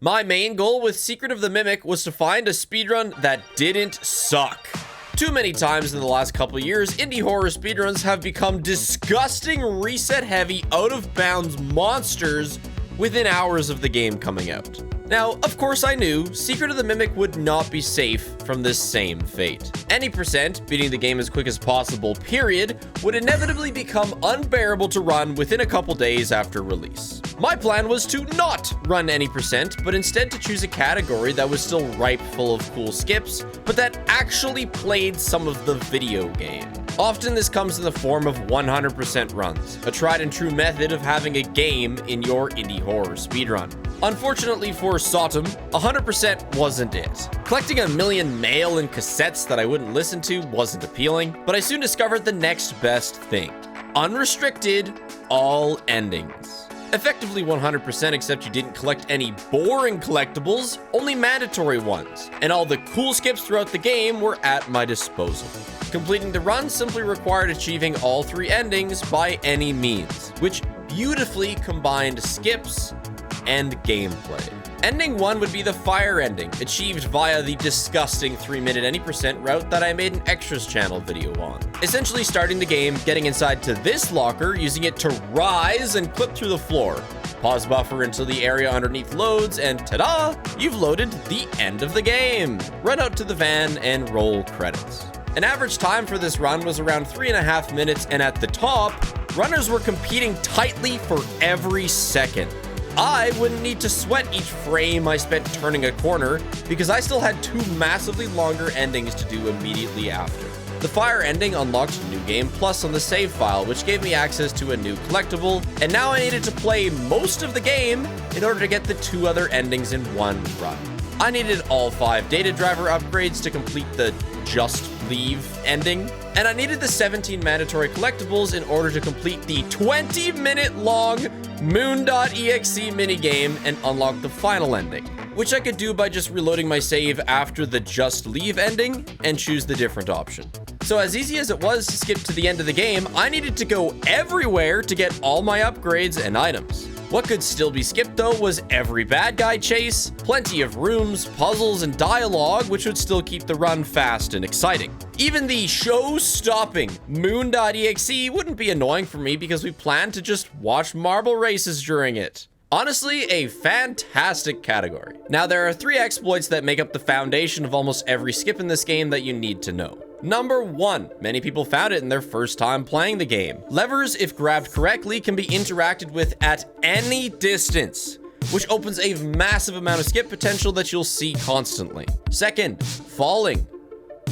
My main goal with Secret of the Mimic was to find a speedrun that didn't suck. Too many times in the last couple years, indie horror speedruns have become disgusting, reset-heavy, out-of-bounds monsters within hours of the game coming out. Now, of course I knew Secret of the Mimic would not be safe from this same fate. Any percent, beating the game as quick as possible, period, would inevitably become unbearable to run within a couple days after release. My plan was to not run any percent, but instead to choose a category that was still ripe full of cool skips, but that actually played some of the video game. Often this comes in the form of 100% runs, a tried and true method of having a game in your indie horror speedrun. Unfortunately for SOOP, 100% wasn't it. Collecting 1 million mail and cassettes that I wouldn't listen to wasn't appealing, but I soon discovered the next best thing. Unrestricted, all endings. Effectively 100% except you didn't collect any boring collectibles, only mandatory ones, and all the cool skips throughout the game were at my disposal. Completing the run simply required achieving all 3 endings by any means, which beautifully combined skips and gameplay. Ending 1 would be the fire ending, achieved via the disgusting 3-minute any percent route that I made an extras channel video on. Essentially starting the game, getting inside to this locker, using it to rise and clip through the floor. Pause buffer until the area underneath loads, and ta-da! You've loaded the end of the game. Run out to the van and roll credits. An average time for this run was around 3.5 minutes, and at the top, runners were competing tightly for every second. I wouldn't need to sweat each frame I spent turning a corner because I still had 2 massively longer endings to do immediately after. The fire ending unlocked New Game Plus on the save file, which gave me access to a new collectible, and now I needed to play most of the game in order to get the 2 other endings in one run. I needed all 5 data driver upgrades to complete the Just Leave ending, and I needed the 17 mandatory collectibles in order to complete the 20-minute long Moon.exe minigame and unlock the final ending, which I could do by just reloading my save after the Just Leave ending and choose the different option. So as easy as it was to skip to the end of the game, I needed to go everywhere to get all my upgrades and items. What could still be skipped though was every bad guy chase, plenty of rooms, puzzles, and dialogue, which would still keep the run fast and exciting. Even the show-stopping Moon.exe wouldn't be annoying for me because we planned to just watch marble races during it. Honestly, a fantastic category. Now, there are 3 exploits that make up the foundation of almost every skip in this game that you need to know. Number 1, many people found it in their first time playing the game. Levers, if grabbed correctly, can be interacted with at any distance, which opens a massive amount of skip potential that you'll see constantly. Second, falling.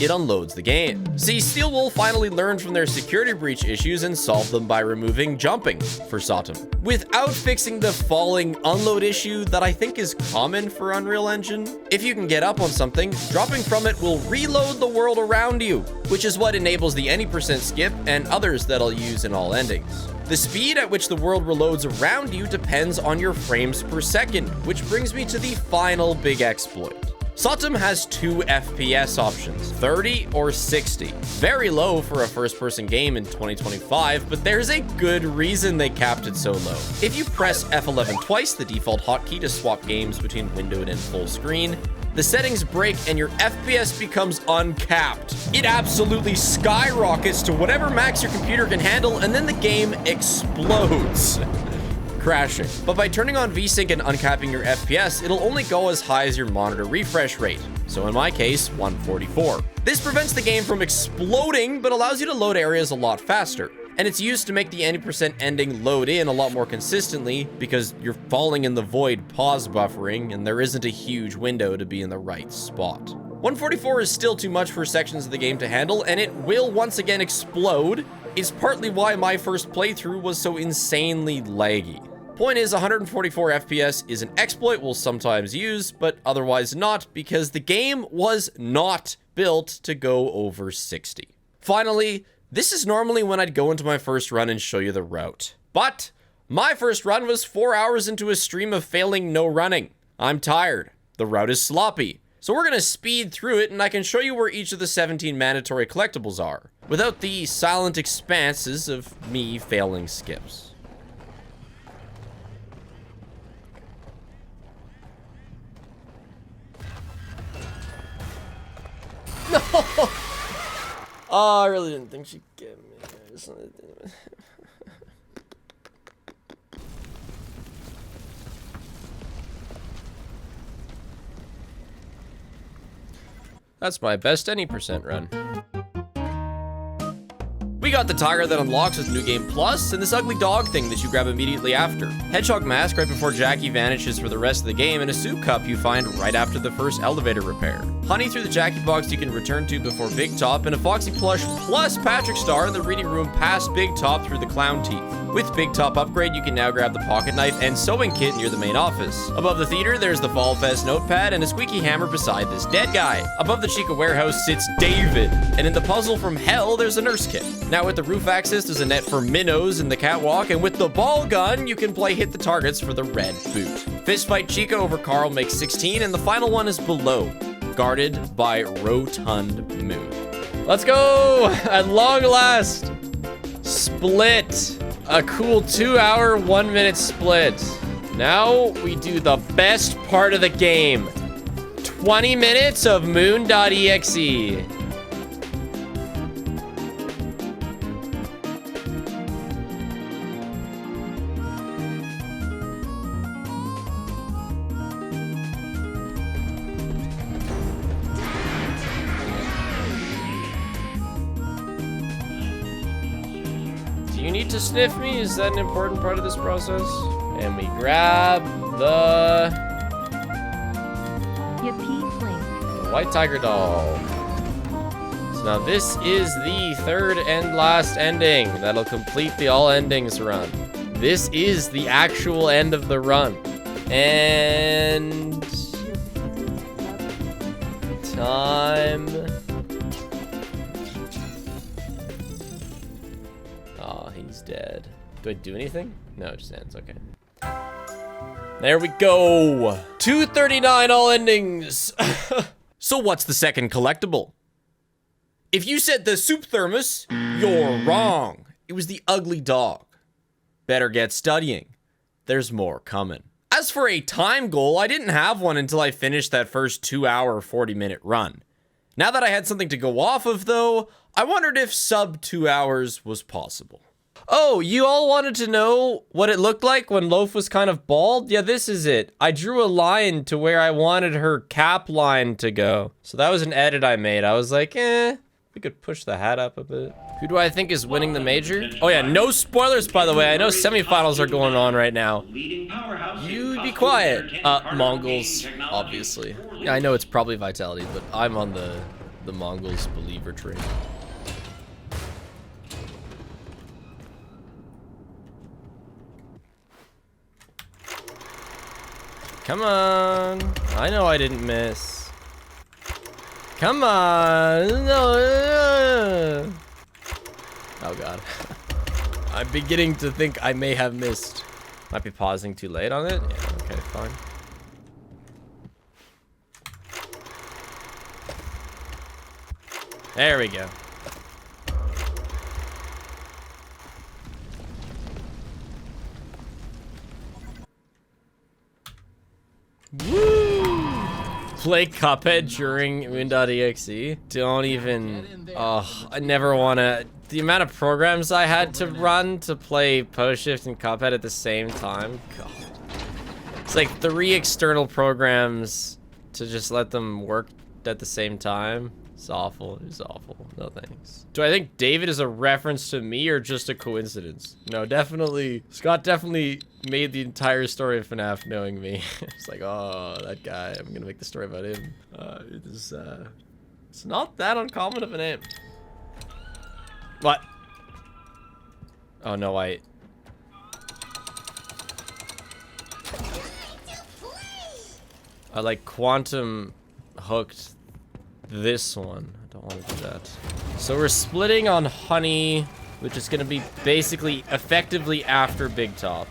It unloads the game. See, Steel Wool finally learned from their security breach issues and solved them by removing jumping for SOOP, without fixing the falling unload issue that I think is common for Unreal Engine. If you can get up on something, dropping from it will reload the world around you, which is what enables the any percent skip and others that I'll use in all endings. The speed at which the world reloads around you depends on your frames per second, which brings me to the final big exploit. SOOP has 2 FPS options, 30 or 60. Very low for a first-person game in 2025, but there's a good reason they capped it so low. If you press F11 twice, the default hotkey to swap games between windowed and full screen, the settings break and your FPS becomes uncapped. It absolutely skyrockets to whatever max your computer can handle, and then the game explodes. Crashing. But by turning on VSync and uncapping your FPS, it'll only go as high as your monitor refresh rate. So in my case, 144. This prevents the game from exploding, but allows you to load areas a lot faster. And it's used to make the 80% ending load in a lot more consistently because you're falling in the void pause buffering and there isn't a huge window to be in the right spot. 144 is still too much for sections of the game to handle, and it will once again explode. It's partly why my first playthrough was so insanely laggy. Point is, 144 FPS is an exploit we'll sometimes use, but otherwise not, because the game was not built to go over 60. Finally, this is normally when I'd go into my first run and show you the route. But my first run was 4 hours into a stream of failing no running. I'm tired. The route is sloppy. So we're gonna speed through it and I can show you where each of the 17 mandatory collectibles are, without the silent expanses of me failing skips. Oh, I really didn't think she'd get me. I just wanted to do it. That's my best any percent run. We got the tiger that unlocks with New Game Plus, and this ugly dog thing that you grab immediately after. Hedgehog mask right before Jackie vanishes for the rest of the game, and a soup cup you find right after the first elevator repair. Honey through the Jackie box you can return to before Big Top, and a Foxy plush plus Patrick Star in the reading room past Big Top through the clown teeth. With Big Top upgrade, you can now grab the pocket knife and sewing kit near the main office. Above the theater, there's the Fall Fest notepad and a squeaky hammer beside this dead guy. Above the Chica warehouse sits David, and in the puzzle from hell, there's a nurse kit. Now with the roof access, there's a net for minnows in the catwalk, and with the ball gun, you can play hit the targets for the red boot. Fistfight Chica over Carl makes 16, and the final one is below, guarded by Rotund Moon. Let's go! At long last! Split! A cool 2-hour, 1-minute split. Now we do the best part of the game. 20 minutes of moon.exe. Do you need to sniff me? Is that an important part of this process? And we grab the white tiger doll. So now this is the third and last ending. That'll complete the all endings run. This is the actual end of the run. And time. Oh, he's dead. Do I do anything? No, it just ends. Okay. There we go. 239 all endings. So what's the second collectible? If you said the soup thermos, you're wrong. It was the ugly dog. Better get studying. There's more coming. As for a time goal, I didn't have one until I finished that first 2-hour, 40-minute run. Now that I had something to go off of, though, I wondered if sub 2 hours was possible. Oh, you all wanted to know what it looked like when Loaf was kind of bald? Yeah, this is it. I drew a line to where I wanted her cap line to go. So that was an edit I made. I was like, we could push the hat up a bit. Who do I think is winning the major? Oh yeah, no spoilers, by the way. I know semifinals are going on right now. You be quiet. Mongols, obviously. Yeah, I know it's probably Vitality, but I'm on the Mongols believer train. Come on. I know I didn't miss. Come on. No. Oh god. I'm beginning to think I may have missed. Might be pausing too late on it. Yeah, okay, fine. There we go. Woo! Play Cuphead during Win.exe. Don't even. Oh, I never want to. The amount of programs I had to run to play Post Shift and Cuphead at the same time. God. It's like 3 external programs to just let them work at the same time. It's awful. It's awful. No thanks. Do I think David is a reference to me or just a coincidence? No, definitely. Scott definitely made the entire story of FNAF knowing me. It's like, oh, that guy. I'm gonna make the story about him. It's not that uncommon of a name. What? Oh no, I like quantum hooked this one. I don't want to do that. So we're splitting on Honey, which is going to be basically effectively after Big Top.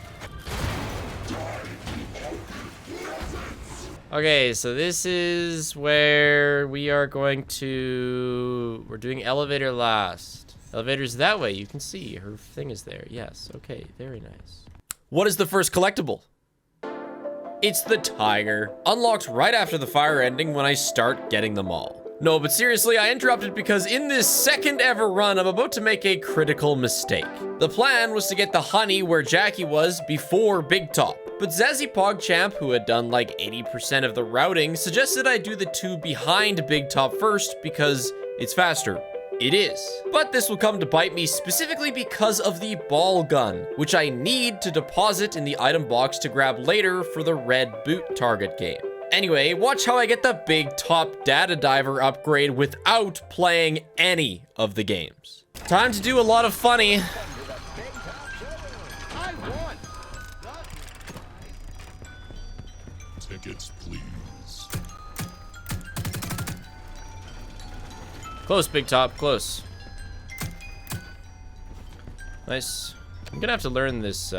Okay, so this is where we are going to... We're doing elevator last. Elevator's that way. You can see her thing is there. Yes. Okay. Very nice. What is the first collectible? It's the tiger. Unlocked right after the fire ending when I start getting them all. No, but seriously, I interrupted because in this second ever run, I'm about to make a critical mistake. The plan was to get the honey where Jackie was before Big Top. But Zazzy PogChamp, who had done like 80% of the routing, suggested I do the 2 behind Big Top first because it's faster. It is. But this will come to bite me specifically because of the ball gun, which I need to deposit in the item box to grab later for the red boot target game. Anyway, watch how I get the Big Top Data Diver upgrade without playing any of the games. Time to do a lot of funny. Tickets, please. Close, Big Top, close. Nice. I'm gonna have to learn this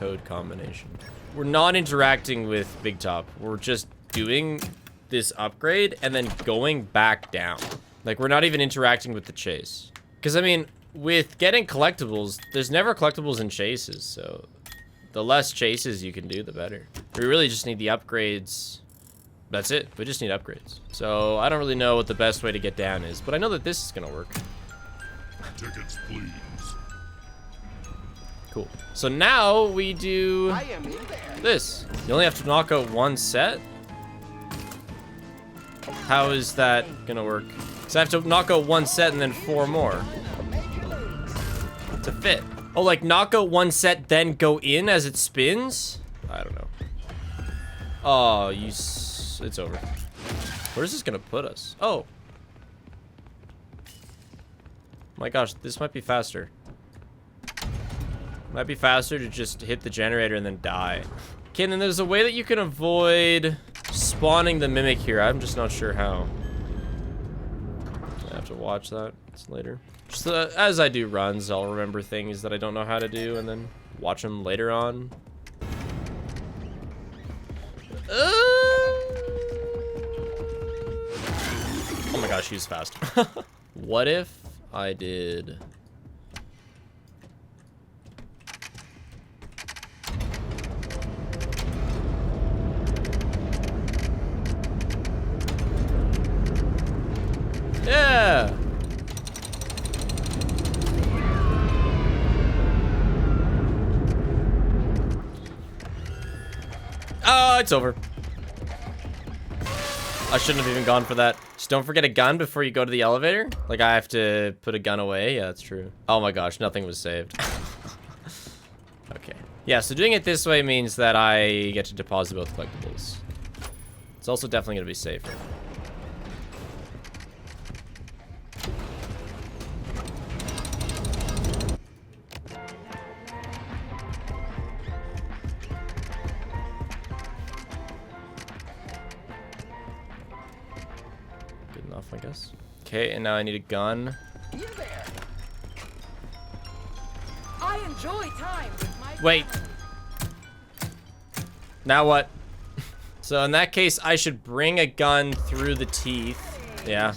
code combination. We're not interacting with Big Top. We're just doing this upgrade and then going back down. Like, we're not even interacting with the chase. Because, I mean, with getting collectibles, there's never collectibles in chases, so the less chases you can do, the better. We really just need the upgrades. That's it. We just need upgrades. So, I don't really know what the best way to get down is, but I know that this is gonna work. Tickets, please. Cool. So now we do this. You only have to knock out 1 set? How is that gonna work? So I have to knock out 1 set and then 4 more to fit. Oh, like knock out 1 set, then go in as it spins? I don't know. Oh, it's over. Where's this gonna put us? Oh. My gosh, this might be faster. Might be faster to just hit the generator and then die. Okay, and then there's a way that you can avoid spawning the mimic here. I'm just not sure how. I have to watch that. It's later. Just as I do runs, I'll remember things that I don't know how to do and then watch them later on. Oh my gosh, he's fast. What if I did... Yeah. Oh, it's over. I shouldn't have even gone for that. Just don't forget a gun before you go to the elevator. Like, I have to put a gun away. Yeah, that's true. Oh my gosh, nothing was saved. Okay. Yeah, so doing it this way means that I get to deposit both collectibles. It's also definitely going to be safer. I guess. Okay, and now I need a gun. I enjoy time with my Wait. Now what? So in that case, I should bring a gun through the teeth. Yeah.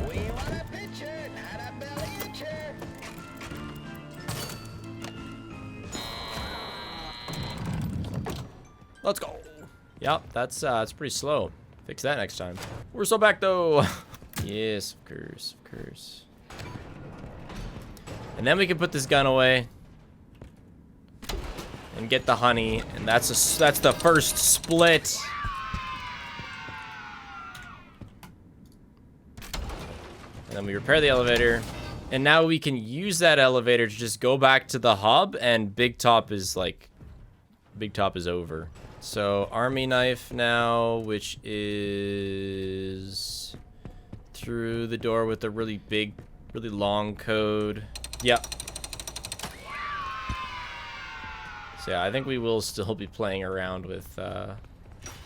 We want a picture, not a belly itcher. Let's go. Yep, that's pretty slow. Fix that next time. We're so back though. Yes, of course, of course. And then we can put this gun away and get the honey, and that's the first split. And then we repair the elevator, and now we can use that elevator to just go back to the hub, and Big Top is over. So, army knife now, which is through the door with a really big, really long code. Yep. So yeah, I think we will still be playing around with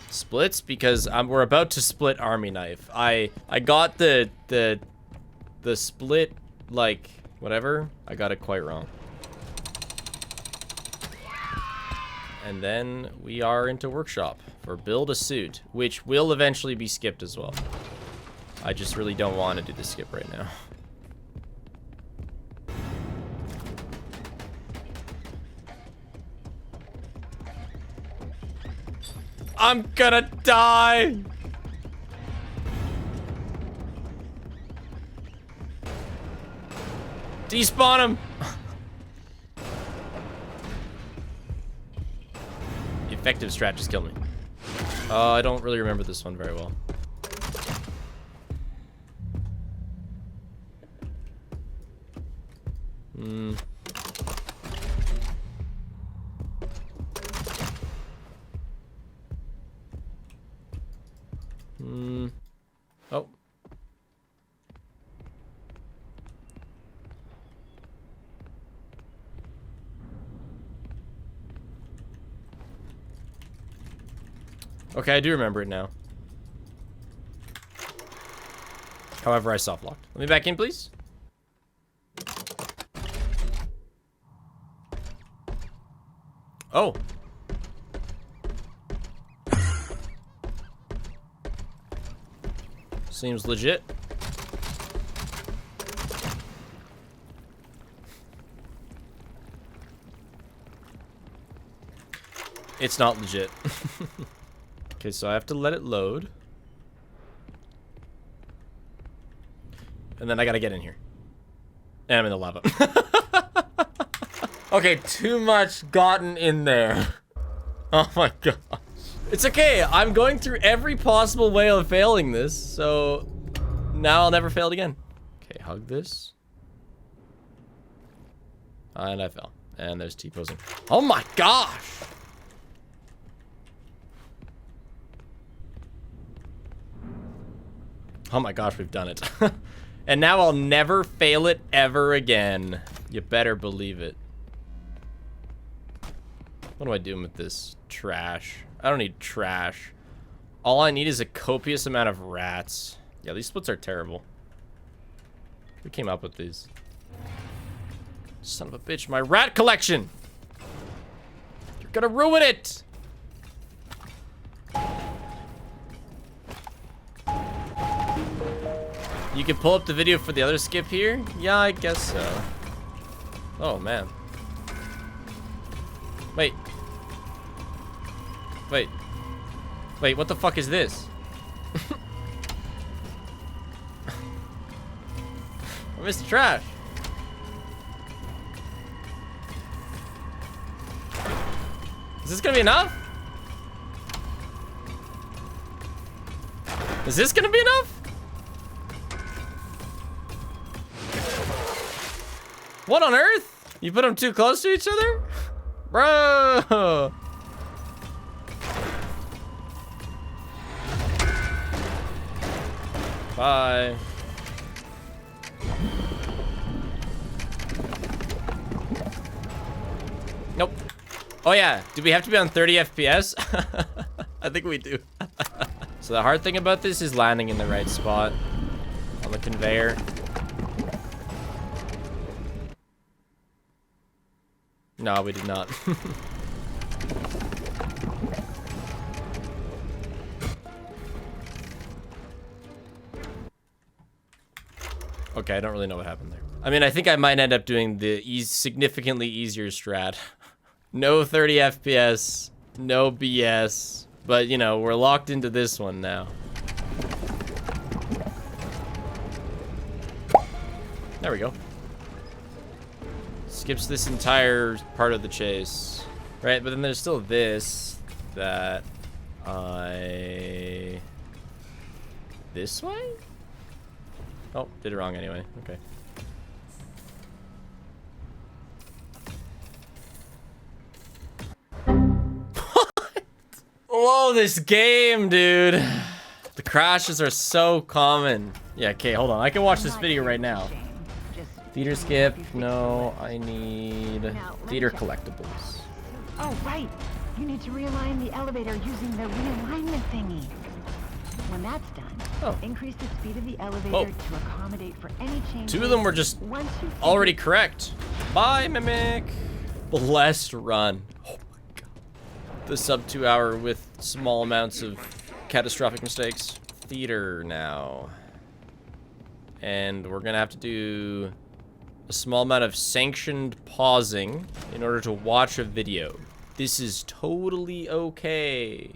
splits because we're about to split army knife. I got the split, like, whatever. I got it quite wrong. And then we are into workshop for build a suit, which will eventually be skipped as well. I just really don't want to do the skip right now. I'm gonna die. Despawn him. The effective strat just killed me. I don't really remember this one very well. Oh. Okay, I do remember it now. However, I soft locked. Let me back in, please. Oh. Seems legit. It's not legit. Okay, so I have to let it load. And then I gotta get in here. And I'm in the lava. Okay, too much gotten in there. Oh my god. It's okay, I'm going through every possible way of failing this, so now I'll never fail it again. Okay, hug this. And I fell. And there's T-posing. Oh my gosh! Oh my gosh, we've done it. And now I'll never fail it ever again. You better believe it. What am I doing with this trash? I don't need trash. All I need is a copious amount of rats. Yeah, these splits are terrible. Who came up with these? Son of a bitch, my rat collection! You're gonna ruin it! You can pull up the video for the other skip here? Yeah, I guess so. Oh, man. Wait. Wait. Wait, what the fuck is this? I missed the trash. Is this gonna be enough? Is this gonna be enough? What on earth? You put them too close to each other? Bro! Bye. Nope. Oh yeah, do we have to be on 30 FPS? I think we do. So the hard thing about this is landing in the right spot on the conveyor. No, we did not. Okay, I don't really know what happened there. I mean, I think I might end up doing the significantly easier strat. No 30 FPS, no BS, but you know, we're locked into this one now. There we go. Skips this entire part of the chase. Right, but then there's still this that I... This way? Oh, did it wrong anyway. Okay. What? Whoa, this game, dude. The crashes are so common. Yeah, okay, hold on. I can watch this video right now. Theater skip. No, I need theater collectibles. Oh, right. You need to realign the elevator using the realignment thingy. When that's done, increase the speed of the elevator to accommodate for any changes. Two of them were just already correct. Bye, Mimic. Blessed run. Oh my god. The sub 2 hour with small amounts of catastrophic mistakes. Theater now. And we're gonna have to do a small amount of sanctioned pausing in order to watch a video. This is totally okay.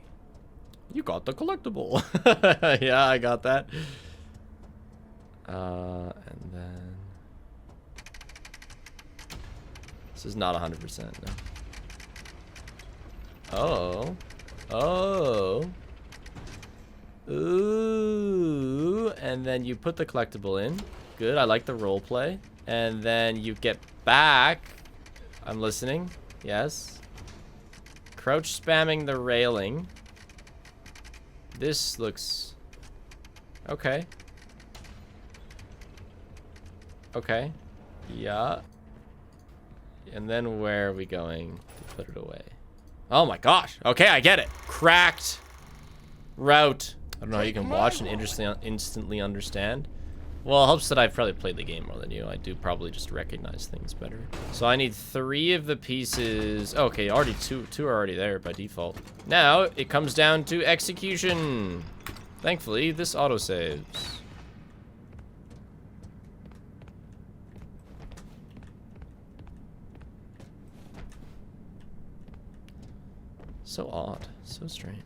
You got the collectible. Yeah, I got that. And then... This is not 100%, no. Oh. Oh. Ooh. And then you put the collectible in. Good, I like the role play. And then you get back. I'm listening. Yes. Crouch spamming the railing. This looks... Okay. Okay. Yeah. And then where are we going to put it away? Oh my gosh. Okay, I get it. Cracked route. I don't know how you can watch and instantly understand. Well, it helps that I've probably played the game more than you. I do probably just recognize things better. So I need 3 of the pieces. Okay, already two are already there by default. Now it comes down to execution. Thankfully, this autosaves. So odd, so strange.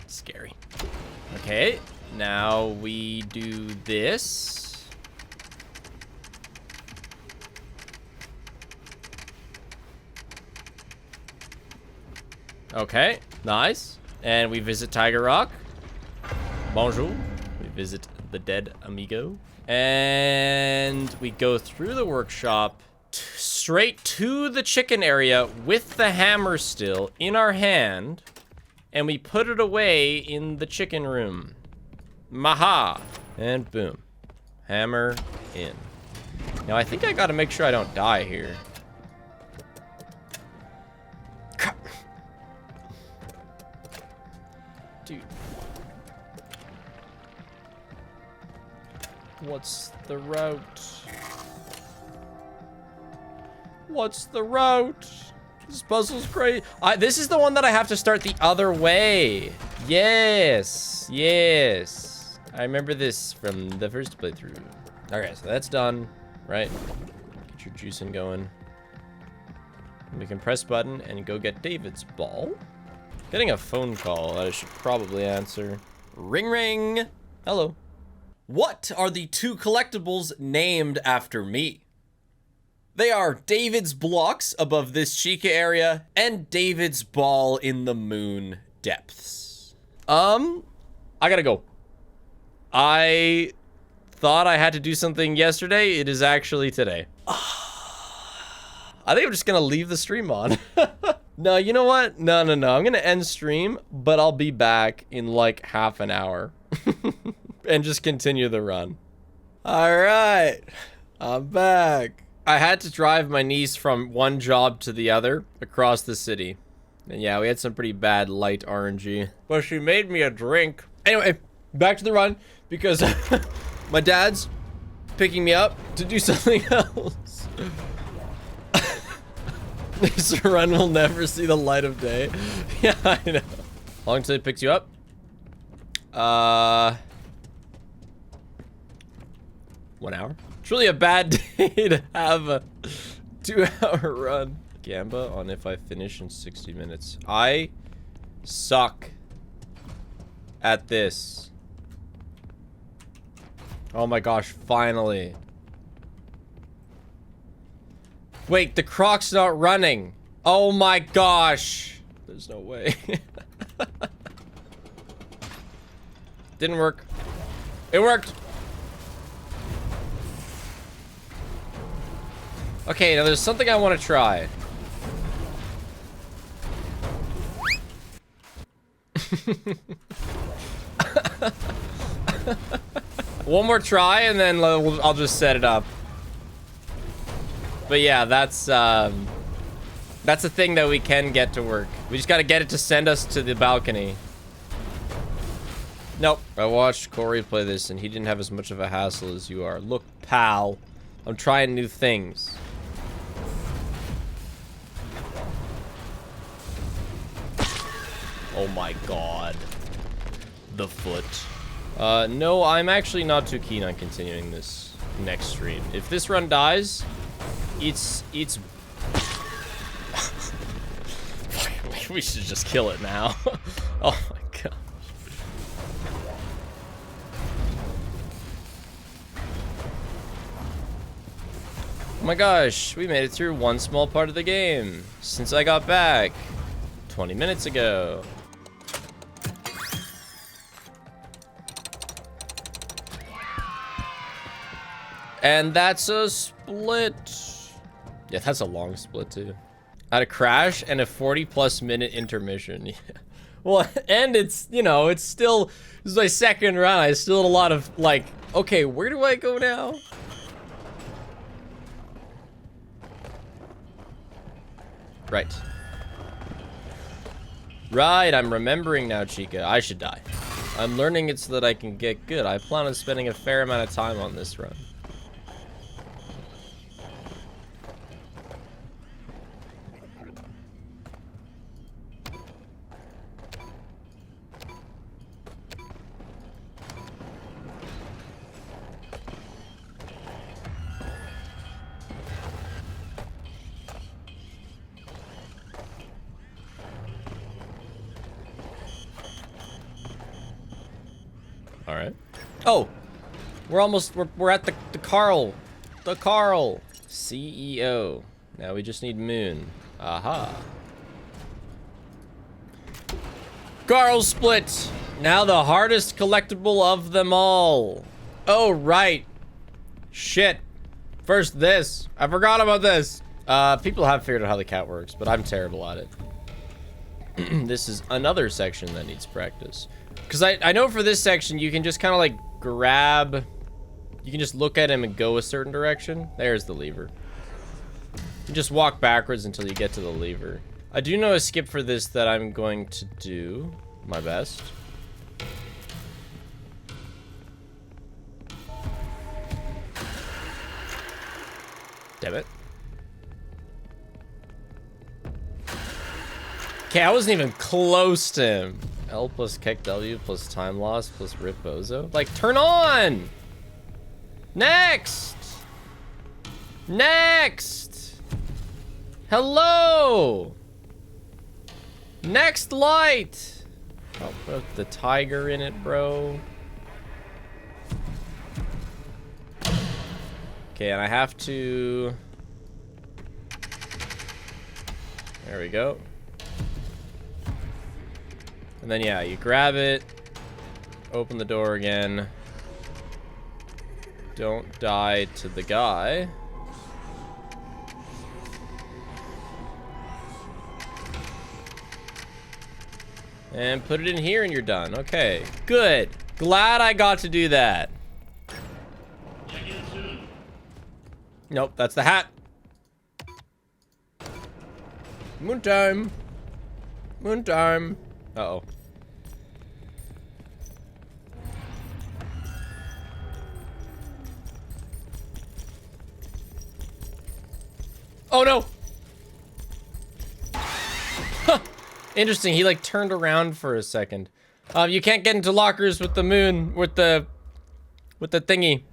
Scary. Okay, now we do this. Okay, nice. And we visit Tiger Rock. Bonjour. We visit the dead amigo. And we go through the workshop straight to the chicken area with the hammer still in our hand. And we put it away in the chicken room. Maha. And boom. Hammer in. Now, I think I gotta make sure I don't die here. Dude. What's the route? What's the route? This puzzle's great. This is the one that I have to start the other way. Yes. Yes. I remember this from the first playthrough. Okay, so that's done, right? Get your juicing going. We can press button and go get David's ball. Getting a phone call that I should probably answer. Ring ring. Hello. What are the 2 collectibles named after me? They are David's blocks above this Chica area and David's ball in the moon depths. I gotta go. I thought I had to do something yesterday. It is actually today. I think I'm just gonna leave the stream on. No, you know what? No. I'm gonna end stream, but I'll be back in like half an hour. And just continue the run. All right, I'm back. I had to drive my niece from one job to the other across the city. And yeah, we had some pretty bad light RNG. But she made me a drink. Anyway, back to the run because my dad's picking me up to do something else. This run will never see the light of day. Yeah, I know. How long till it picks you up? 1 hour. It's really a bad day to have a 2-hour run. Gamba on if I finish in 60 minutes. I suck at this. Oh my gosh, finally. Wait, the croc's not running. Oh my gosh. There's no way. Didn't work. It worked. Okay, now there's something I want to try. One more try and then I'll just set it up. But yeah, that's a thing that we can get to work. We just gotta get it to send us to the balcony. Nope. I watched Corey play this, and he didn't have as much of a hassle as you are. Look, pal. I'm trying new things. Oh my god. The foot. No, I'm actually not too keen on continuing this next stream. If this run dies, it's... We should just kill it now. Oh my god. Oh my gosh, we made it through one small part of the game since I got back 20 minutes ago. And that's a split. Yeah, that's a long split too. I had a crash and a 40+ minute intermission. Yeah. Well, and it's, you know, it's still, this is my second run. I still had a lot of like, okay, where do I go now? Right. Right, I'm remembering now, Chica. I should die. I'm learning it so that I can get good. I plan on spending a fair amount of time on this run. All right. Oh, we're at the Carl CEO. Now we just need Moon. Aha. Carl split. Now the hardest collectible of them all. Oh right. Shit. First this. I forgot about this. People have figured out how the cat works, but I'm terrible at it. This is another section that needs practice. Because I know for this section, you can just kind of like grab, you can just look at him and go a certain direction. There's the lever. You just walk backwards until you get to the lever. I do know a skip for this that I'm going to do my best. Damn it. Okay, I wasn't even close to him. L plus kick W plus time loss plus rip bozo. Like, turn on! Next! Next! Hello! Next light! Oh, put the tiger in it, bro. Okay, and I have to... There we go. And then, yeah, you grab it, open the door again. Don't die to the guy. And put it in here and you're done. Okay, good. Glad I got to do that. Nope, that's the hat. Moon time. Moon time. Uh-oh. Oh no! Huh. Interesting, he like turned around for a second. You can't get into lockers with the moon, with the thingy.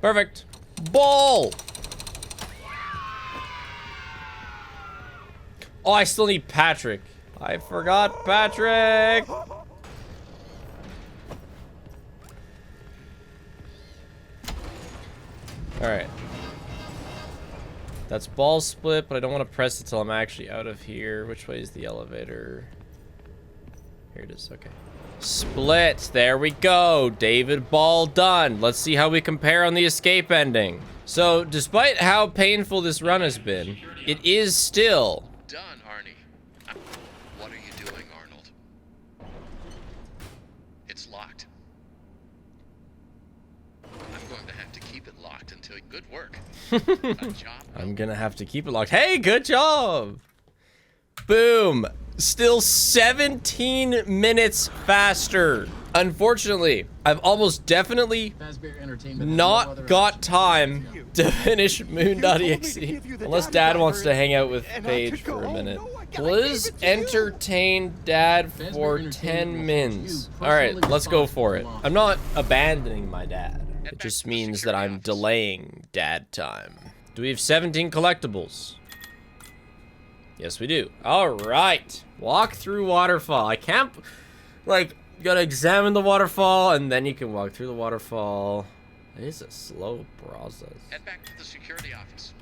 Perfect. Ball! Oh, I still need Patrick. I forgot Patrick. All right. That's ball split, but I don't want to press it till I'm actually out of here. Which way is the elevator? Here it is. Okay. Split. There we go. David Ball done. Let's see how we compare on the escape ending. So, despite how painful this run has been, it is still... Done, Arnie. What are you doing, Arnold? It's locked. I'm going to have to keep it locked until good work. I'm gonna have to keep it locked. Hey, good job! Boom! Still 17 minutes faster. Unfortunately, I've almost definitely not got time to finish moon.exe unless Dad wants to hang out with Paige for a minute. Please entertain Dad for 10 mins. All right, let's go for it. I'm not abandoning my dad. It just means that I'm delaying dad time. Do we have 17 collectibles? Yes, we do. All right. Walk through waterfall. I can't, like, you gotta examine the waterfall, and then you can walk through the waterfall. It is a slow process. Head back to the security office.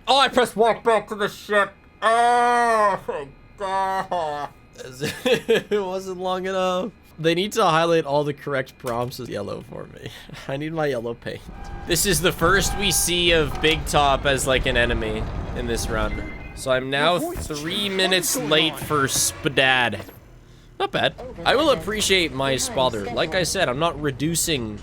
Oh, I pressed walk back to the ship. Oh, thank God. It wasn't long enough. They need to highlight all the correct prompts as yellow for me. I need my yellow paint. This is the first we see of Big Top as like an enemy in this run. So I'm now 3 minutes late for Spadad. Not bad. I will appreciate my father. Like I said, I'm not reducing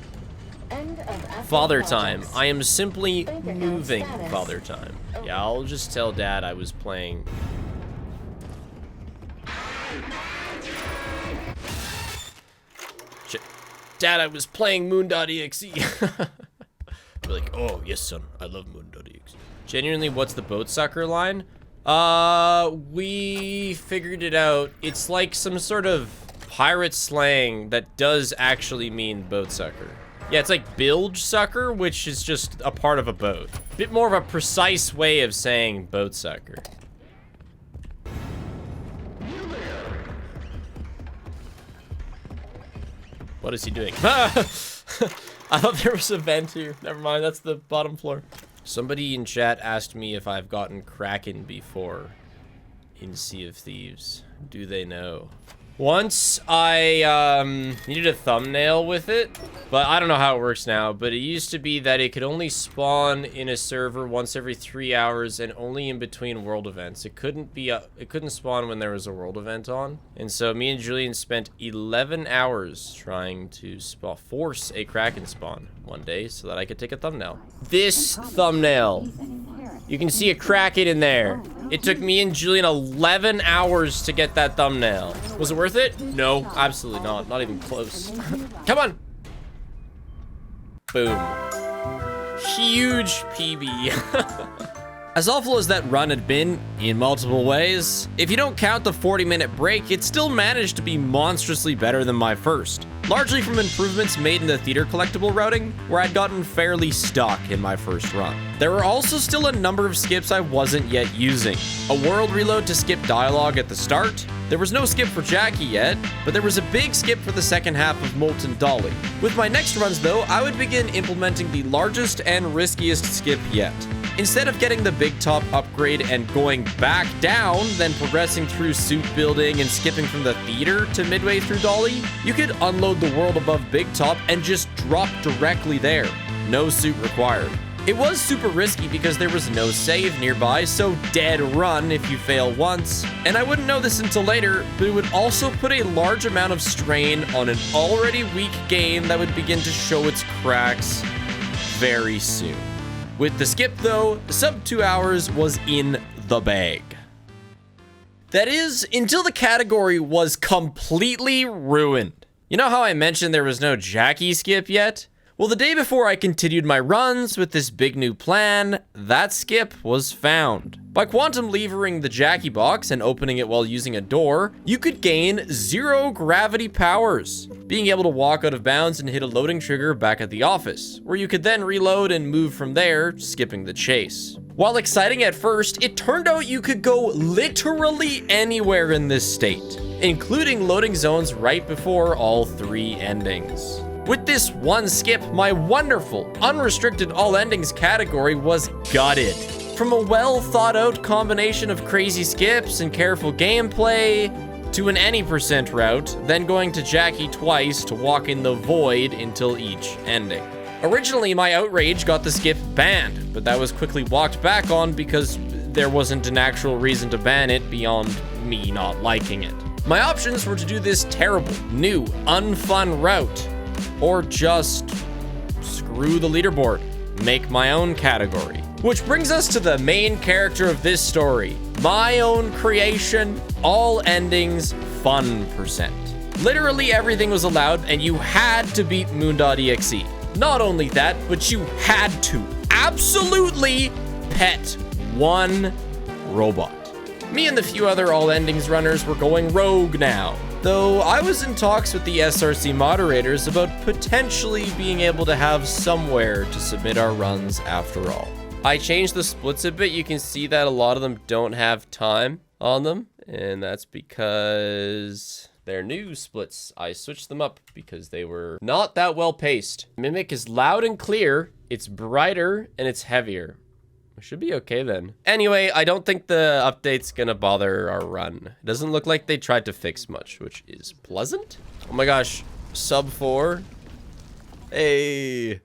father time. I am simply moving father time. Yeah, I'll just tell Dad I was playing. Shit. Dad, I was playing moon.exe. Be like, oh, yes, son. I love moon.exe. Genuinely, what's the boat sucker line? We figured it out. It's like some sort of pirate slang that does actually mean boat sucker. Yeah, it's like bilge sucker, which is just a part of a boat. Bit more of a precise way of saying boat sucker. What is he doing? I thought there was a vent here. Never mind, that's the bottom floor. Somebody in chat asked me if I've gotten Kraken before in Sea of Thieves. Do they know? Once I needed a thumbnail with it, but I don't know how it works now, but it used to be that it could only spawn in a server once every 3 hours and only in between world events. It couldn't be it couldn't spawn when there was a world event on. And so me and Julian spent 11 hours trying to force a Kraken spawn one day so that I could take a thumbnail. This thumbnail. You can see a Kraken in there. It took me and Julian 11 hours to get that thumbnail. Was it worth it? No, absolutely not. Not even close. Come on. Boom. Huge PB. As awful as that run had been in multiple ways, if you don't count the 40-minute break, it still managed to be monstrously better than my first. Largely from improvements made in the theater collectible routing, where I'd gotten fairly stuck in my first run. There were also still a number of skips I wasn't yet using. A world reload to skip dialogue at the start. There was no skip for Jackie yet, but there was a big skip for the second half of Molten Dolly. With my next runs though, I would begin implementing the largest and riskiest skip yet. Instead of getting the Big Top upgrade and going back down, then progressing through SOOP building and skipping from the theater to midway through Dolly, you could unload the world above Big Top and just drop directly there. No suit required. It was super risky because there was no save nearby, so dead run if you fail once. And I wouldn't know this until later, but it would also put a large amount of strain on an already weak game that would begin to show its cracks very soon. With the skip though, sub 2 hours was in the bag. That is, until the category was completely ruined. You know how I mentioned there was no Jackie skip yet? Well, the day before I continued my runs with this big new plan, that skip was found. By quantum levering the Jackie box and opening it while using a door, you could gain 0 gravity powers, being able to walk out of bounds and hit a loading trigger back at the office, where you could then reload and move from there, skipping the chase. While exciting at first, it turned out you could go literally anywhere in this state, including loading zones right before all 3 endings. With this one skip, my wonderful, unrestricted all endings category was gutted. From a well thought out combination of crazy skips and careful gameplay, to an any % route, then going to Jackie twice to walk in the void until each ending. Originally, my outrage got the skip banned, but that was quickly walked back on because there wasn't an actual reason to ban it beyond me not liking it. My options were to do this terrible, new, unfun route, or just screw the leaderboard, make my own category. Which brings us to the main character of this story, My own creation, all endings, fun %. Literally everything was allowed, and you had to beat Moon.exe. Not only that, but you had to absolutely pet one robot. Me and the few other all endings runners were going rogue now. Though I was in talks with the SRC moderators about potentially being able to have somewhere to submit our runs after all. I changed the splits a bit. You can see that a lot of them don't have time on them, and that's because they're new splits. I switched them up because they were not that well paced. Mimic is loud and clear, it's brighter, and it's heavier. It should be okay then. Anyway, I don't think the update's gonna bother our run. It doesn't look like they tried to fix much, which is pleasant. Oh my gosh, sub 4. Hey,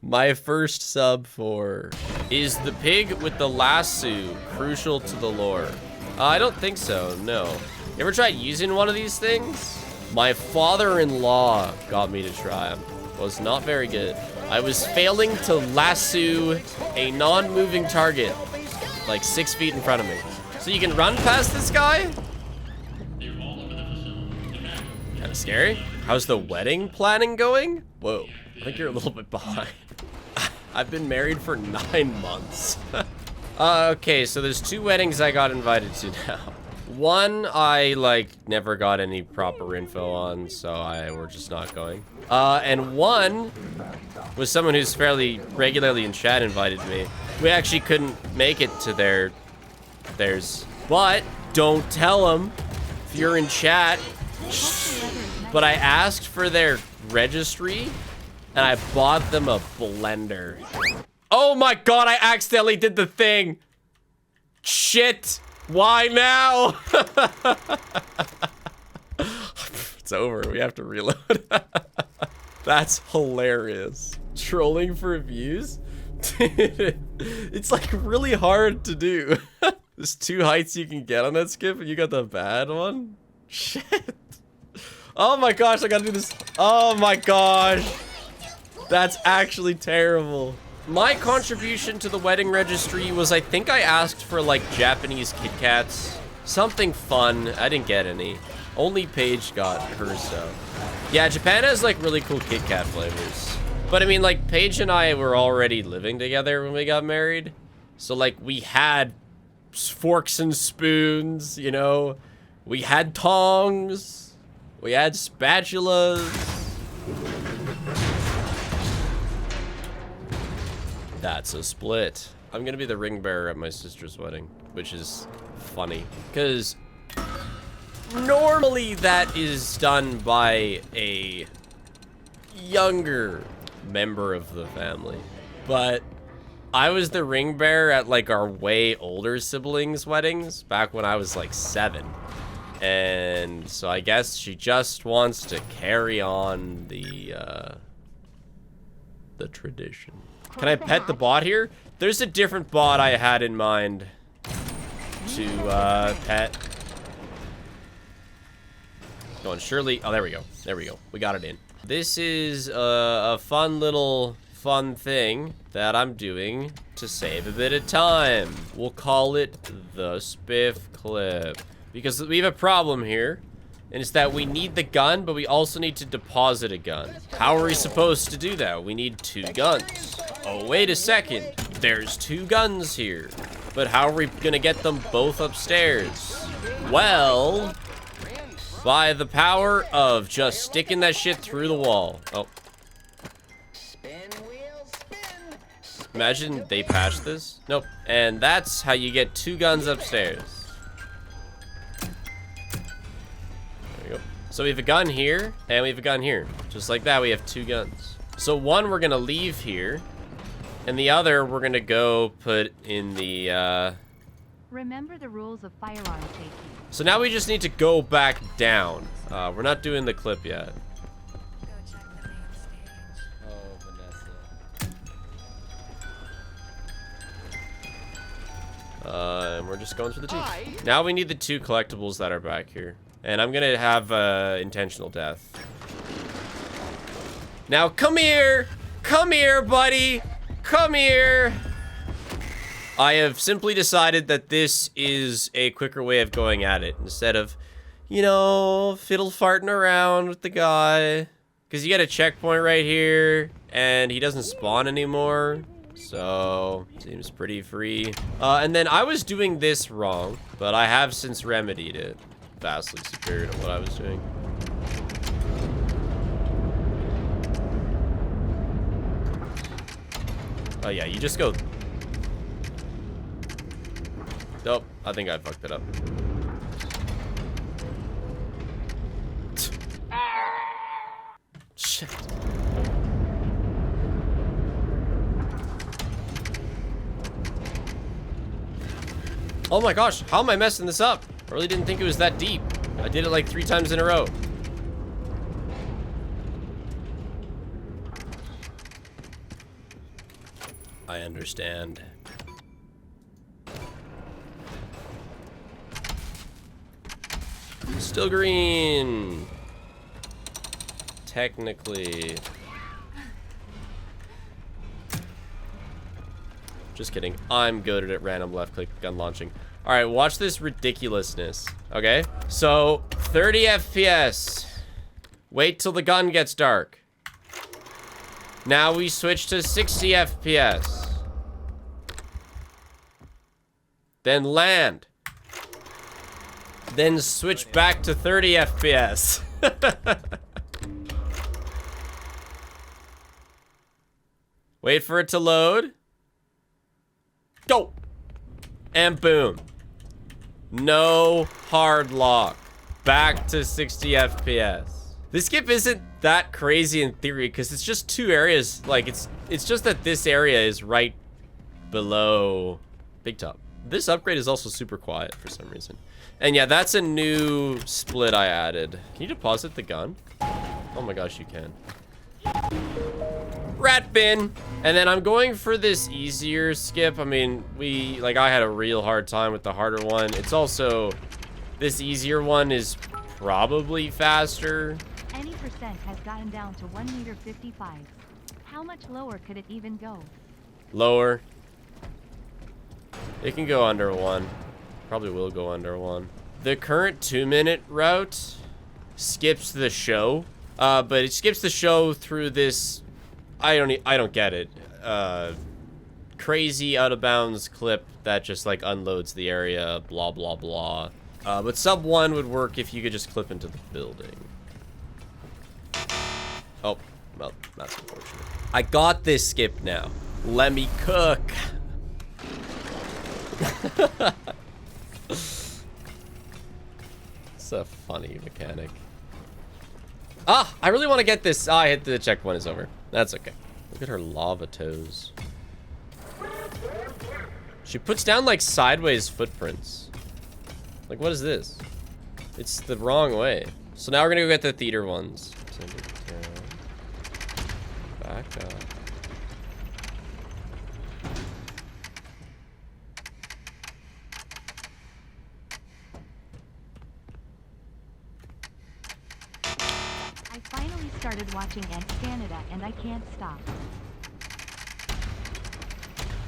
my first sub 4. Is the pig with the lasso crucial to the lore? I don't think so, no. You ever tried using one of these things? My father-in-law got me to try them. Was not very good. I was failing to lasso a non-moving target like 6 feet in front of me. So you can run past this guy? Kind of scary. How's the wedding planning going? Whoa, I think you're a little bit behind. I've been married for 9 months. Okay, so there's 2 weddings I got invited to now. One I never got any proper info on, so we're just not going. And one was someone who's fairly regularly in chat invited me. We actually couldn't make it to theirs. But don't tell them if you're in chat. But I asked for their registry and I bought them a blender. Oh my god, I accidentally did the thing. Shit. Why now? It's over. We have to reload. That's hilarious. Trolling for views? It's like really hard to do. There's 2 heights you can get on that skip and you got the bad one? Shit. Oh my gosh, I gotta do this. Oh my gosh. That's actually terrible. My contribution to the wedding registry was I think I asked for Japanese Kit Kats. Something fun. I didn't get any. Only Paige got her stuff. Yeah, Japan has really cool Kit Kat flavors. But I mean Paige and I were already living together when we got married. So we had forks and spoons, you know. We had tongs. We had spatulas. That's a split. I'm gonna be the ring bearer at my sister's wedding, which is funny because normally that is done by a younger member of the family, but I was the ring bearer at our way older siblings' weddings back when I was 7, and so I guess she just wants to carry on the tradition. Can I pet the bot here? There's a different bot I had in mind to pet. Going surely. Oh, there we go. There we go. We got it in. This is a fun little thing that I'm doing to save a bit of time. We'll call it the spiff clip because we have a problem here. And it's that we need the gun, but we also need to deposit a gun. How are we supposed to do that? We need 2 guns. Oh, wait a second. There's 2 guns here. But how are we gonna get them both upstairs? Well, by the power of just sticking that shit through the wall. Oh. Imagine they patched this. Nope. And that's how you get 2 guns upstairs. So we have a gun here, and we have a gun here. Just like that, we have 2 guns. So one we're gonna leave here, and the other we're gonna go put in the, Remember the rules of firearm safety. So now we just need to go back down. We're not doing the clip yet. Go check the main stage. Oh, Vanessa. And we're just going through the teeth. Now we need the 2 collectibles that are back here. And I'm gonna have intentional death. Now come here! Come here, buddy! Come here! I have simply decided that this is a quicker way of going at it instead of, you know, fiddle farting around with the guy. Because you get a checkpoint right here, and he doesn't spawn anymore. So, seems pretty free. And then I was doing this wrong, but I have since remedied it. Vastly superior to what I was doing. Oh yeah, you just go... Nope, I think I fucked it up. Shit. Oh my gosh, how am I messing this up? I really didn't think it was that deep. I did it like 3 times in a row. I understand. Still green. Technically. Just kidding. I'm good at random left click gun launching. All right, watch this ridiculousness. Okay, so 30 FPS. Wait till the gun gets dark. Now we switch to 60 FPS. Then land. Then switch back to 30 FPS. Wait for it to load. Go. And boom. No hard lock. Back to 60 FPS. This skip isn't that crazy in theory because it's just 2 areas. Like it's just that this area is right below Big Top. This upgrade is also super quiet for some reason. And yeah, that's a new split I added. Can you deposit the gun? Oh my gosh, you can. Rat bin. And then I'm going for this easier skip. I mean, I had a real hard time with the harder one. It's also, this easier one is probably faster. Any percent has gotten down to 1.55 meters. How much lower could it even go? Lower. It can go under 1. Probably will go under 1. The current 2-minute route skips the show, but it skips the show through this. I don't get it. Crazy out of bounds clip that just like unloads the area. Blah blah blah. But sub 1 would work if you could just clip into the building. Oh, well, that's unfortunate. I got this skip now. Let me cook. It's a funny mechanic. Ah, I really want to get this. I hit the checkpoint. Is over. That's okay. Look at her lava toes. She puts down like sideways footprints. Like, what is this? It's the wrong way. So now we're gonna go get the theater ones. Back up. I finally started watching Ant Canada and I can't stop.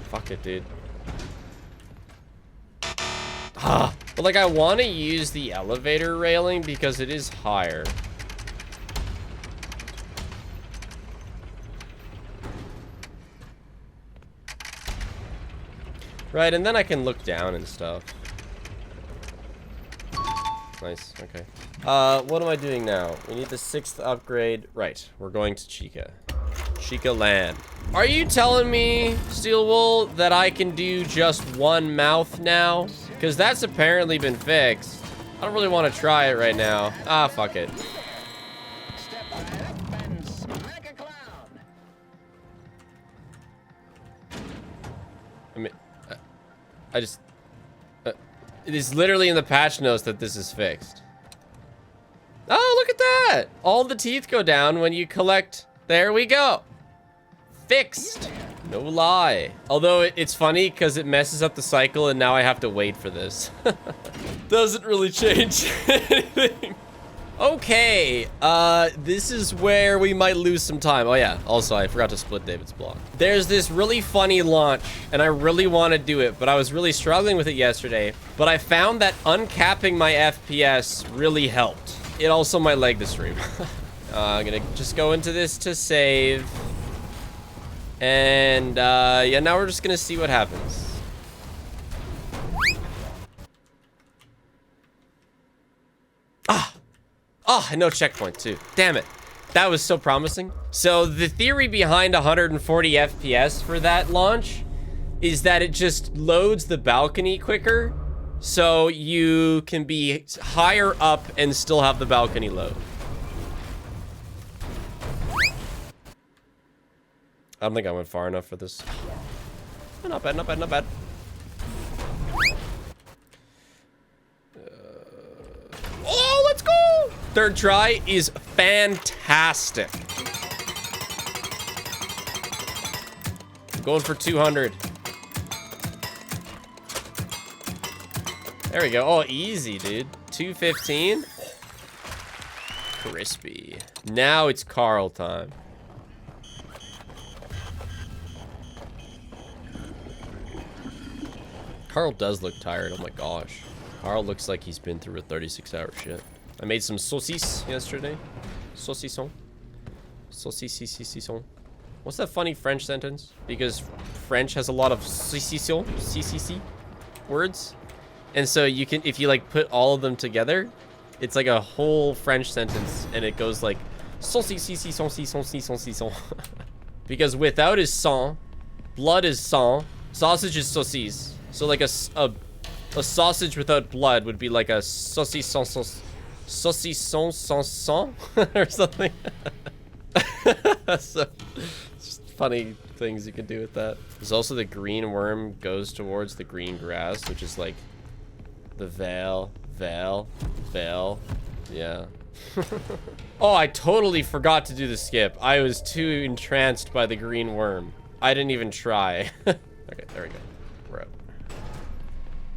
Fuck it, dude. Ah, but like I want to use the elevator railing because it is higher. Right, and then I can look down and stuff. Nice, okay. What am I doing now? We need the 6th upgrade. Right, we're going to Chica. Chica Land. Are you telling me, Steel Wool, that I can do just one mouth now? Because that's apparently been fixed. I don't really want to try it right now. Ah, fuck it. Step right up and smack a clown. I mean, it is literally in the patch notes that this is fixed. Oh, look at that! All the teeth go down when you collect. There we go. Fixed. No lie. Although it's funny because it messes up the cycle and now I have to wait for this. Doesn't really change anything. Okay, this is where we might lose some time. Oh yeah, also I forgot to split David's block. There's this really funny launch, and I really want to do it, but I was really struggling with it yesterday. But I found that uncapping my FPS really helped. It also might lag the stream. I'm gonna just go into this to save. And, yeah, now we're just gonna see what happens. Oh, and no checkpoint too. Damn it. That was so promising. So the theory behind 140 FPS for that launch is that it just loads the balcony quicker, so you can be higher up and still have the balcony load. I don't think I went far enough for this. Not bad, not bad, not bad. Oh, let's go! Third try is fantastic. Going for 200. There we go. Oh, easy, dude. 215. Crispy. Now it's Carl time. Carl does look tired. Oh my gosh. Carl looks like he's been through a 36-hour shit. I made some saucisses yesterday. Saucisson. Saucisson. What's that funny French sentence? Because French has a lot of saucisson, CCC words. And so you can, if you like put all of them together, it's like a whole French sentence, and it goes like saucisson. Because without is sang, blood is sang, sausage is saucisse. So like a sausage without blood would be like a saucisson or something. So just funny things you can do with that. There's also the green worm goes towards the green grass, which is like the veil. Yeah. Oh, I totally forgot to do the skip. I was too entranced by the green worm. I didn't even try. Okay, there we go. We're up.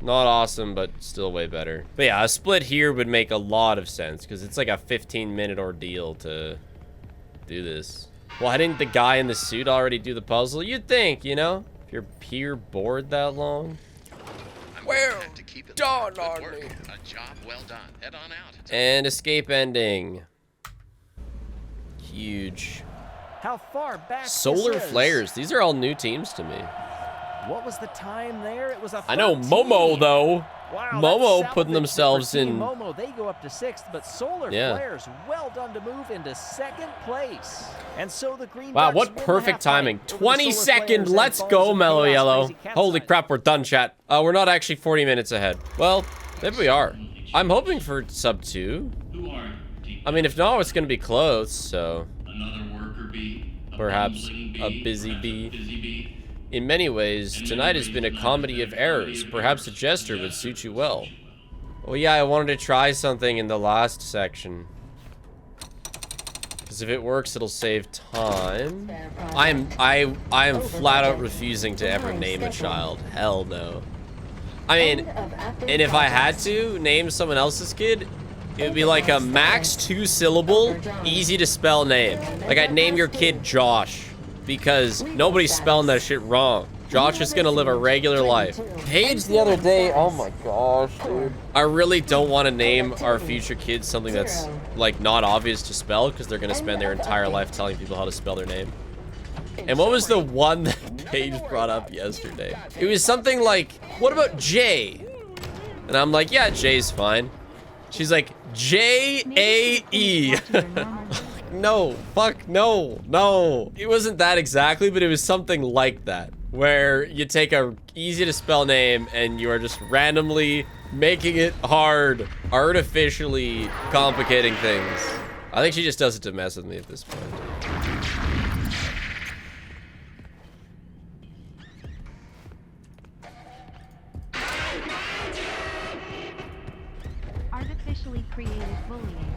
Not awesome, but still way better. But yeah, a split here would make a lot of sense because it's like a 15-minute ordeal to do this. Why didn't the guy in the suit already do the puzzle? You'd think, you know, if you're here bored that long. Well done on me. A job well done. Head on out. And escape ending. Huge. How far back Solar this is. flares. These are all new teams to me. What was the time there? It was a 13. I know Momo though. Wow, Momo that's putting salvage themselves for Team in. Momo, they go up to 6th, but Solar Flares well done to move into 2nd place. And so the Green Wow, Ducks what win the perfect half fight timing. over the 20 Solar second. Flares and Let's Balls go, of Mellow Chaos Yellow. Crazy Cat Holy Side. crap, we're done, chat. We're not actually 40 minutes ahead. Well, maybe we are. I'm hoping for sub 2. Who are I mean, if not, it's going to be close, so another worker bee, perhaps bumbling a busy perhaps bee. a busy bee. In many ways, tonight has been a comedy of errors. Perhaps a jester would suit you well. Well, yeah, I wanted to try something in the last section. Because if it works, it'll save time. I am flat out refusing to ever name a child. Hell no. I mean, and if I had to name someone else's kid, it would be like a max 2-syllable, easy to spell name. Like I'd name your kid Josh. Because nobody's spelling that shit wrong. Josh is gonna live a regular life. Paige the other day, oh my gosh, dude. I really don't want to name our future kids something that's like not obvious to spell because they're gonna spend their entire life telling people how to spell their name. And what was the one that Paige brought up yesterday? It was something like, what about Jay? And I'm like, yeah, Jay's fine. She's like, J-A-E. No, fuck, no, no. It wasn't that exactly, but it was something like that. Where you take a easy to spell name and you are just randomly making it hard, artificially complicating things. I think she just does it to mess with me at this point. Artificially created bullying.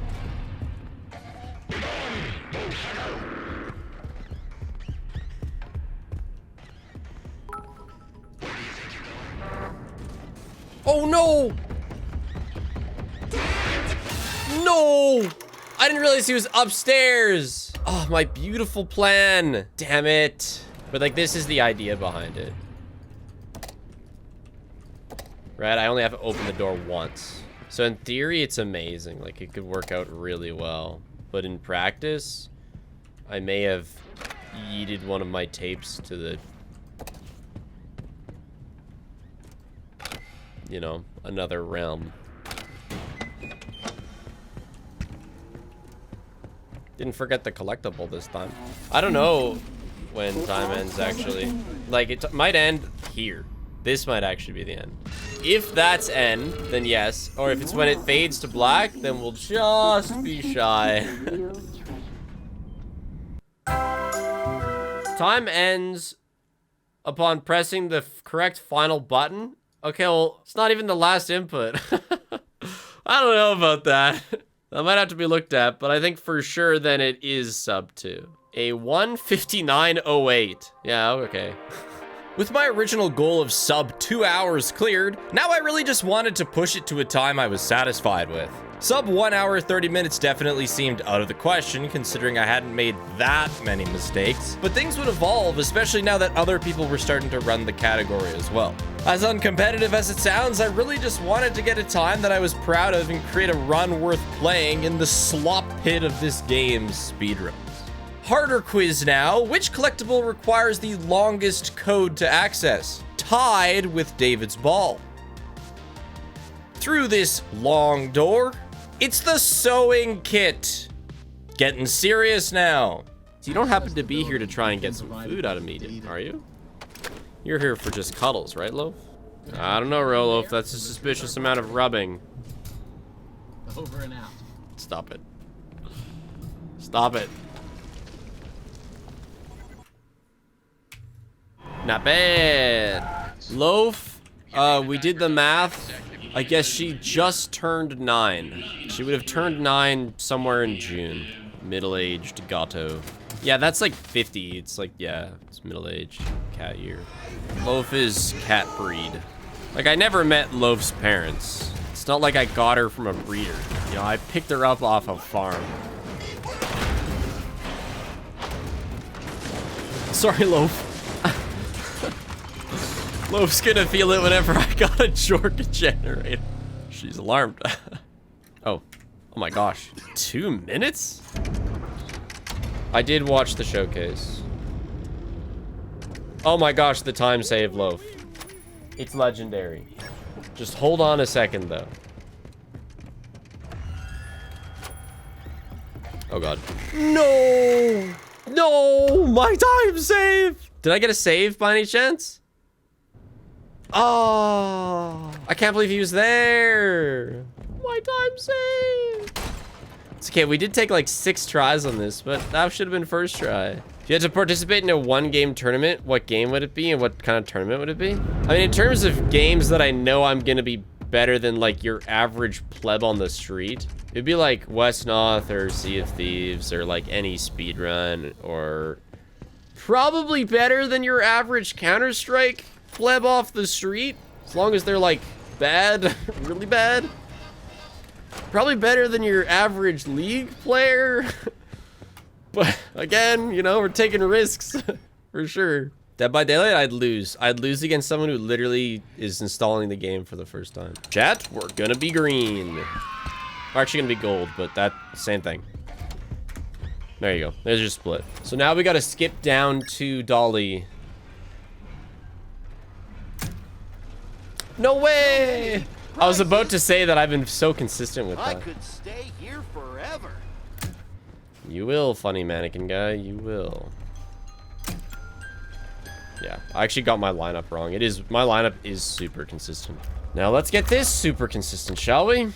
Oh no! No! I didn't realize he was upstairs. Oh, my beautiful plan. Damn it. But like, this is the idea behind it. Right, I only have to open the door once. So in theory, it's amazing. Like, it could work out really well. But in practice, I may have yeeted one of my tapes to the, you know, another realm. Didn't forget the collectible this time. I don't know when time ends, actually. Like, it might end here. This might actually be the end. If that's end, then yes. Or if it's when it fades to black, then we'll just be shy. Time ends upon pressing the correct final button. Okay, well, it's not even the last input. I don't know about that. That might have to be looked at, but I think for sure then it is sub 2. A 1:59:08. Yeah, okay. With my original goal of sub 2 hours cleared, now I really just wanted to push it to a time I was satisfied with. Sub 1 hour 30 minutes definitely seemed out of the question, considering I hadn't made that many mistakes, but things would evolve, especially now that other people were starting to run the category as well. As uncompetitive as it sounds, I really just wanted to get a time that I was proud of and create a run worth playing in the slop pit of this game's speedruns. Harder quiz now. Which collectible requires the longest code to access? Tied with David's ball. Through this long door, it's the sewing kit. Getting serious now. So you don't happen to be here to try and get some food out of me, are you? You're here for just cuddles, right, Loaf? I don't know, Roloaf. That's a suspicious amount of rubbing. Over and out. Stop it. Stop it. Not bad. Loaf, we did the math. I guess she just turned 9. She would have turned 9 somewhere in June. Middle-aged gato. Yeah, that's like 50. It's like, yeah, it's middle-aged cat year. Loaf is cat breed. Like, I never met Loaf's parents. It's not like I got her from a breeder. You know, I picked her up off a farm. Sorry, Loaf. Loaf's gonna feel it whenever I got a Jorka generator. She's alarmed. Oh my gosh. 2 minutes? I did watch the showcase. Oh my gosh, the time save, Loaf. It's legendary. Just hold on a second, though. Oh god. No! No! My time save! Did I get a save by any chance? Oh, I can't believe he was there. My time save. It's okay, we did take like 6 tries on this, but that should have been first try. If you had to participate in a 1-game tournament, what game would it be and what kind of tournament would it be? I mean, in terms of games that I know I'm gonna be better than like your average pleb on the street, it'd be like West North or Sea of Thieves or like any speedrun, or probably better than your average Counter-Strike pleb off the street, as long as they're like bad, really bad. Probably better than your average League player. But again, you know, we're taking risks for sure. Dead by Daylight, I'd lose. I'd lose against someone who literally is installing the game for the first time. Chat, we're gonna be green. We're actually gonna be gold, but that same thing. There you go. There's your split. So now we gotta skip down to Dolly. No way! I was about to say that I've been so consistent with that. I could stay here forever. You will, funny mannequin guy. You will. Yeah, I actually got my lineup wrong. My lineup is super consistent. Now let's get this super consistent, shall we?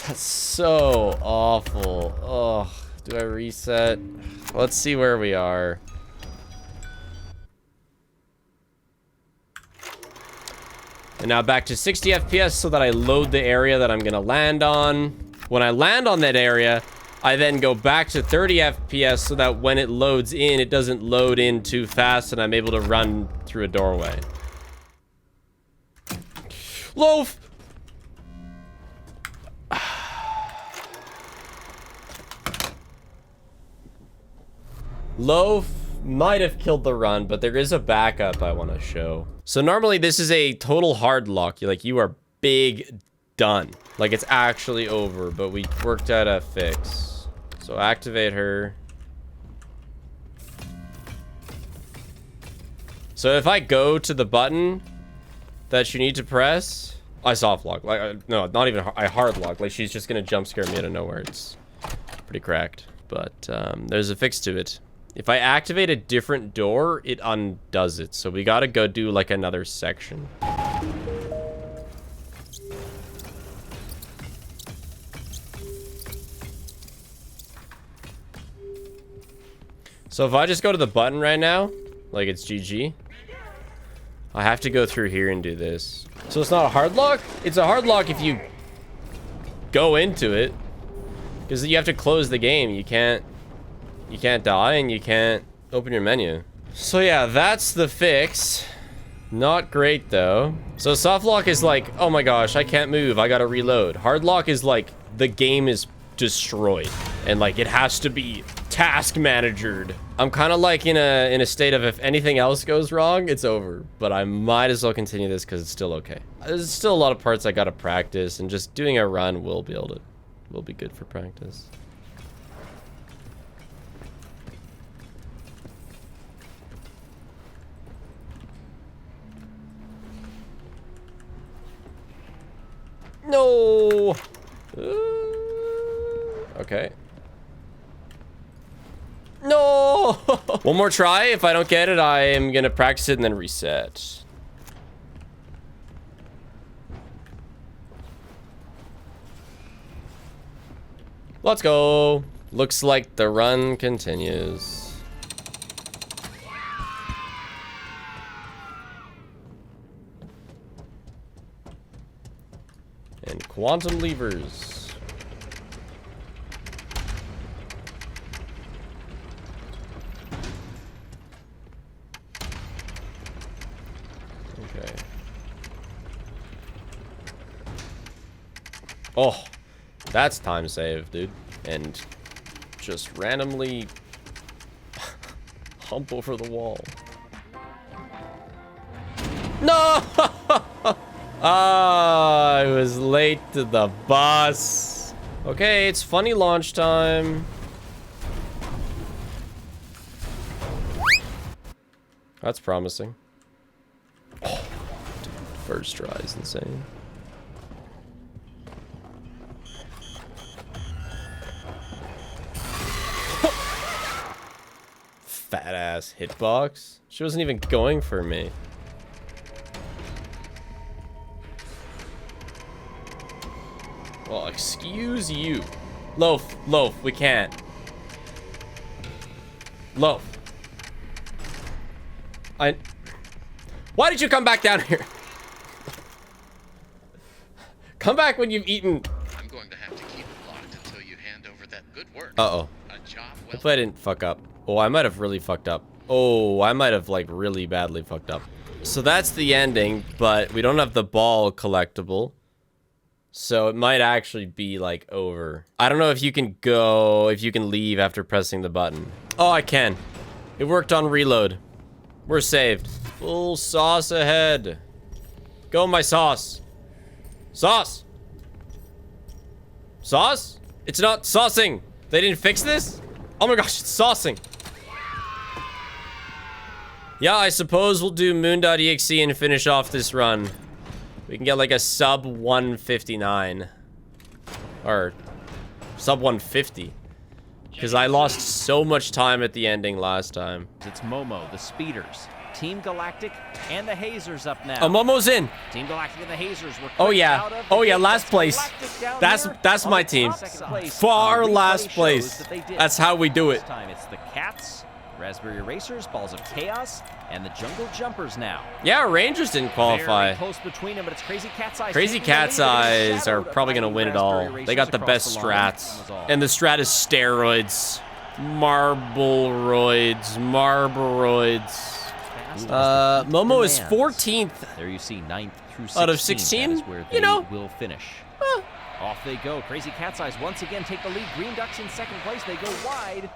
That's so awful. Oh, do I reset? Let's see where we are. And now back to 60 FPS so that I load the area that I'm gonna land on. When I land on that area, I then go back to 30 FPS so that when it loads in, it doesn't load in too fast and I'm able to run through a doorway. Loaf! Loaf might have killed the run, but there is a backup I want to show. So normally this is a total hard lock. You are big done. Like it's actually over, but we worked out a fix. So activate her. So if I go to the button that you need to press, I soft lock. Like no, not even I hard lock. Like she's just gonna jump scare me out of nowhere. It's pretty cracked, but there's a fix to it. If I activate a different door, it undoes it. So we gotta go do like another section. So if I just go to the button right now, like it's GG, I have to go through here and do this. So it's not a hard lock? It's a hard lock if you go into it. Because you have to close the game. You can't die and you can't open your menu. So yeah, that's the fix. Not great though. So soft lock is like, oh my gosh, I can't move, I gotta reload. Hard lock is like, the game is destroyed. And like, it has to be task managered. I'm kind of like in a state of if anything else goes wrong, it's over. But I might as well continue this because it's still okay. There's still a lot of parts I gotta practice, and just doing a run will be good for practice. No. Okay. No. One more try. If I don't get it, I am gonna practice it and then reset. Let's go. Looks like the run continues. And quantum levers. Okay. Oh, that's time save, dude. And just randomly hump over the wall. No! Ah, I was late to the bus. Okay, it's funny launch time. That's promising. Oh, dude, first try is insane. Fat ass hitbox. She wasn't even going for me. Well, excuse you. Loaf, we can't. Loaf. Why did you come back down here? Come back when you've eaten. I'm going to have to keep it locked until you hand over that good work. Uh-oh. A job well Hope I didn't fuck up. Oh, I might have really fucked up. Oh, I might have like really badly fucked up. So that's the ending, but we don't have the ball collectible. So it might actually be like over. I don't know if you can leave after pressing the button. Oh, I can. It worked on reload. We're saved. Full sauce ahead. Go, my sauce. Sauce. Sauce? It's not saucing. They didn't fix this? Oh my gosh, it's saucing. Yeah, I suppose we'll do moon.exe and finish off this run. We can get like a sub 159. Or sub 150. Because I lost so much time at the ending last time. It's Momo, the Speeders, Team Galactic, and the Hazers up now. Oh, Momo's in. Team Galactic and the Hazers were oh yeah, last place. That's my team. Far last place. That's how we do it. This time it's the Cats, Raspberry Racers, Balls of Chaos, and the Jungle Jumpers now. Yeah, Rangers didn't qualify. Very close between them, but it's Crazy Cat's Eyes. Crazy Cat's Eyes are probably going to win it all. They got the best strats. And the strat is steroids. Marbleroids. Momo is 14th. There you see 9th through 16. Out of 16, that is where they you know. will finish. Off they go. Crazy Cat's Eyes once again take the lead. Green Ducks in second place. They go wide.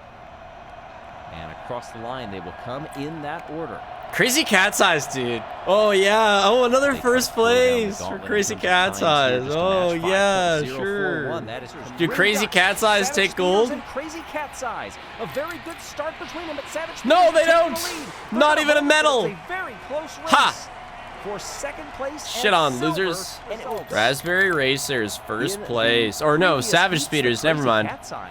And across the line, they will come in that order. Crazy Cat's Eyes, dude. Oh, yeah. Oh, another first place for Crazy Cat's Eyes. Oh, yeah, sure. Do Crazy Cat's Eyes take gold? Crazy Cat's Eyes. A very good start between them, but Savage No, they don't. Not even a medal. Very close race. Ha! For second place. Shit on, losers. Raspberry Racers, first place. Or no, Savage Speeders, never mind.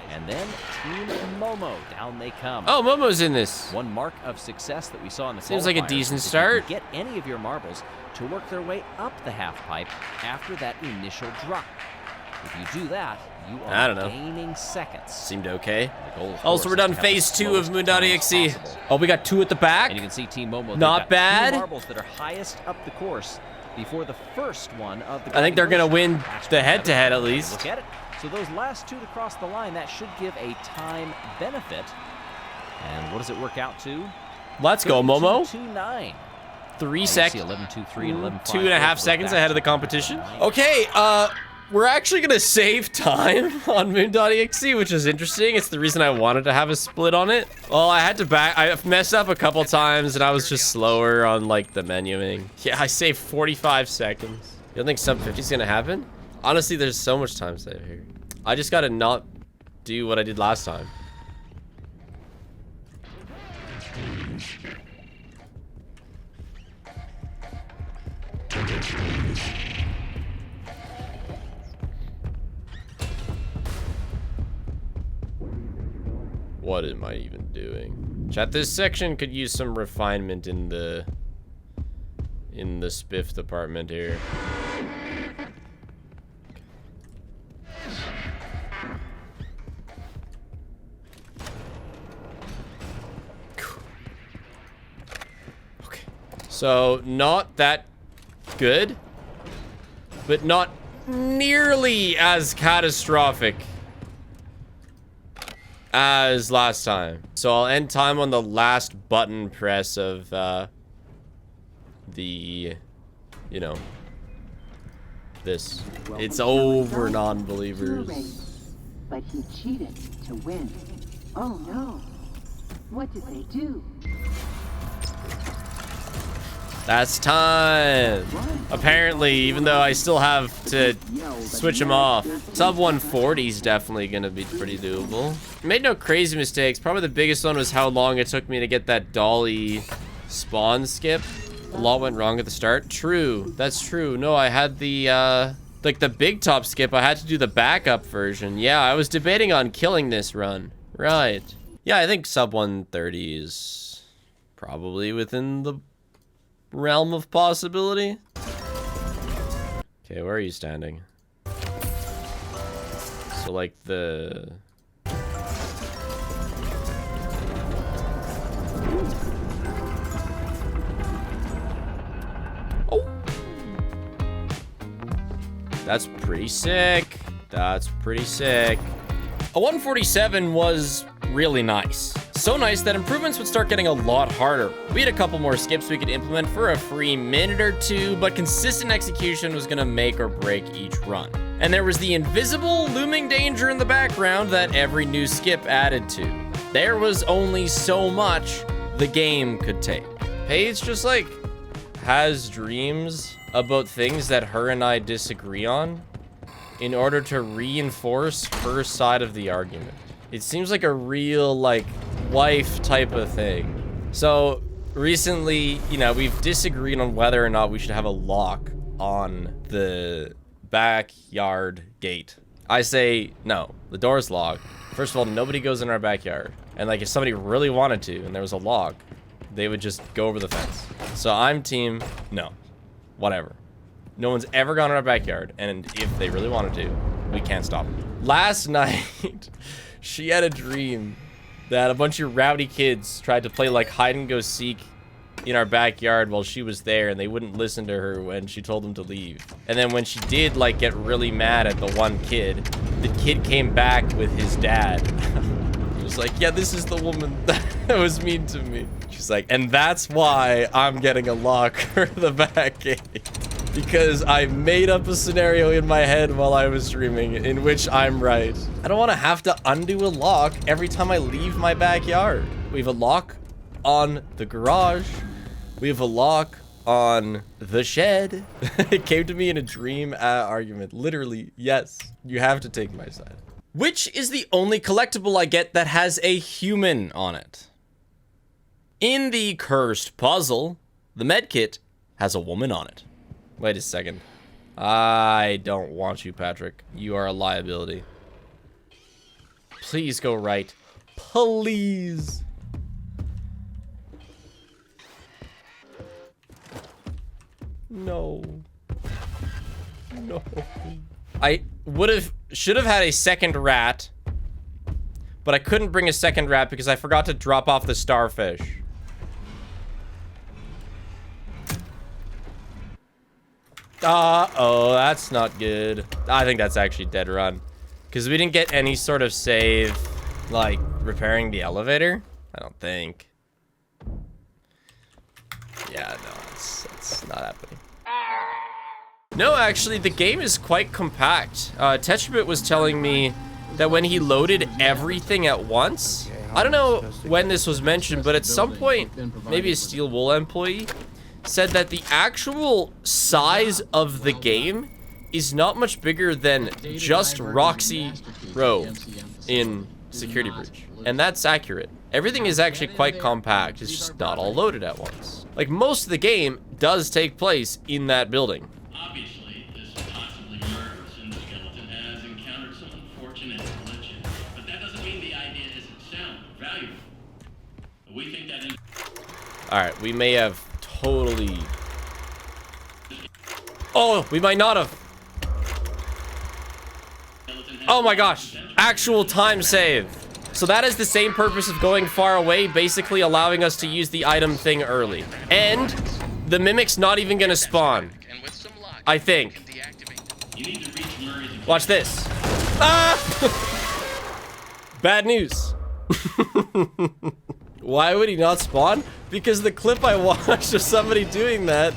And then Team Momo, down they come. Oh, Momo's in this. One mark of success that we saw in the Seems like a qualifiers decent is if start. you can get any of your marbles to work their way up the half pipe after that initial drop. If you do that, you I are don't know. gaining seconds. Seemed okay. The goal, of Oh, course, so we're is done to have phase the 2 of slowest Moon.exe. time possible. Oh, we got 2 at the back. And you can see Team Momo. Not bad. 2 marbles that are highest up the course before the first one of the. I think they're going to win That's the what head-to-head at Look least. at it. So those last 2 to cross the line, that should give a time benefit. And what does it work out to? Let's go, Momo. 32.9. 3 seconds. 11.23 and 11.5. 2.5 seconds ahead of the competition. Okay, we're actually gonna save time on Moon.exe, which is interesting. It's the reason I wanted to have a split on it. Well, I messed up a couple times and I was just slower on like the menuing. Yeah, I saved 45 seconds. You don't think sub 50 is gonna happen? Honestly, there's so much time saved here. I just gotta not do what I did last time. What am I even doing? Chat, this section could use some refinement in the spiff department here. Okay. So, not that good, but not nearly as catastrophic as last time. So I'll end time on the last button press of the, you know, this. It's over, non-believers. But he cheated to win. Oh no. What did they do? That's time. Apparently, even though I still have to switch them off. Sub 140 is definitely going to be pretty doable. Made no crazy mistakes. Probably the biggest one was how long it took me to get that dolly spawn skip. A lot went wrong at the start. True. That's true. No, I had the, like the big top skip. I had to do the backup version. Yeah, I was debating on killing this run. Right. Yeah, I think sub 130 is probably within the realm of possibility. Okay, where are you standing? So like the... Oh! That's pretty sick. That's pretty sick. A 147 was really nice. So nice that improvements would start getting a lot harder. We had a couple more skips we could implement for a free minute or two, but consistent execution was gonna make or break each run. And there was the invisible looming danger in the background that every new skip added to. There was only so much the game could take. Paige just like has dreams about things that her and I disagree on in order to reinforce her side of the argument. It seems like a real, like, wife type of thing. So, recently, you know, we've disagreed on whether or not we should have a lock on the backyard gate. I say, no, the door's locked. First of all, nobody goes in our backyard. And, like, if somebody really wanted to and there was a lock, they would just go over the fence. So, I'm team, no, whatever. No one's ever gone in our backyard, and if they really wanted to, we can't stop them. Last night... she had a dream that a bunch of rowdy kids tried to play like hide and go seek in our backyard while she was there, and they wouldn't listen to her when she told them to leave. And then when she did like get really mad at the one kid, the kid came back with his dad. He was like, yeah, this is the woman that was mean to me. She's like, and that's why I'm getting a lock for the back gate. because I made up a scenario in my head while I was streaming in which I'm right. I don't want to have to undo a lock every time I leave my backyard. We have a lock on the garage. We have a lock on the shed. It came to me in a dream argument. Literally, yes, you have to take my side. Which is the only collectible I get that has a human on it? In the cursed puzzle, the medkit has a woman on it. Wait a second. I don't want you, Patrick. You are a liability. Please go right. Please. No. No. I should have had a second rat, but I couldn't bring a second rat because I forgot to drop off the starfish. Oh, that's not good. I think that's actually dead run. Because we didn't get any sort of save, like, repairing the elevator. I don't think. Yeah, no, it's not happening. No, actually, the game is quite compact. Tetrabit was telling me that when he loaded everything at once, I don't know when this was mentioned, but at some point, maybe a Steel Wool employee said that the actual size of the game is not much bigger than just Roxy Row in Security Breach. And that's accurate. Everything is actually quite compact. It's just not all loaded at once. Like, most of the game does take place in that building. Obviously, this possibly murderous and the skeleton has encountered some unfortunate glitches. But that doesn't mean the idea isn't sound or valuable. We think that... Alright, we may have totally... Oh, we might not have. Oh my gosh. Actual time save. So that is the same purpose of going far away, basically allowing us to use the item thing early. And the mimic's not even gonna spawn. I think. Watch this. Ah! Bad news. Why would he not spawn? Because the clip I watched of somebody doing that,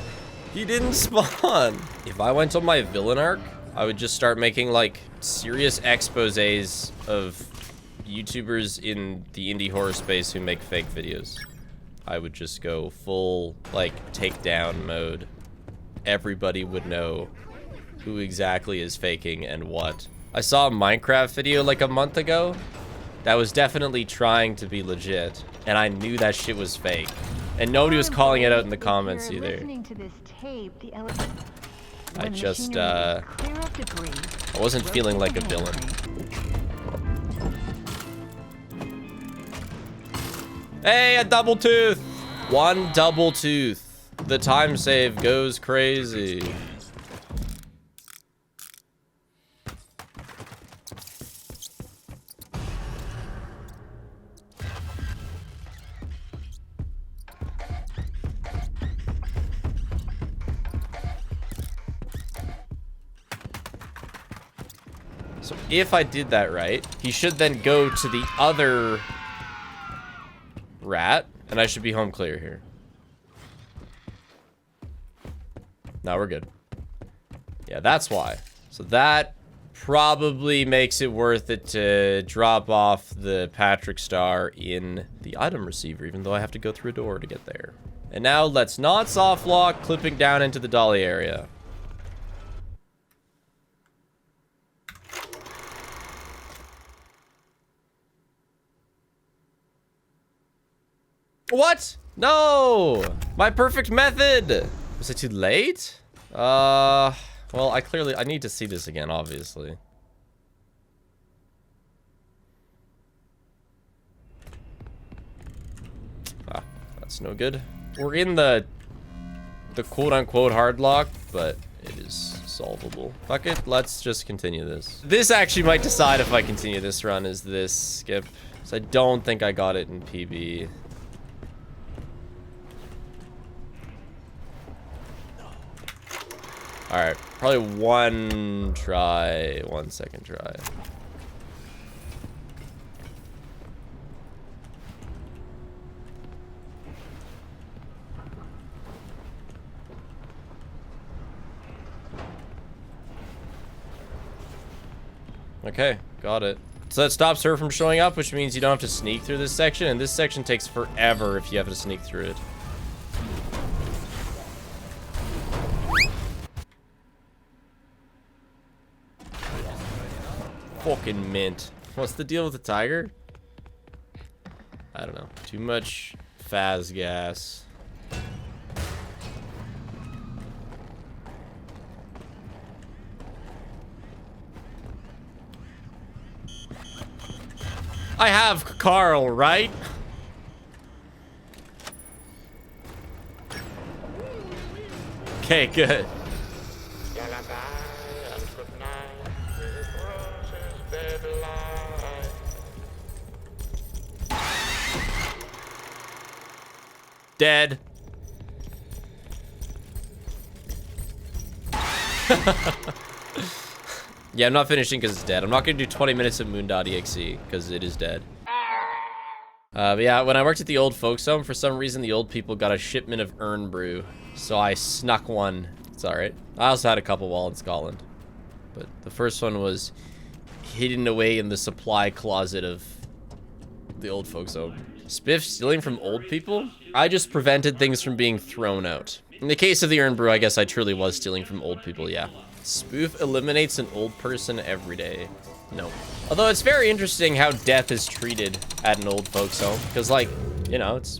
he didn't spawn. If I went on my villain arc, I would just start making like serious exposés of YouTubers in the indie horror space who make fake videos. I would just go full like takedown mode. Everybody would know who exactly is faking and what. I saw a Minecraft video like a month ago that was definitely trying to be legit, and I knew that shit was fake. And nobody was calling it out in the comments either. I just, I wasn't feeling like a villain. Hey, a double tooth! One double tooth. The time save goes crazy. So if I did that right, he should then go to the other rat, and I should be home clear here. Now we're good. Yeah, that's why. So that probably makes it worth it to drop off the Patrick star in the item receiver, even though I have to go through a door to get there. And now let's not soft lock, clipping down into the dolly area. What? No! My perfect method! Was it too late? Well, I need to see this again, obviously. Ah, that's no good. We're in the quote-unquote hard lock, but it is solvable. Fuck it, let's just continue this. This actually might decide if I continue this run, is this skip. So I don't think I got it in PB. Alright, probably one second try. Okay, got it. So that stops her from showing up, which means you don't have to sneak through this section, and this section takes forever if you have to sneak through it. Fucking mint. What's the deal with the tiger? I don't know. Too much Faz gas. I have Carl, right? Okay, good. Dead. Yeah, I'm not finishing because it's dead. I'm not going to do 20 minutes of moon.exe because it is dead. But yeah, when I worked at the old folks home, for some reason the old people got a shipment of urn brew. So I snuck one. It's alright. I also had a couple while in Scotland. But the first one was hidden away in the supply closet of the old folks home. Spiff stealing from old people? I just prevented things from being thrown out. In the case of the urn brew, I guess I truly was stealing from old people, yeah. Spoof eliminates an old person every day. No. Although it's very interesting how death is treated at an old folks home. Because, like, you know, it's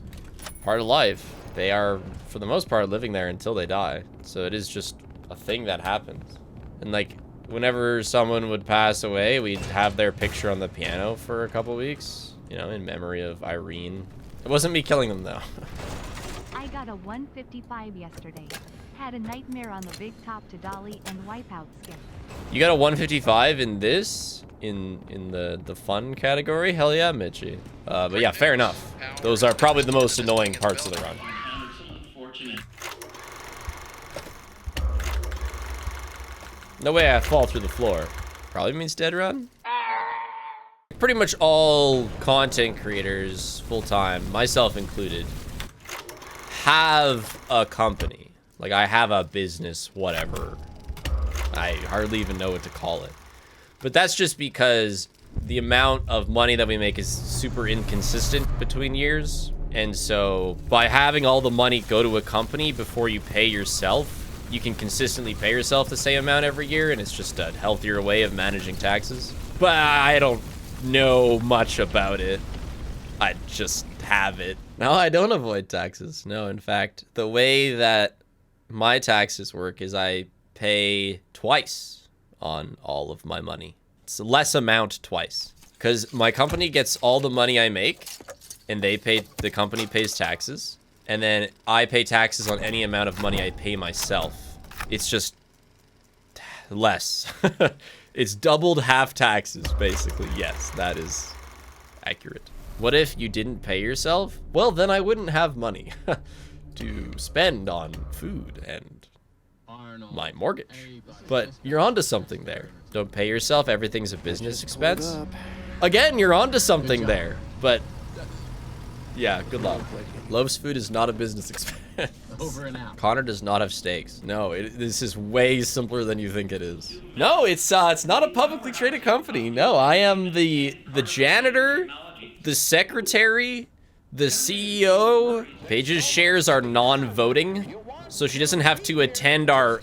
part of life. They are, for the most part, living there until they die. So it is just a thing that happens. And, like, whenever someone would pass away, we'd have their picture on the piano for a couple weeks. You know, in memory of Irene. It wasn't me killing them, though. I got a 155 yesterday. Had a nightmare on the big top to dolly and wipeout skip. You got a 155 in this? In the fun category? Hell yeah, Mitchie. But yeah, fair enough. Those are probably the most annoying parts of the run. No way I fall through the floor. Probably means dead run. Pretty much all content creators, full-time, myself included, have a company. Like, I have a business, whatever. I hardly even know what to call it. But that's just because the amount of money that we make is super inconsistent between years. And so by having all the money go to a company before you pay yourself, you can consistently pay yourself the same amount every year, and it's just a healthier way of managing taxes. But I don't know much about it. I just have it. No, I don't avoid taxes. No, in fact, the way that my taxes work is I pay twice on all of my money. It's a less amount twice. Because my company gets all the money I make, and the company pays taxes, and then I pay taxes on any amount of money I pay myself. It's just less. It's doubled half taxes, basically. Yes, that is accurate. What if you didn't pay yourself? Well, then I wouldn't have money to spend on food and my mortgage. But you're onto something there. Don't pay yourself, everything's a business expense. Again, you're onto something there. But yeah, good luck. Love's food is not a business expense. Over and out. Connor does not have stakes. No, this is way simpler than you think it is. No, it's not a publicly traded company. No, I am the janitor, the secretary, the CEO. Paige's shares are non-voting, so she doesn't have to attend our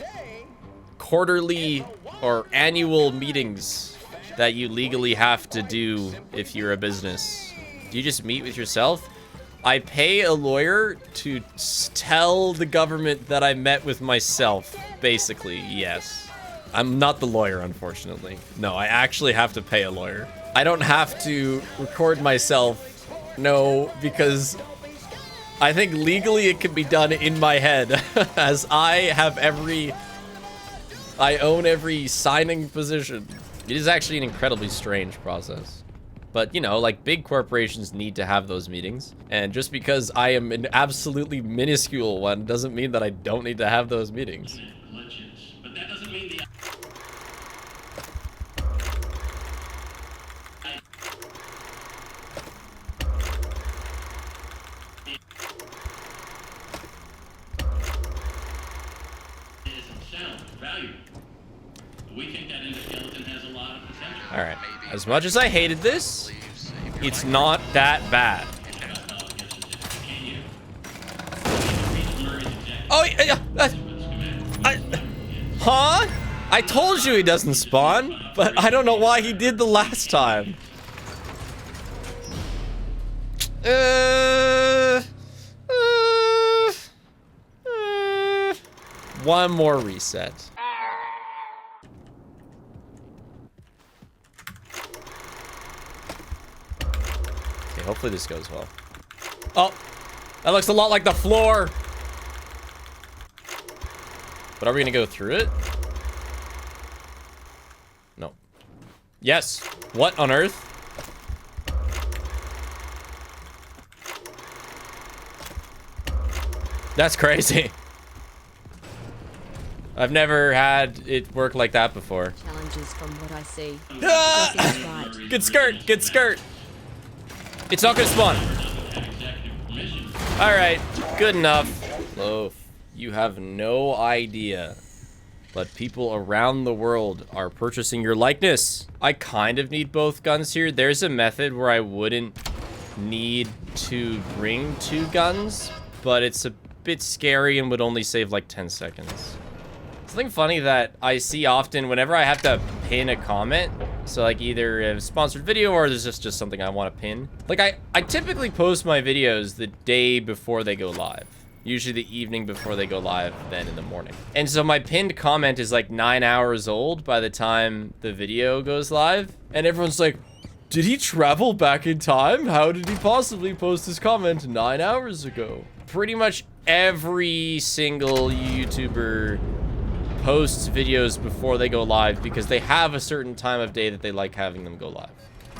quarterly or annual meetings that you legally have to do if you're a business. Do you just meet with yourself? I pay a lawyer to tell the government that I met with myself, basically, yes. I'm not the lawyer, unfortunately. No, I actually have to pay a lawyer. I don't have to record myself, no, because I think legally it can be done in my head, as I own every signing position. It is actually an incredibly strange process. But, you know, like, big corporations need to have those meetings. And just because I am an absolutely minuscule one doesn't mean that I don't need to have those meetings. But that doesn't mean the isn't sound, valuable. We think that endoskeleton has a lot of potential. Alright. As much as I hated this, it's not that bad. Oh, yeah. Huh? I told you he doesn't spawn, but I don't know why he did the last time. One more reset. Okay, hopefully this goes well. Oh, that looks a lot like the floor. But are we gonna go through it? No. Yes. What on earth? That's crazy. I've never had it work like that before. Challenges from what I see. Ah! Good skirt, good skirt. It's not gonna spawn. All right, good enough. Loaf, you have no idea, but people around the world are purchasing your likeness. I kind of need both guns here. There's a method where I wouldn't need to bring 2 guns, but it's a bit scary and would only save like 10 seconds. Something funny that I see often whenever I have to pin a comment, so like either a sponsored video or there's just something I want to pin. Like I typically post my videos the day before they go live. Usually the evening before they go live, then in the morning. And so my pinned comment is like 9 hours old by the time the video goes live. And everyone's like, did he travel back in time? How did he possibly post his comment 9 hours ago? Pretty much every single YouTuber posts videos before they go live because they have a certain time of day that they like having them go live.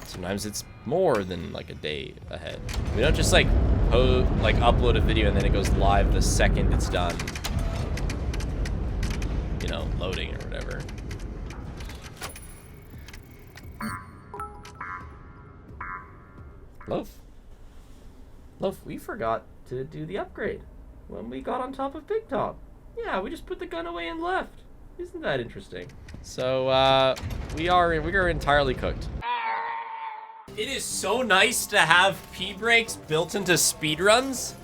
Sometimes it's more than like a day ahead. We don't just like upload a video and then it goes live the second it's done. You know, loading or whatever. Loaf, we forgot to do the upgrade when we got on top of Big Top. Yeah, we just put the gun away and left. Isn't that interesting? So, we are entirely cooked. It is so nice to have pee breaks built into speedruns.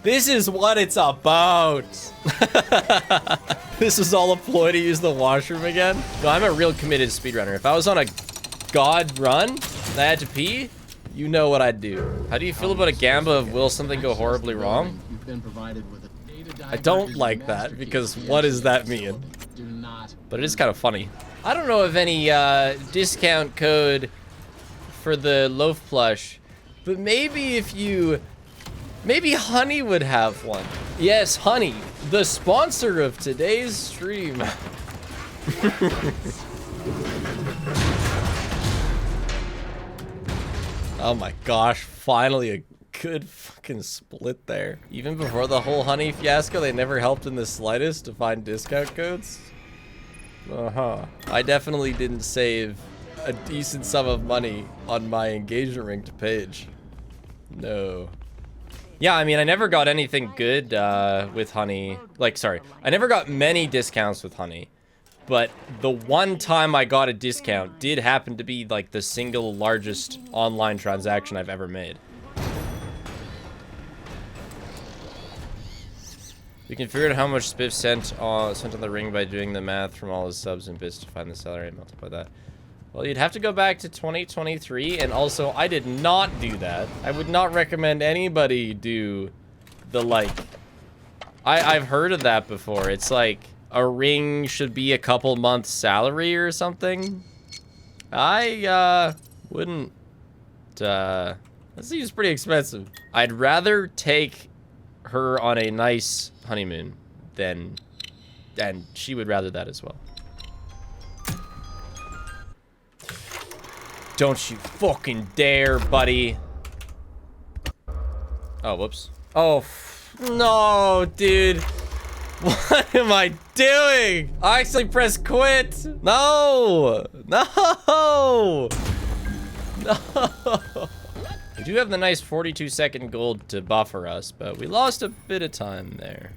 This is what it's about. This is all a ploy to use the washroom again. No, I'm a real committed speedrunner. If I was on a god run and I had to pee, you know what I'd do. How do you feel about a gamba of will something go horribly wrong? You've been provided with I don't like that because what does that mean? But it is kind of funny. I don't know of any discount code for the loaf plush, but maybe if you, maybe Honey would have one. Yes, Honey, the sponsor of today's stream. Oh my gosh, finally a good fucking split there. Even before the whole Honey fiasco, they never helped in the slightest to find discount codes. I definitely didn't save a decent sum of money on my engagement ring to Paige. No. Yeah, I mean, I never got anything good with Honey. Like, sorry, I never got many discounts with Honey. But the one time I got a discount did happen to be like the single largest online transaction I've ever made. We can figure out how much Spiff sent on the ring by doing the math from all his subs and bits to find the salary and multiply that. Well, you'd have to go back to 2023, and also, I did not do that. I would not recommend anybody do the, like... I've heard of that before. It's like, a ring should be a couple months' salary or something. I, wouldn't... that seems pretty expensive. I'd rather take her on a nice honeymoon than... and she would rather that as well. Don't you fucking dare, buddy. Oh, whoops. Oh, no, dude. What am I doing? I actually pressed quit. No. No. No. We do have the nice 42-second gold to buffer us, but we lost a bit of time there.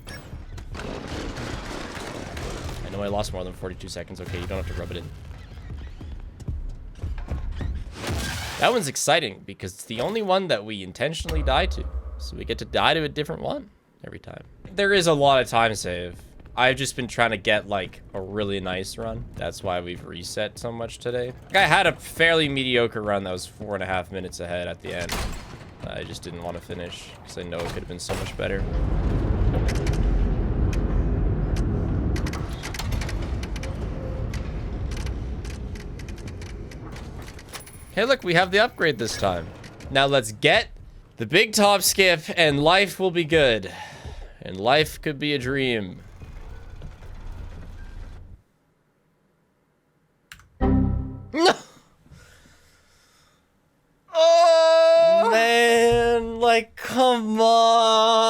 I know I lost more than 42 seconds. Okay, you don't have to rub it in. That one's exciting because it's the only one that we intentionally die to. So we get to die to a different one every time. There is a lot of time save. I've just been trying to get like a really nice run. That's why we've reset so much today. I had a fairly mediocre run that was 4.5 minutes ahead at the end. I just didn't want to finish because I know it could have been so much better. Hey, look, we have the upgrade this time. Now let's get the big top skip and life will be good. And life could be a dream. No! Oh! Man, like, come on!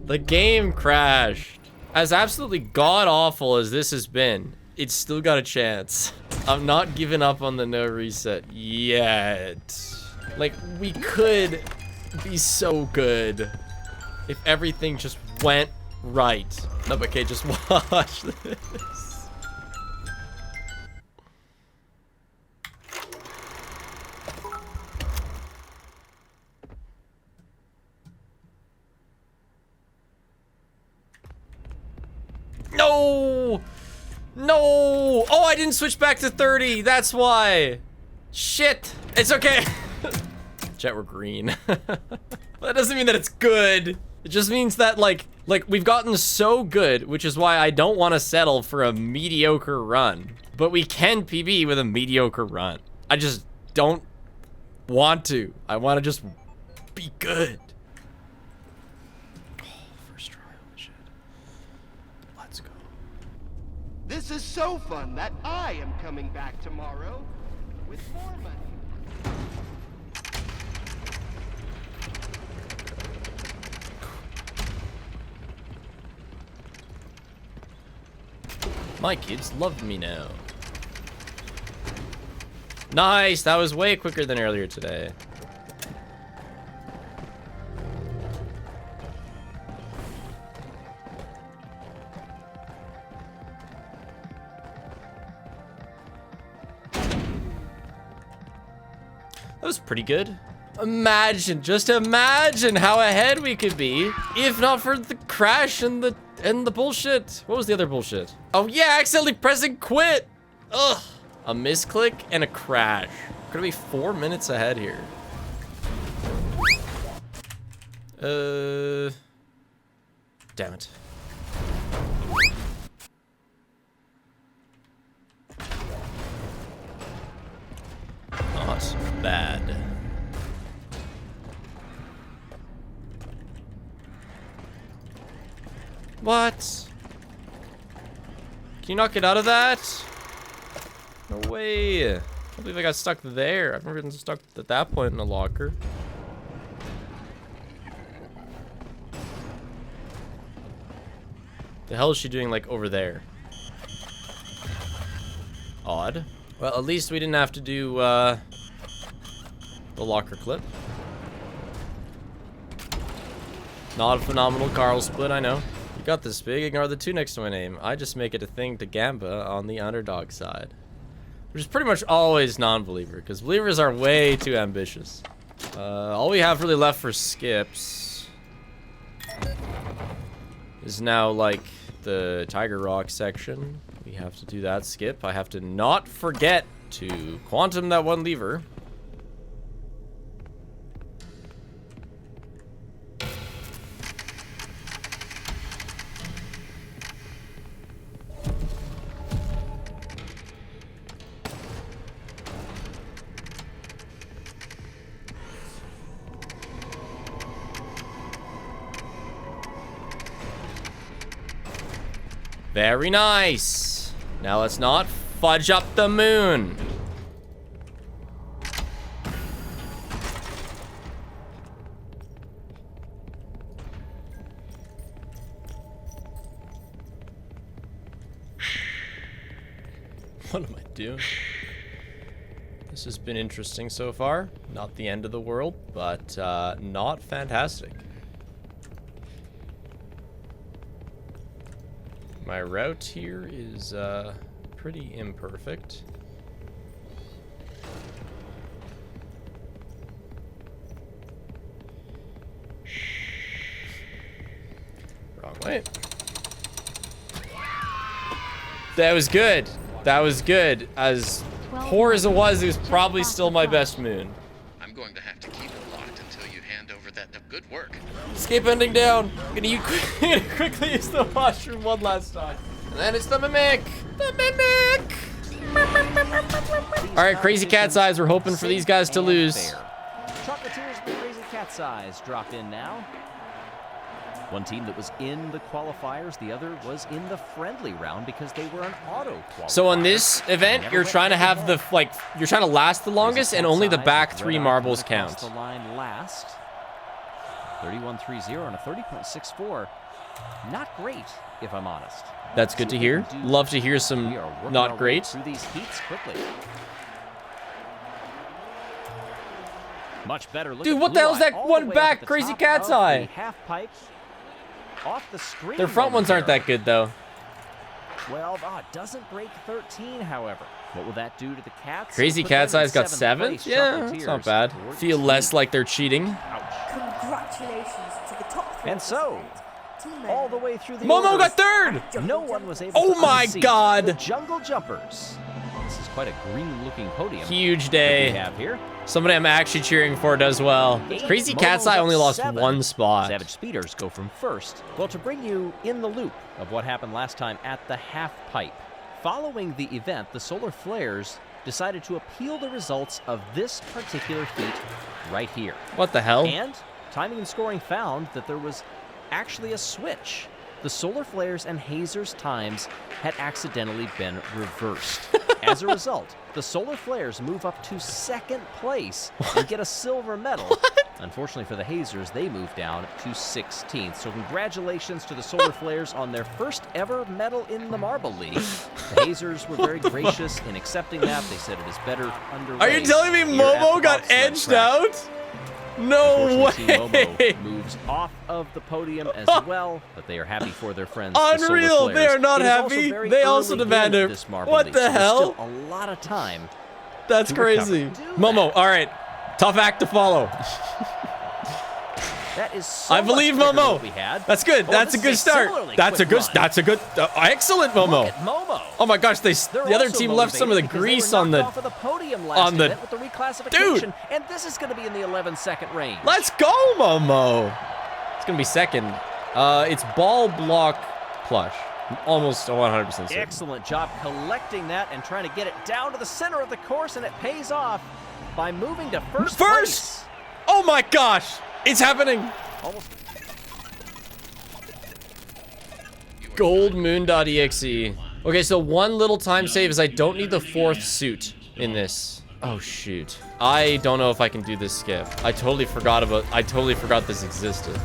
The game crashed. As absolutely god-awful as this has been, it's still got a chance. I'm not giving up on the no reset yet. Like, we could be so good if everything just went right. No, but okay, just watch this. No! No! Oh, I didn't switch back to 30. That's why. Shit. It's okay. Jet, we're green. That doesn't mean that it's good. It just means that, like we've gotten so good, which is why I don't want to settle for a mediocre run. But we can PB with a mediocre run. I just don't want to. I want to just be good. This is so fun that I am coming back tomorrow with more money. My kids love me now. Nice, that was way quicker than earlier today. That was pretty good. Imagine, just imagine how ahead we could be if not for the crash and the bullshit. What was the other bullshit? Oh yeah, accidentally pressing quit. Ugh. A misclick and a crash. Gonna be 4 minutes ahead here. Damn it. Not bad. What? Can you not get out of that? No way. I can't believe I got stuck there. I've never been stuck at that point in a locker. The hell is she doing, like, over there? Odd. Well, at least we didn't have to do, the locker clip. Not a phenomenal Carl split, I know. You got this big, ignore the 2 next to my name. I just make it a thing to Gamba on the underdog side. Which is pretty much always non-believer, because believers are way too ambitious. All we have really left for skips is now, like, the Tiger Rock section. We have to do that skip. I have to not forget to quantum that one lever. Very nice. Now let's not fudge up the moon. What am I doing? This has been interesting so far. Not the end of the world, but not fantastic. My route here is pretty imperfect. Wrong way. That was good. That was good. As poor as it was probably still my best moon. I'm going to have to keep it locked until you hand over that good work. Escape ending down. Gonna quickly use the washroom one last time. And then it's the mimic. The mimic. All right, Crazy Cat's Eyes. We're hoping for these guys to lose. Chocolatiers with Crazy Cat's Eyes drop in now. One team that was in the qualifiers, the other was in the friendly round because they were an auto qualifier. So on this event, you're trying to have the you're trying to last the longest, and only the back 3 marbles count. The line last. 31.30 and a 30.64. Not great, if I'm honest. That's good to hear. Love to hear some not great. Through these heats quickly. Much better. Dude, what the hell's that one back Crazy Cat's Eye? Half pipe. Off the screen. Their front ones aren't that good, though. 12. Oh, it doesn't break 13, however. What will that do to the Cats? Crazy Cat's Eyes got 7th? Yeah, it's not bad. Feel less like they're cheating. Congratulations to the top 3. And so, all the way through the Momo got 3rd! No one was able oh to my unseat god! The Jungle Jumpers. This is quite a green-looking podium. Huge day. We have here. Somebody I'm actually cheering for does well. Crazy Cat's Eye only lost 7. 1 spot. Savage Speeders go from first. Well, to bring you in the loop of what happened last time at the half pipe. Following the event, the Solar Flares decided to appeal the results of this particular feat right here. What the hell? And timing and scoring found that there was actually a switch. The Solar Flares and Hazers' times had accidentally been reversed. As a result, the Solar Flares move up to 2nd place and get a silver medal. What? Unfortunately for the Hazers, they move down to 16th. So congratulations to the Solar Flares on their first ever medal in the Marble League. The Hazers were very gracious in accepting that. They said it is better underway. Are you telling me Momo got edged out? No way! Momo moves off of the podium as well, but they are happy for their friends. Unreal! The They are not happy. They also demanded. What the hell? Still a lot of time. That's crazy. Momo, all right, tough act to follow. That is so I believe Momo. We had. That's good. That's a good start. That's a good. That's a good. Excellent, Momo. Look at Momo. Oh my gosh, the other team left some of the grease on the podium last event with the reclassification, dude. And this is going to be in the 11-second range. Let's go, Momo. It's gonna be 2nd. It's ball block plush. Almost 100% certain. Excellent job collecting that and trying to get it down to the center of the course, and it pays off by moving to first place. Oh my gosh. It's happening! Almost. Goldmoon.exe. Okay, so one little time save is I don't need the 4th suit in this. Oh shoot. I don't know if I can do this skip. I totally forgot this existed.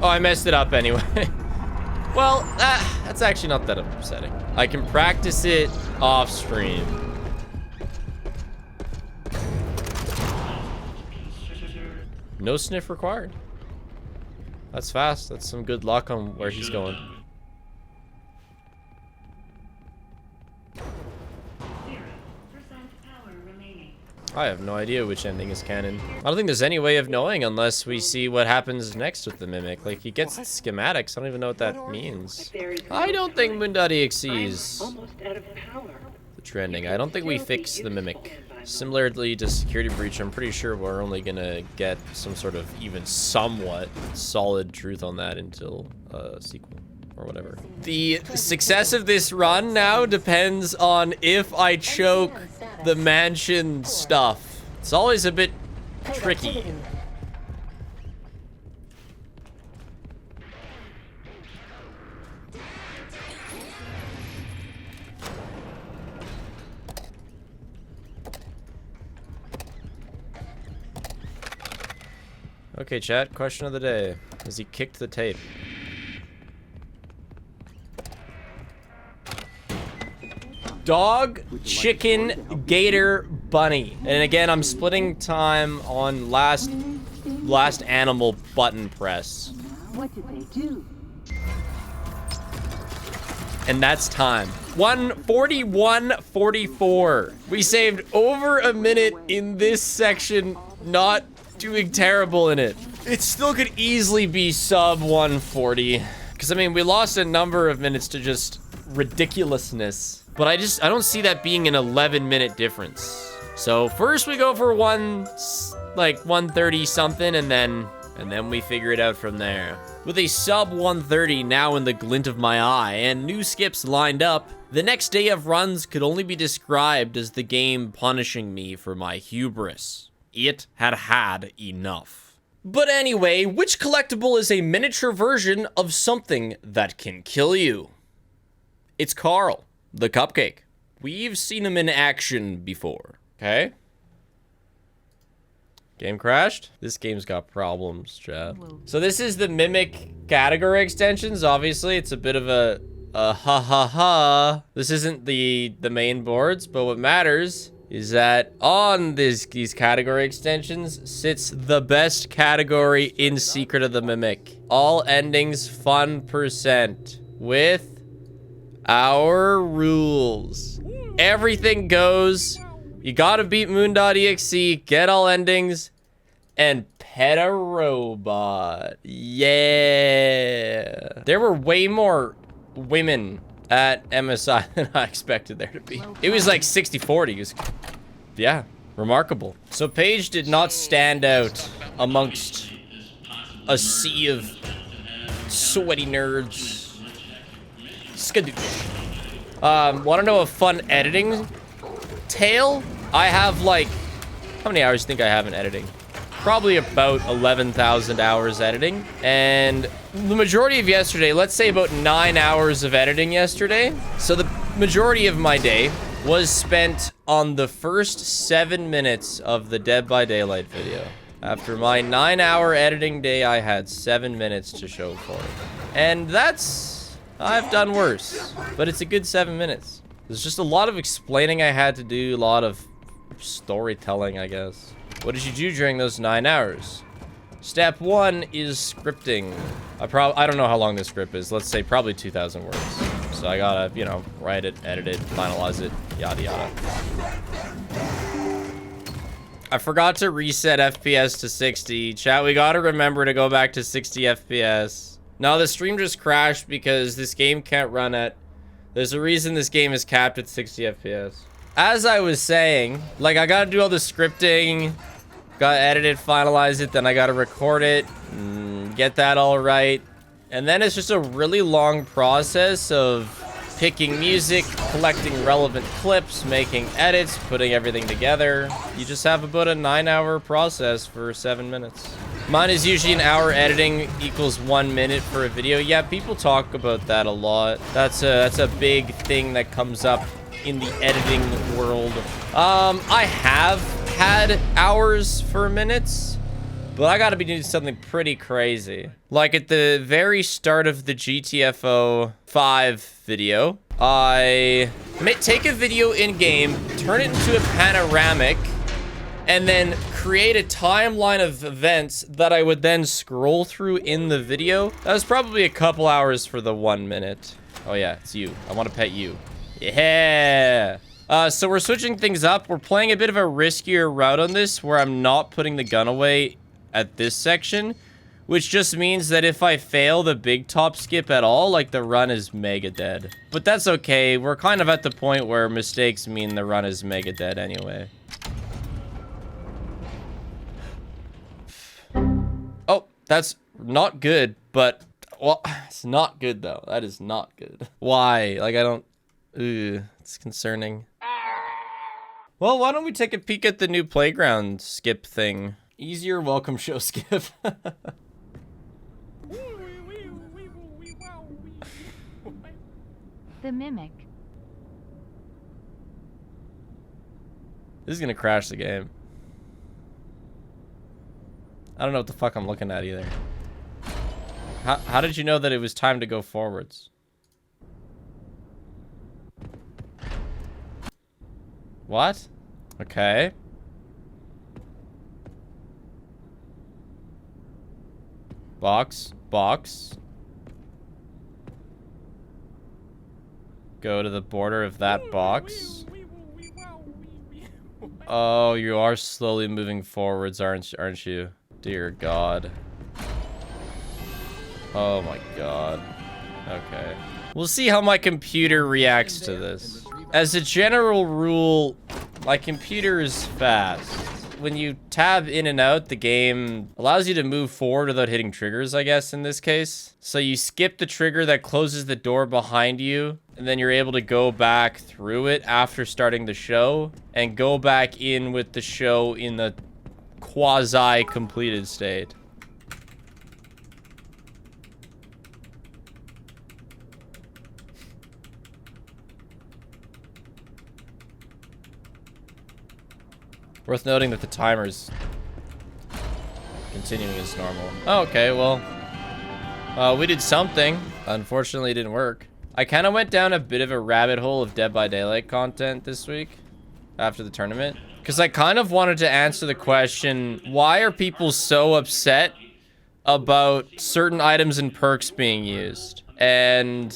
Oh, I messed it up anyway. Well, that's actually not that upsetting. I can practice it off stream. No sniff required. That's fast. That's some good luck on where he's going. I have no idea which ending is canon. I don't think there's any way of knowing unless we see what happens next with the Mimic. Like, he gets schematics. I don't even know what that means. I don't think Moon.exe is the trending. I don't think we fix the Mimic. Similarly to Security Breach, I'm pretty sure we're only gonna get some sort of even somewhat solid truth on that until sequel or whatever. The success of this run now depends on if I choke the mansion stuff. It's always a bit tricky. Okay, chat, question of the day. Has he kicked the tape? Dog, chicken, gator, bunny. And again, I'm splitting time on last last animal button press. What did they do? And that's time. 1:41:44. We saved over a minute in this section, not doing terrible in it. It still could easily be sub 140. Because, I mean, we lost a number of minutes to just ridiculousness. But I don't see that being an 11-minute difference. So first we go for 130 something, and then we figure it out from there. With a sub 130 now in the glint of my eye and new skips lined up, the next day of runs could only be described as the game punishing me for my hubris. It had had enough. But anyway, which collectible is a miniature version of something that can kill you? It's Carl, the cupcake. We've seen him in action before, okay? Game crashed? This game's got problems, chat. So this is the Mimic category extensions. Obviously, it's a bit of a ha. This isn't the main boards, but what matters is that on these category extensions sits the best category in Secret of the Mimic. All endings fun % with our rules. Everything goes. You gotta beat Moon.exe, get all endings, and pet a robot. Yeah. There were way more women at MSI than I expected there to be. It was like 60-40. Yeah, remarkable. So Paige did not stand out amongst a sea of sweaty nerds. Skadoosh. Wanna know a fun editing tale? I have like, how many hours do you think I have in editing? Probably about 11,000 hours editing. And the majority of yesterday, let's say about 9 hours of editing yesterday. So the majority of my day was spent on the first 7 minutes of the Dead by Daylight video. After my 9-hour editing day, I had 7 minutes to show for it. And that's, I've done worse, but it's a good 7 minutes. There's just a lot of explaining I had to do, a lot of storytelling, I guess. What did you do during those 9 hours? Step 1 is scripting. I don't know how long this script is. Let's say probably 2,000 words. So I gotta, you know, write it, edit it, finalize it, yada yada. I forgot to reset FPS to 60. Chat, we gotta remember to go back to 60 FPS. No, the stream just crashed because this game can't run at... There's a reason this game is capped at 60 FPS. As I was saying, like, I gotta do all the scripting, gotta edit it, finalize it, then I gotta record it, get that all right. And then it's just a really long process of picking music, collecting relevant clips, making edits, putting everything together. You just have about a 9-hour process for 7 minutes. Mine is usually an hour editing equals 1 minute for a video. Yeah, people talk about that a lot. That's a big thing that comes up in the editing world. I have had hours for minutes, but I gotta be doing something pretty crazy. Like at the very start of the GTFO 5 video, I take a video in-game, turn it into a panoramic, and then create a timeline of events that I would then scroll through in the video. That was probably a couple hours for the 1 minute. Oh yeah, it's you. I want to pet you. Yeah. So we're switching things up. We're playing a bit of a riskier route on this where I'm not putting the gun away at this section, which just means that if I fail the big top skip at all, like the run is mega dead. But that's okay. We're kind of at the point where mistakes mean the run is mega dead anyway. Oh, that's not good, but, well, it's not good though. That is not good. Why? Like, I don't, it's concerning. Well, why don't we take a peek at the new playground skip thing? Easier welcome show skip. The Mimic. This is gonna crash the game. I don't know what the fuck I'm looking at either. How did you know that it was time to go forwards? What? Okay. Box. Box. Go to the border of that box. Oh, you are slowly moving forwards, aren't you? Dear God. Oh my God. Okay. We'll see how my computer reacts to this. As a general rule, my computer is fast. When you tab in and out, the game allows you to move forward without hitting triggers, I guess, in this case. So you skip the trigger that closes the door behind you, and then you're able to go back through it after starting the show, and go back in with the show in the quasi-completed state. Worth noting that the timer's continuing as normal. Oh, okay, well, we did something. Unfortunately, it didn't work. I kind of went down a bit of a rabbit hole of Dead by Daylight content this week after the tournament, because I kind of wanted to answer the question, why are people so upset about certain items and perks being used? And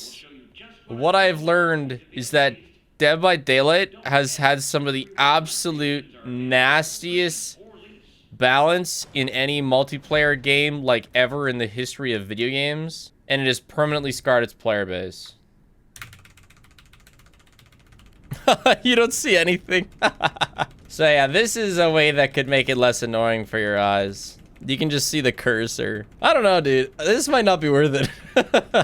what I've learned is that Dead by Daylight has had some of the absolute nastiest balance in any multiplayer game like ever in the history of video games, and it has permanently scarred its player base. You don't see anything. So yeah, this is a way that could make it less annoying for your eyes. You can just see the cursor. I don't know, dude. This might not be worth it.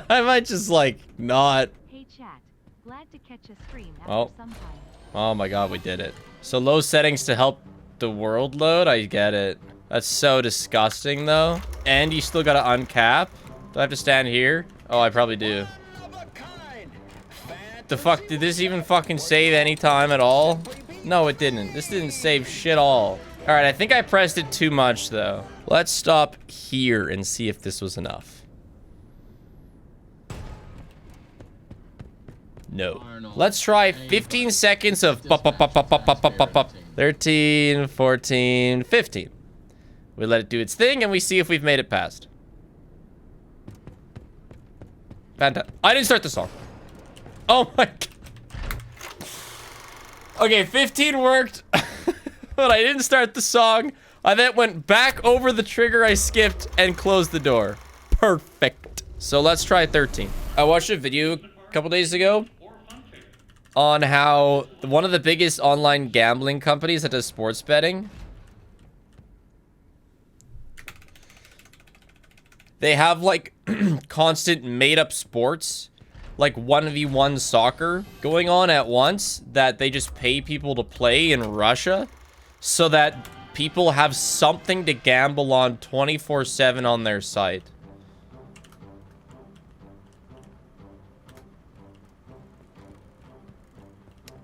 I might just like not. Hey chat, glad to catch a stream Oh. after some time. Oh my God, we did it. So low settings to help the world load? I get it. That's so disgusting though. And you still gotta uncap? Do I have to stand here? Oh, I probably do. The fuck, did this even fucking save any time at all? No, it didn't. This didn't save shit all. All right, I think I pressed it too much though. Let's stop here and see if this was enough. No. Let's try 15 seconds of pop, pop, pop, pop, pop, pop, pop, pop, pop. 13, 14, 15. We let it do its thing and we see if we've made it past. Fantastic. I didn't start the song. Oh my God. Okay, 15 worked, but I didn't start the song. I then went back over the trigger I skipped and closed the door. Perfect. So let's try 13. I watched a video a couple days ago on how one of the biggest online gambling companies that does sports betting, they have like constant made up sports, like 1v1 soccer going on at once that they just pay people to play in Russia so that people have something to gamble on 24/7 on their site.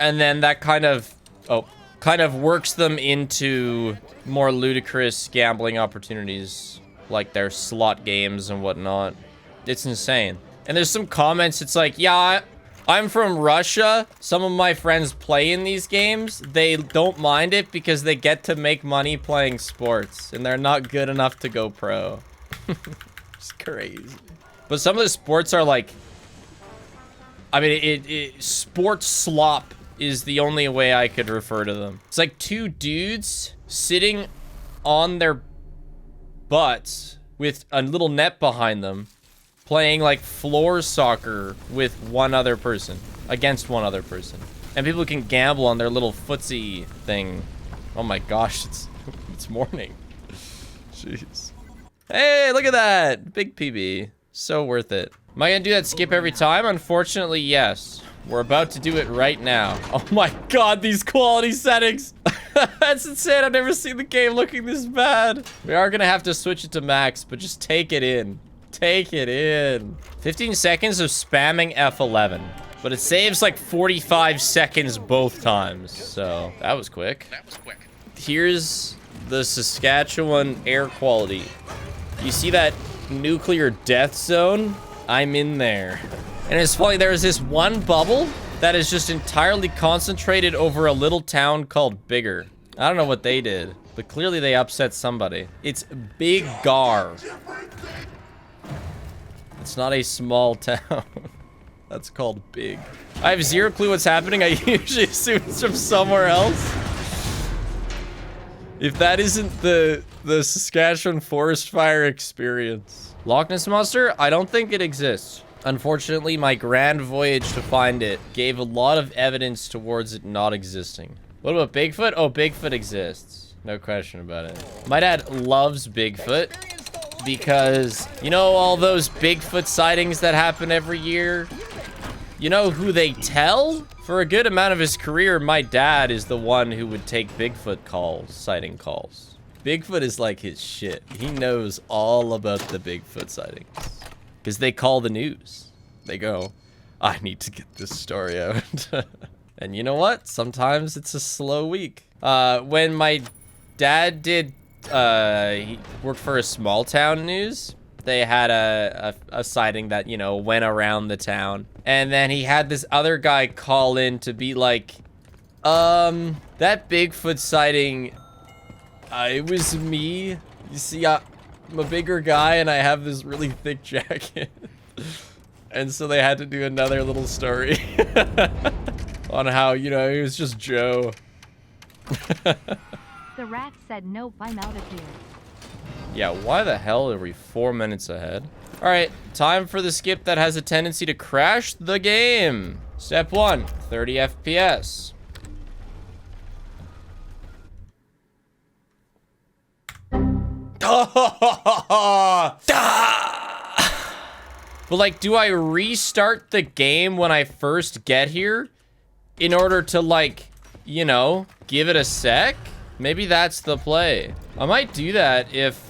And then that kind of works them into more ludicrous gambling opportunities, like their slot games and whatnot. It's insane. And there's some comments, it's like, yeah, I'm from Russia. Some of my friends play in these games. They don't mind it because they get to make money playing sports, and they're not good enough to go pro. It's crazy. But some of the sports are like, I mean, sports slop is the only way I could refer to them. It's like two dudes sitting on their butts with a little net behind them, playing like floor soccer with one other person, against one other person. And people can gamble on their little footsie thing. Oh my gosh, it's morning. Jeez. Hey, look at that. Big PB. So worth it. Am I gonna do that skip every time? Unfortunately, yes. We're about to do it right now. Oh my God, these quality settings. That's insane. I've never seen the game looking this bad. We are gonna have to switch it to max, but just take it in. Take it in. 15 seconds of spamming F11. But it saves like 45 seconds both times. So that was quick. That was quick. Here's the Saskatchewan air quality. You see that nuclear death zone? I'm in there. And it's funny, there's this one bubble that is just entirely concentrated over a little town called Bigger. I don't know what they did, but clearly they upset somebody. It's Big Gar. It's not a small town. That's called big. I have zero clue what's happening. I usually assume it's from somewhere else. If that isn't the Saskatchewan forest fire experience. Loch Ness Monster? I don't think it exists. Unfortunately, my grand voyage to find it gave a lot of evidence towards it not existing. What about Bigfoot? Oh, Bigfoot exists. No question about it. My dad loves Bigfoot because, you know, all those Bigfoot sightings that happen every year? You know who they tell? For a good amount of his career, my dad is the one who would take Bigfoot calls, sighting calls. Bigfoot is like his shit. He knows all about the Bigfoot sightings. Because they call the news. They go, I need to get this story out. And you know what? Sometimes it's a slow week. When my dad did, he worked for a small town news. They had a sighting that, you know, went around the town. And then he had this other guy call in to be like, that Bigfoot sighting, it was me. You see, I'm a bigger guy and I have this really thick jacket. And so they had to do another little story on how, you know, it was just Joe. The rat said, nope, I'm out of here. Yeah, why the hell are we 4 minutes ahead? All right, time for the skip that has a tendency to crash the game. Step 1, 30 FPS. But like, do I restart the game when I first get here in order to, like, you know, give it a sec? Maybe that's the play. I might do that if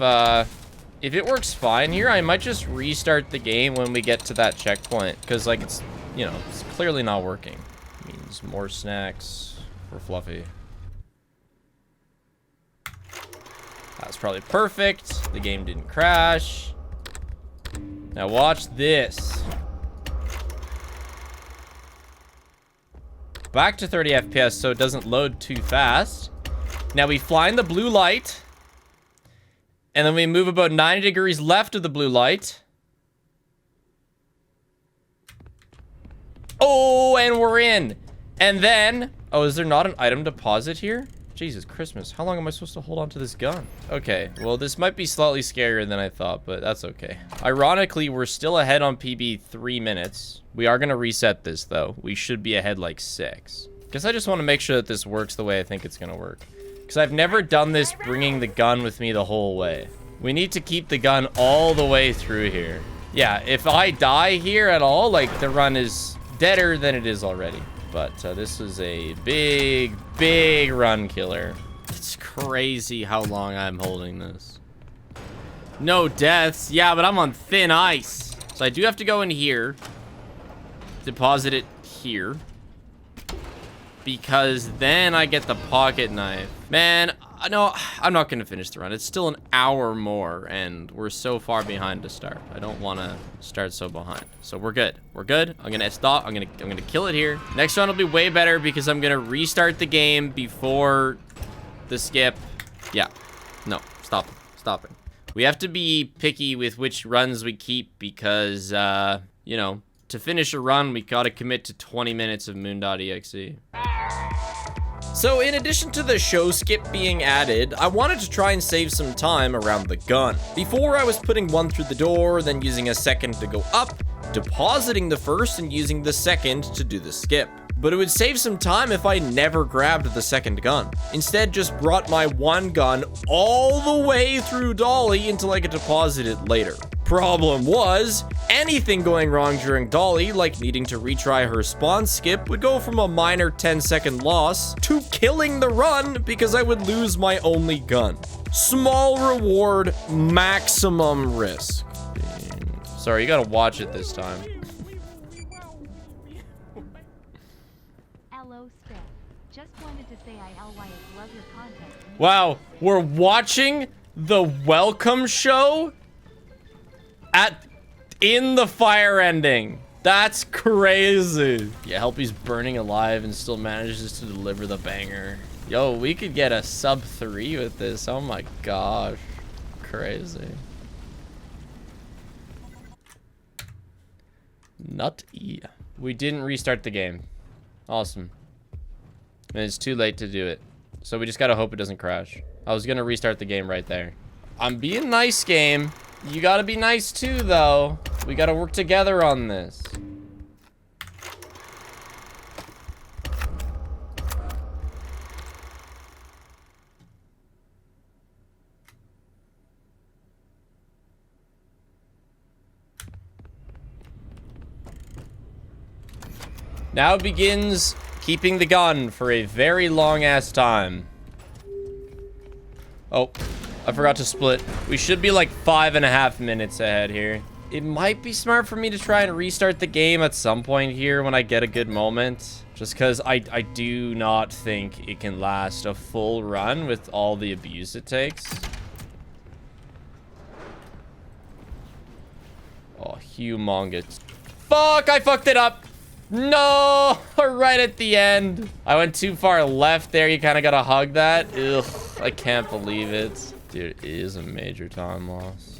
it works fine here. I might just restart the game when we get to that checkpoint, because, like, it's, you know, it's clearly not working. It means more snacks for Fluffy. That's probably perfect. The game didn't crash. Now watch this. Back to 30 FPS so it doesn't load too fast. Now we fly in the blue light. And then we move about 90 degrees left of the blue light. Oh, and we're in. And then, oh, is there not an item deposit here? Jesus Christmas, how long am I supposed to hold on to this gun? Okay, well, this might be slightly scarier than I thought, but that's okay. Ironically, we're still ahead on PB 3 minutes. We are gonna reset this, though. We should be ahead like 6. Guess I just want to make sure that this works the way I think it's gonna work. Because I've never done this bringing the gun with me the whole way. We need to keep the gun all the way through here. Yeah, if I die here at all, like, the run is deader than it is already. But this is a big, big run killer. It's crazy how long I'm holding this. No deaths. Yeah, but I'm on thin ice. So I do have to go in here. Deposit it here. Because then I get the pocket knife. Man, no, I'm not going to finish the run. It's still an hour more, and we're so far behind to start. I don't want to start so behind. So we're good. We're good. I'm going to stop. I'm going to kill it here. Next run will be way better because I'm going to restart the game before the skip. Yeah. No, stop. Stopping. We have to be picky with which runs we keep because, you know, to finish a run, we got to commit to 20 minutes of moon.exe. So in addition to the show skip being added, I wanted to try and save some time around the gun. Before I was putting one through the door, then using a second to go up, depositing the first and using the second to do the skip. But it would save some time if I never grabbed the second gun. Instead, just brought my one gun all the way through Dolly until I could deposit it later. Problem was, anything going wrong during Dolly, like needing to retry her spawn skip, would go from a minor 10-second loss to killing the run because I would lose my only gun. Small reward, maximum risk. Sorry, you gotta watch it this time. Wow, we're watching the welcome show in the fire ending. That's crazy. Yeah, Helpy's burning alive and still manages to deliver the banger. Yo, we could get a sub 3 with this. Oh my gosh. Crazy. Nutty. We didn't restart the game. Awesome. And it's too late to do it. So we just gotta hope it doesn't crash. I was gonna restart the game right there. I'm being nice, game. You gotta be nice too, though. We gotta work together on this. Now begins keeping the gun for a very long ass time. Oh, I forgot to split. We should be like 5.5 minutes ahead here. It might be smart for me to try and restart the game at some point here when I get a good moment. Just because I do not think it can last a full run with all the abuse it takes. Oh, humongous. Fuck, I fucked it up. No, right at the end. I went too far left there. You kind of got to hug that. Ugh, I can't believe it. Dude, it is a major time loss.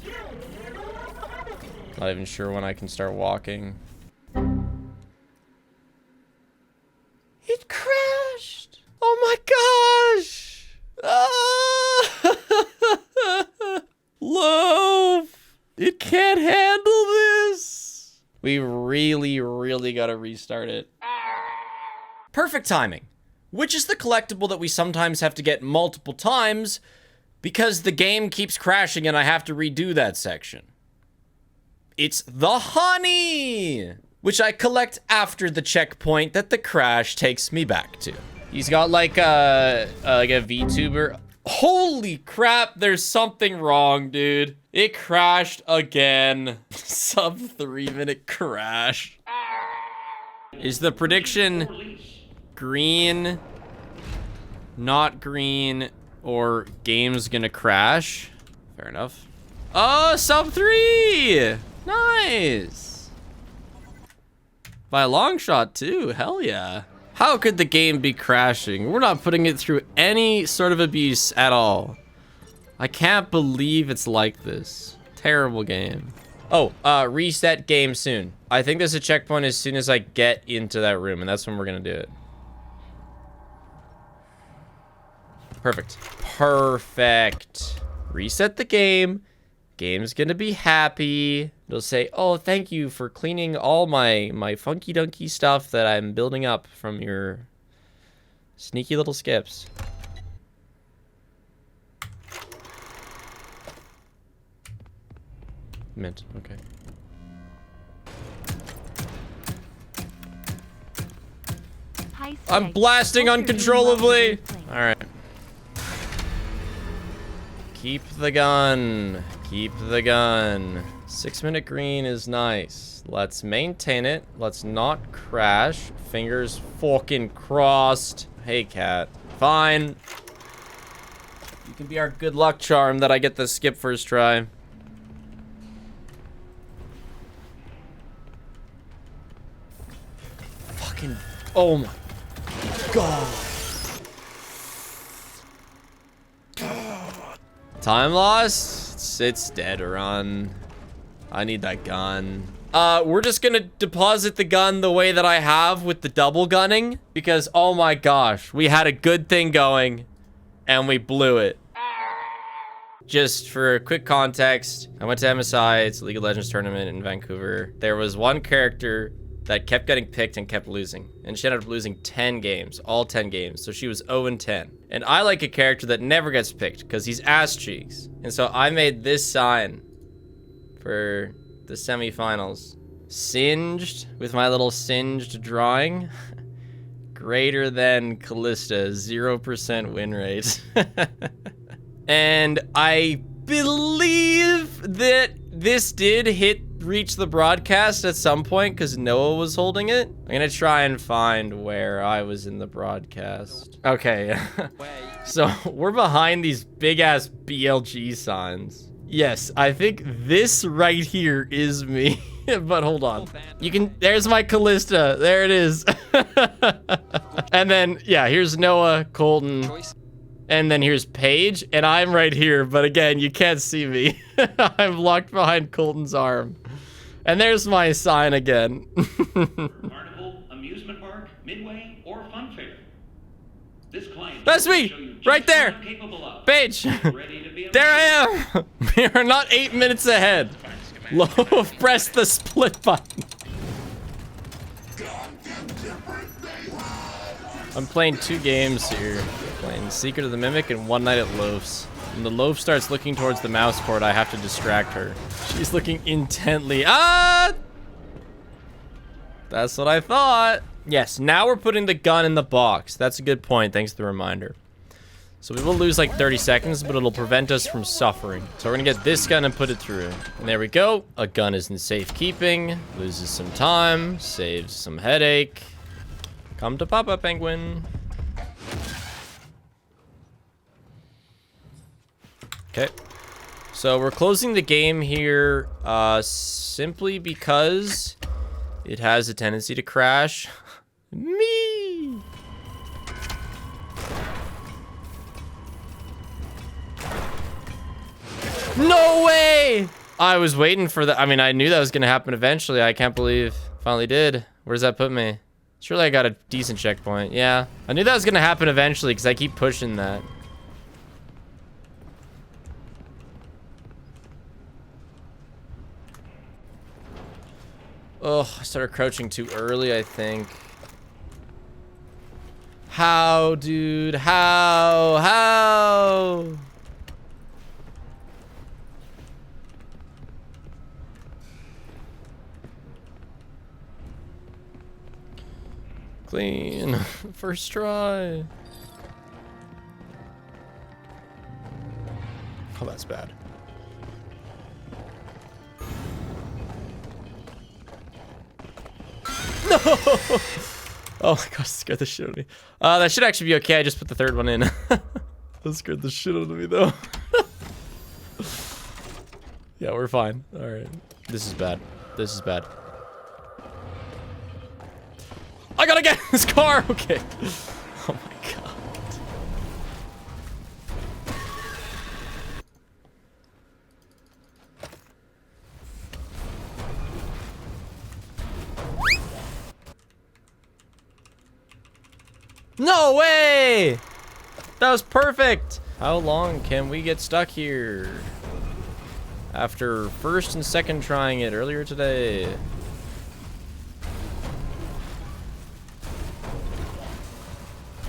Not even sure when I can start walking. It crashed. Oh my gosh. Ah. Loaf. It can't handle this. We really gotta restart it. Perfect timing, which is the collectible that we sometimes have to get multiple times because the game keeps crashing and I have to redo that section. It's the honey, which I collect after the checkpoint that the crash takes me back to. He's got like a VTuber. Holy crap, there's something wrong, dude. It crashed again. Sub 3-minute crash. Is the prediction green, not green, or game's gonna crash? Fair enough. Oh, sub 3! Nice! By a long shot too, hell yeah. How could the game be crashing? We're not putting it through any sort of abuse at all. I can't believe it's like this. Terrible game. Oh, reset game soon. I think there's a checkpoint as soon as I get into that room, and that's when we're gonna do it. Perfect. Perfect. Reset the game. Game's gonna be happy. It'll say, oh, thank you for cleaning all my funky dunky stuff that I'm building up from your sneaky little skips. Mint, okay. I'm blasting uncontrollably. All right. Keep the gun. Keep the gun. 6-minute green is nice. Let's maintain it. Let's not crash. Fingers fucking crossed. Hey, cat. Fine. You can be our good luck charm that I get the skip first try. Fucking... Oh my god. Time loss? It's dead, run. I need that gun. We're just gonna deposit the gun the way that I have with the double gunning. Because, oh my gosh, we had a good thing going and we blew it. Just for quick context, I went to MSI, it's a League of Legends tournament in Vancouver. There was one character that kept getting picked and kept losing. And she ended up losing 10 games, all 10 games. So she was 0-10. And I like a character that never gets picked because he's ass cheeks. And so I made this sign for the semifinals. Singed with my little singed drawing. Greater than Callista, 0% win rate. And I believe that this did reach the broadcast at some point because Noah was holding it. I'm gonna try and find where I was in the broadcast. Okay. So we're behind these big ass BLG signs. Yes, I think this right here is me. But hold on. You can, there's my Callista. There it is. And then, yeah, here's Noah, Colton. And then here's Paige, and I'm right here. But again, you can't see me. I'm locked behind Colton's arm. And there's my sign again. Carnival, amusement park, midway, or fun fair. This client That's will me! show you just Right there! what I'm capable of. Paige! Get ready to be There I am! We are not 8 minutes ahead. Loaf, press the split button. I'm playing 2 games here. Playing Secret of the Mimic and One Night at Loaf's. When the Loaf starts looking towards the mouse cord, I have to distract her. She's looking intently. Ah! That's what I thought. Yes, now we're putting the gun in the box. That's a good point. Thanks for the reminder. So we will lose like 30 seconds, but it'll prevent us from suffering. So we're gonna get this gun and put it through. And there we go. A gun is in safekeeping. Loses some time. Saves some headache. Come to Papa, Penguin. Okay. So we're closing the game here simply because it has a tendency to crash. Me! No way! I was waiting for that. I mean, I knew that was going to happen eventually. I can't believe it finally did. Where does that put me? Surely I got a decent checkpoint. Yeah. I knew that was going to happen eventually because I keep pushing that. Oh, I started crouching too early, I think. How, dude? How? Clean. First try. Oh, that's bad. No! Oh my gosh, scared the shit out of me. That should actually be okay. I just put the third one in. That scared the shit out of me though. Yeah, we're fine. All right. This is bad. This is bad. I gotta get in this car. Okay. Oh my god. No way! That was perfect! How long can we get stuck here? After first and second trying it earlier today.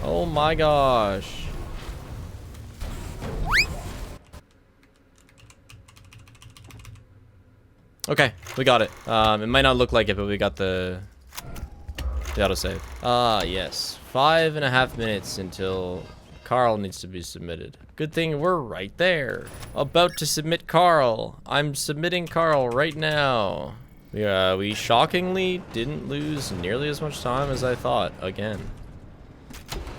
Oh my gosh. Okay, we got it. It might not look like it, but we got the autosave. Ah, yes. 5.5 minutes until Carl needs to be submitted. Good thing we're right there. About to submit Carl. I'm submitting Carl right now. Yeah, we shockingly didn't lose nearly as much time as I thought, again.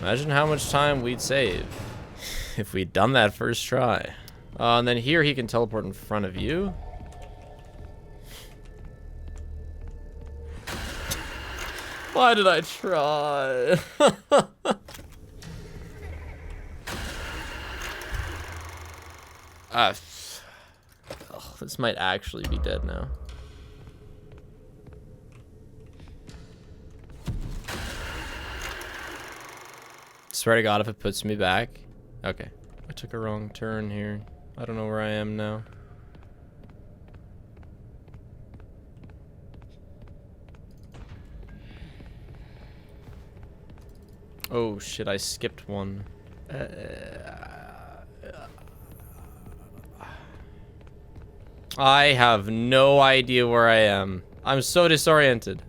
Imagine how much time we'd save if we'd done that first try. And then here he can teleport in front of you. Why did I try? This might actually be dead now. Swear to God, if it puts me back. Okay, I took a wrong turn here. I don't know where I am now. Oh shit, I skipped one. I have no idea where I am. I'm so disoriented.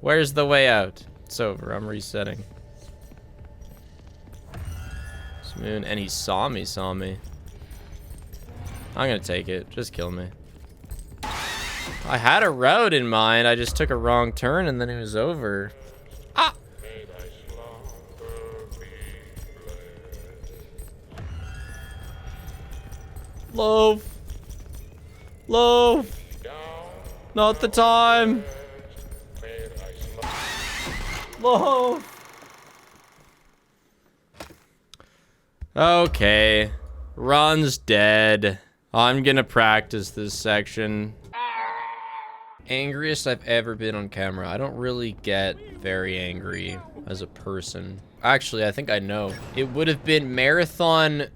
Where's the way out? It's over, I'm resetting. Moon, and he saw me. I'm gonna take it. Just kill me. I had a route in mind. I just took a wrong turn and then it was over. Ah! Loaf. Loaf. Not the time. Loaf. Okay. Ron's dead. I'm gonna practice this section. angriest I've ever been on camera. I don't really get very angry as a person. Actually, I think I know. It would have been Marathon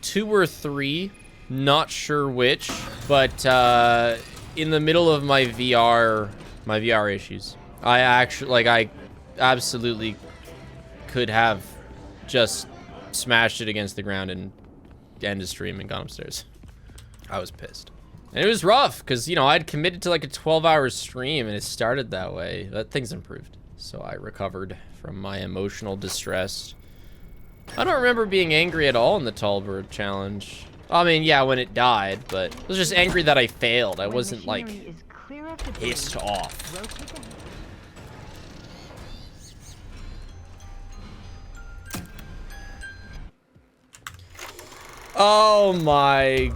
2 or 3, not sure which, but in the middle of my VR issues. I absolutely could have just smashed it against the ground and ended the stream and gone upstairs. I was pissed. And it was rough, because, you know, I'd committed to like a 12-hour stream, and it started that way. That thing's improved. So I recovered from my emotional distress. I don't remember being angry at all in the Tall Bird challenge. I mean, yeah, when it died, but I was just angry that I failed. I wasn't, like, pissed off. Oh my...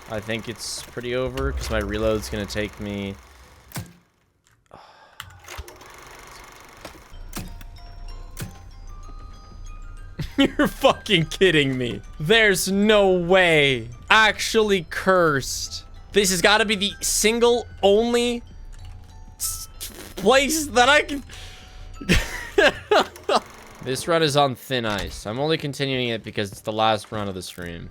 I think it's pretty over, because my reload's gonna take me... You're fucking kidding me. There's no way. Actually cursed. This has got to be the single only place that I can... This run is on thin ice. I'm only continuing it because it's the last run of the stream.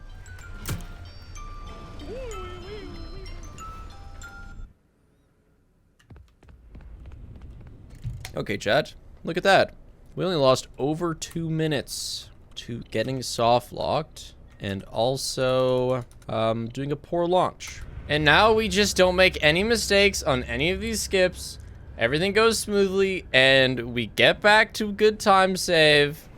Okay, chat. Look at that. We only lost over 2 minutes to getting soft locked and also doing a poor launch. And now we just don't make any mistakes on any of these skips. Everything goes smoothly and we get back to good time save.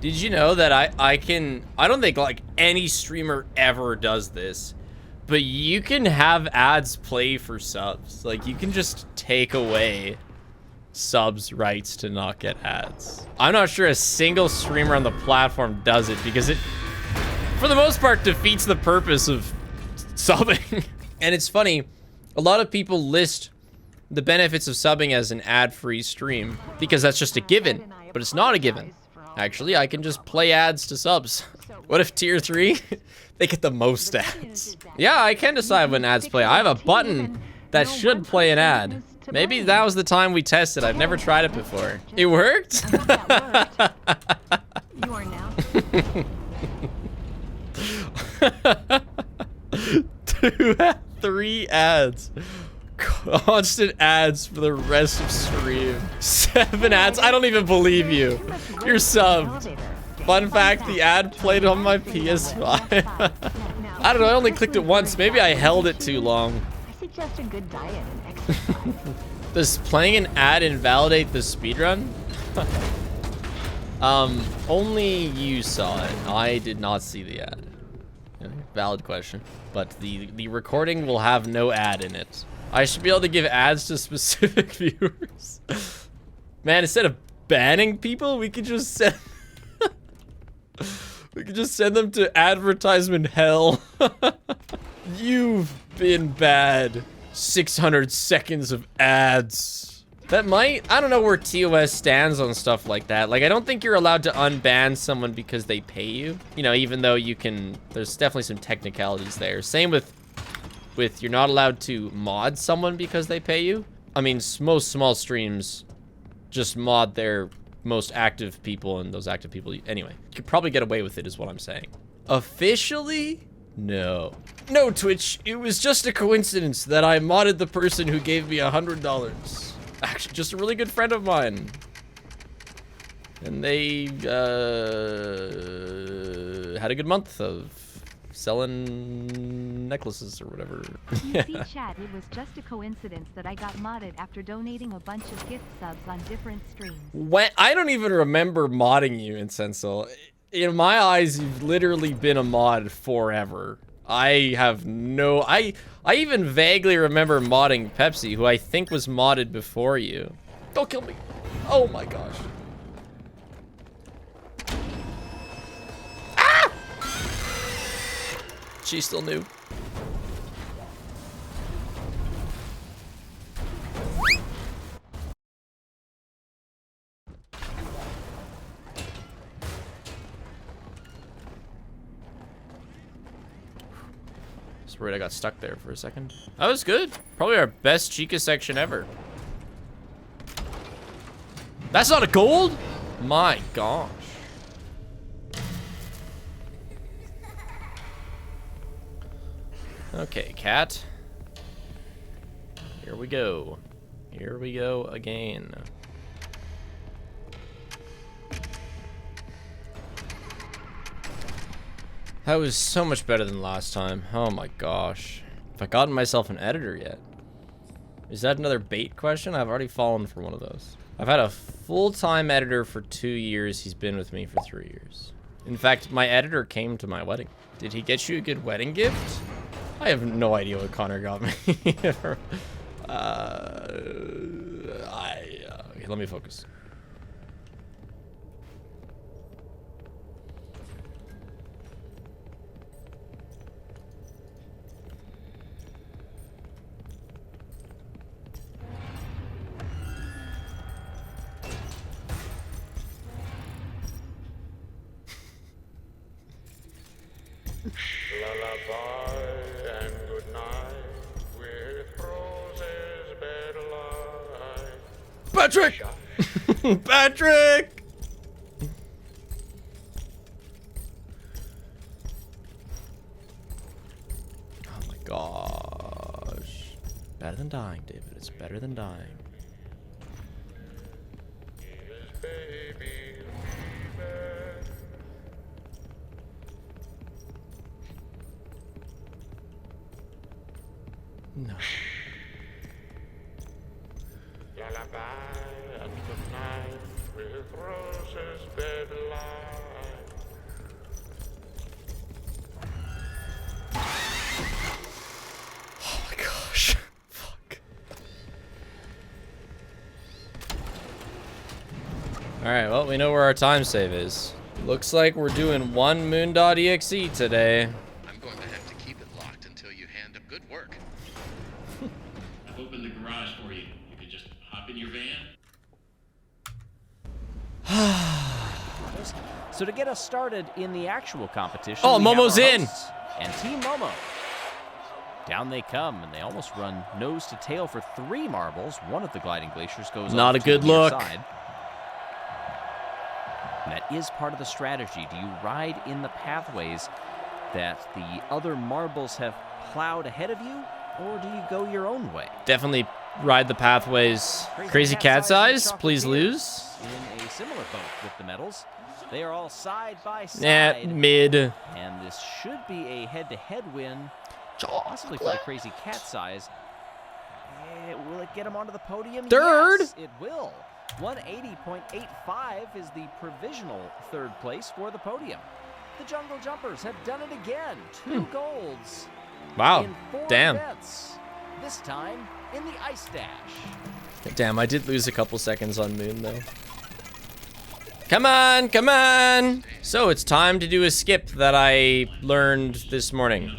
Did you know that I don't think like any streamer ever does this, but you can have ads play for subs. Like you can just take away subs rights to not get ads. I'm not sure a single streamer on the platform does it because it, for the most part, defeats the purpose of subbing. And it's funny, a lot of people list the benefits of subbing as an ad-free stream because that's just a given, but it's not a given. Actually, I can just play ads to subs. What if tier 3? They get the most ads. Yeah, I can decide when ads play. I have a button that should play an ad. Maybe that was the time we tested. I've never tried it before. It worked? You are now. 2, 3 ads. Constant ads for the rest of stream. 7 ads. I don't even believe you. You're subbed. Fun fact, the ad played on my PS5. I don't know, I only clicked it once. Maybe I held it too long. I suggest a good diet and exercise. Does playing an ad invalidate the speedrun? Only you saw it. I did not see the ad. Valid question. But the recording will have no ad in it. I should be able to give ads to specific viewers. Man, instead of banning people, we could just send... we could just send them to advertisement hell. You've been bad. 600 seconds of ads. That might... I don't know where TOS stands on stuff like that. Like, I don't think you're allowed to unban someone because they pay you. You know, even though you can... There's definitely some technicalities there. Same with you're not allowed to mod someone because they pay you. I mean, most small streams just mod their most active people, and those active people, anyway, you could probably get away with it is what I'm saying. Officially? No. No, Twitch, it was just a coincidence that I modded the person who gave me $100. Actually, just a really good friend of mine. And they had a good month of selling necklaces or whatever. You see, chat, it was just a coincidence that I got modded after donating a bunch of gift subs on different streams. When I don't even remember modding you, Incensal. In my eyes, you've literally been a mod forever. I have no... I even vaguely remember modding Pepsi, who I think was modded before you. Don't kill me. Oh my gosh. She's still new. worried I got stuck there for a second. That was good. Probably our best Chica section ever. That's not a gold? My gosh. Okay, cat. Here we go. Here we go again. That was so much better than last time. Oh my gosh. Have I gotten myself an editor yet? Is that another bait question? I've already fallen for one of those. I've had a full-time editor for 2 years. He's been with me for 3 years. In fact, my editor came to my wedding. Did he get you a good wedding gift? I have no idea what Connor got me. Okay, let me focus. Lullaby and good night with roses bed Patrick! Patrick! Oh my gosh. Better than dying, David. It's better than dying. No. Lullaby and good night with roses bed Oh my gosh. Fuck. Alright, well, we know where our time save is. Looks like we're doing one moon.exe today. I'm going to have to keep it locked until you hand up good work. I've opened the garage for you. You could just hop in your van. So to get us started in the actual competition, Oh, we have Momo's our in. hosts and Team Momo. Down they come, and they almost run nose to tail for 3 marbles. One of the gliding glaciers goes Not off a to good the near look. side. And that is part of the strategy. Do you ride in the pathways that the other marbles have plowed ahead of you, or do you go your own way? Definitely ride the pathways. Crazy cat size, please lose. In a similar boat with the medals. They are all side by side. Yeah, mid. And this should be a head-to-head win, possibly for the crazy cat size. Will it get him onto the podium? Third. Yes, it will. 180.85 is the provisional third place for the podium. The Jungle Jumpers have done it again. 2 golds. Wow. In 4 Damn. events. This time in the Ice Dash. Damn, I did lose a couple seconds on Moon, though. Come on, come on! So it's time to do a skip that I learned this morning.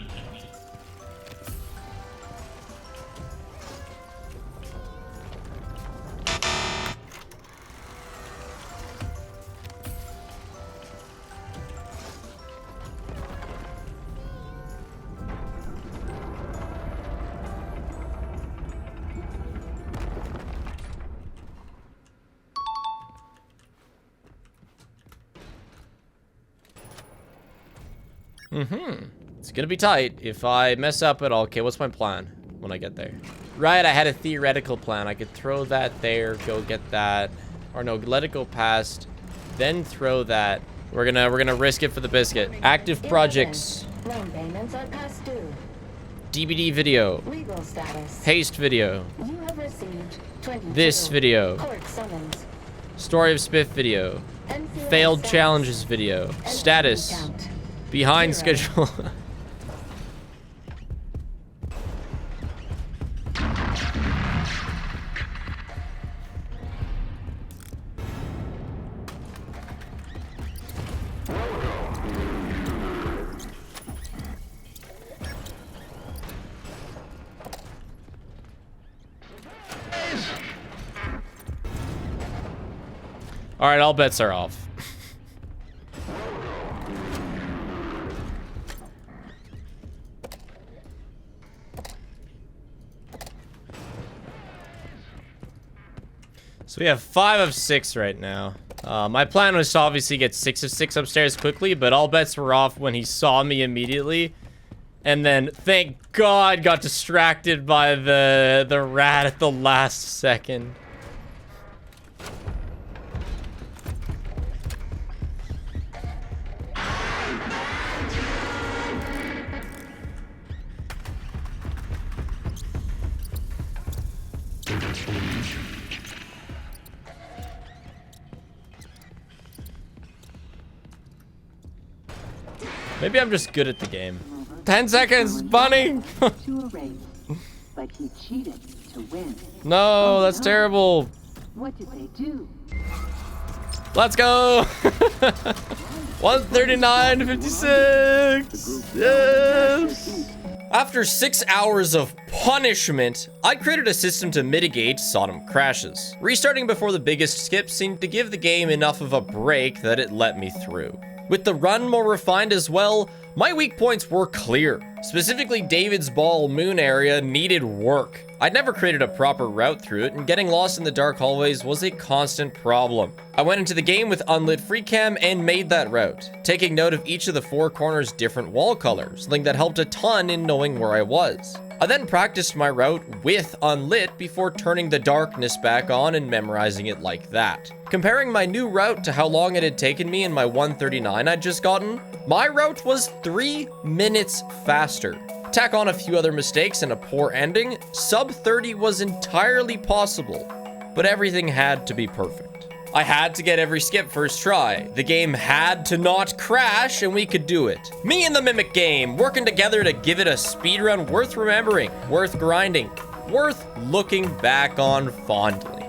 It's gonna be tight. If I mess up at all, okay, what's my plan when I get there? Right, I had a theoretical plan. I could throw that there, go get that. Or no, let it go past, then throw that. We're gonna risk it for the biscuit. Active projects. Loan payments are past due. DVD video. Legal status. Haste video. You have received 22 This video. court summons. Story of Spiff video. Enfield Failed status. challenges video. Entity Status. count. Behind 0. schedule. All right, all bets are off. So we have 5 of 6 right now. My plan was to obviously get 6 of 6 upstairs quickly, but all bets were off when he saw me immediately. And then, thank God, got distracted by the rat at the last second. Maybe I'm just good at the game. 10 seconds, bunny! To a race, but he cheated to win. No, that's terrible. What did they do? Let's go! 139 to 56! Yes! After 6 hours of punishment, I created a system to mitigate sodom crashes. Restarting before the biggest skip seemed to give the game enough of a break that it let me through. With the run more refined as well, my weak points were clear. Specifically, David's Ball Moon area needed work. I'd never created a proper route through it, and getting lost in the dark hallways was a constant problem. I went into the game with unlit free cam and made that route, taking note of each of the 4 corners' different wall colors, something that helped a ton in knowing where I was. I then practiced my route with unlit before turning the darkness back on and memorizing it like that. Comparing my new route to how long it had taken me in my 139 I'd just gotten, my route was 3 minutes faster. Tack on a few other mistakes and a poor ending, sub 30 was entirely possible, but everything had to be perfect. I had to get every skip first try. The game had to not crash, and we could do it. Me and the Mimic game, working together to give it a speedrun worth remembering, worth grinding, worth looking back on fondly.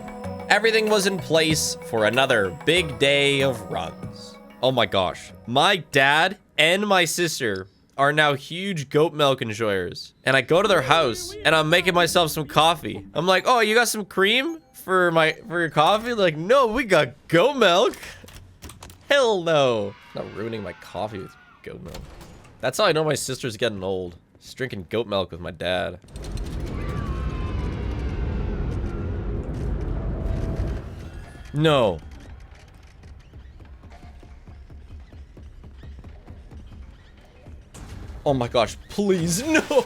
Everything was in place for another big day of runs. Oh my gosh. My dad and my sister are now huge goat milk enjoyers. And I go to their house, and I'm making myself some coffee. I'm like, oh, you got some cream for your coffee? Like, no, we got goat milk. Hell no. I'm not ruining my coffee with goat milk. That's how I know my sister's getting old. She's drinking goat milk with my dad. No. Oh my gosh, please, no.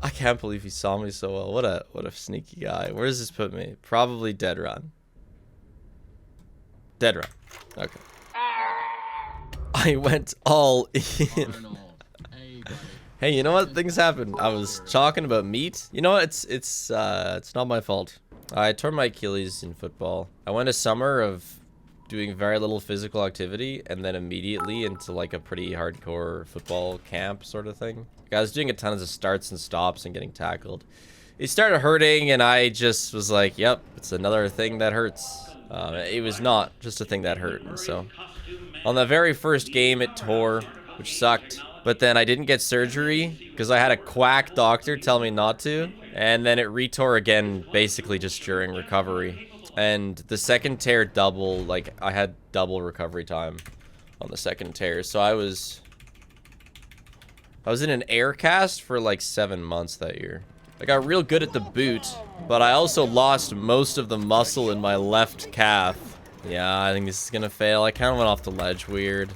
I can't believe he saw me so well. What a sneaky guy. Where does this put me? Probably dead run. Dead run. Okay. I went all in. Hey, you know what? Things happen. I was talking about meat. You know what? It's not my fault. I tore my Achilles in football. I went a summer of doing very little physical activity and then immediately into like a pretty hardcore football camp sort of thing. I was doing a ton of starts and stops and getting tackled. It started hurting and I just was like, yep, it's another thing that hurts. It was not just a thing that hurt. And so on the very first game it tore, which sucked. But then I didn't get surgery because I had a quack doctor tell me not to. And then it retore again basically just during recovery. And the second tear double, like I had double recovery time on the second tear. So I was in an air cast for like 7 months that year. I got real good at the boot, but I also lost most of the muscle in my left calf. Yeah, I think this is gonna fail. I kind of went off the ledge weird.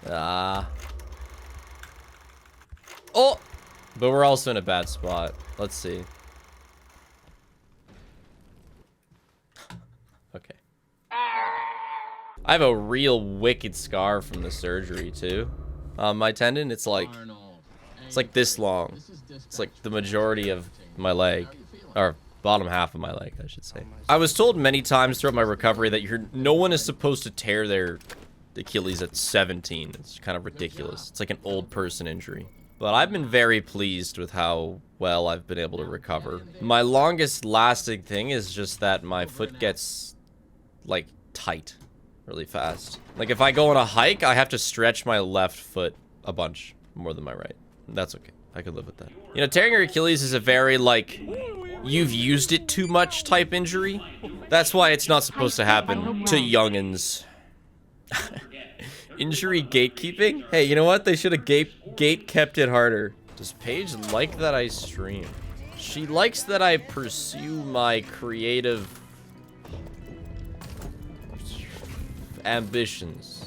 Oh! But we're also in a bad spot. Let's see. Okay. I have a real wicked scar from the surgery too. My tendon, it's like this long. It's like the majority of my leg, or bottom half of my leg, I should say. I was told many times throughout my recovery that no one is supposed to tear their Achilles at 17. It's kind of ridiculous. It's like an old person injury. But I've been very pleased with how well I've been able to recover. My longest lasting thing is just that my foot gets like tight really fast. Like if I go on a hike, I have to stretch my left foot a bunch more than my right. That's okay. I could live with that. You know, tearing your Achilles is a very like you've used it too much type injury. That's why it's not supposed to happen to youngins. Injury gatekeeping? Hey, you know what? They should have gate kept it harder. Does Paige like that I stream? She likes that I pursue my creative ambitions.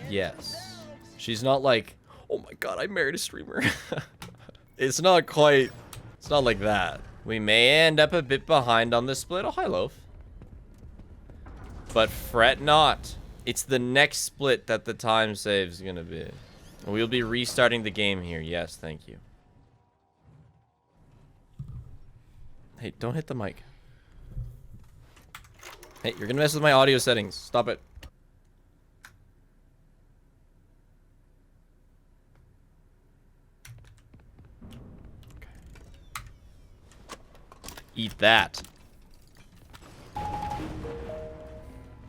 Yes. She's not like, oh my god, I married a streamer. It's not like that. We may end up a bit behind on this split. Oh, hi, Loaf. But fret not. It's the next split that the time save is gonna be. We'll be restarting the game here. Yes, thank you. Hey, don't hit the mic. Hey, you're gonna mess with my audio settings. Stop it. Okay. Eat that. I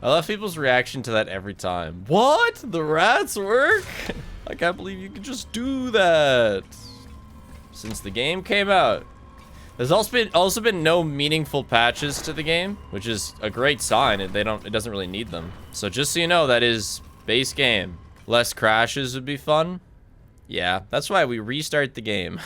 love people's reaction to that every time. What? The rats work? I can't believe you could just do that. Since the game came out. There's also been no meaningful patches to the game, which is a great sign. It doesn't really need them. So just so you know, that is base game. Less crashes would be fun. Yeah, that's why we restart the game.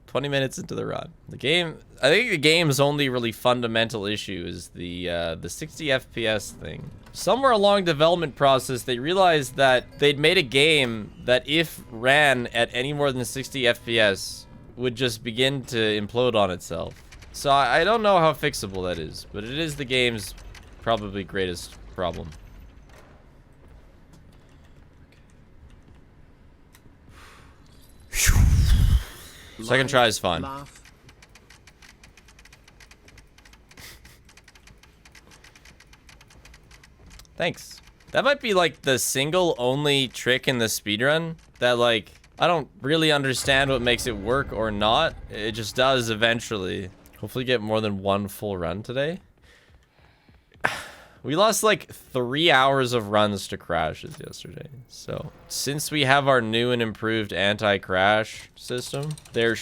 20 minutes into the run. The game, I think the game's only really fundamental issue is the 60 FPS thing. Somewhere along development process, they realized that they'd made a game that if ran at any more than 60 FPS, would just begin to implode on itself. So I don't know how fixable that is, but it is the game's probably greatest problem. Second try is fine. Thanks. That might be like the single only trick in the speedrun that like I don't really understand what makes it work or not. It just does eventually. Hopefully get more than one full run today. We lost like 3 hours of runs to crashes yesterday. So since we have our new and improved anti-crash system, I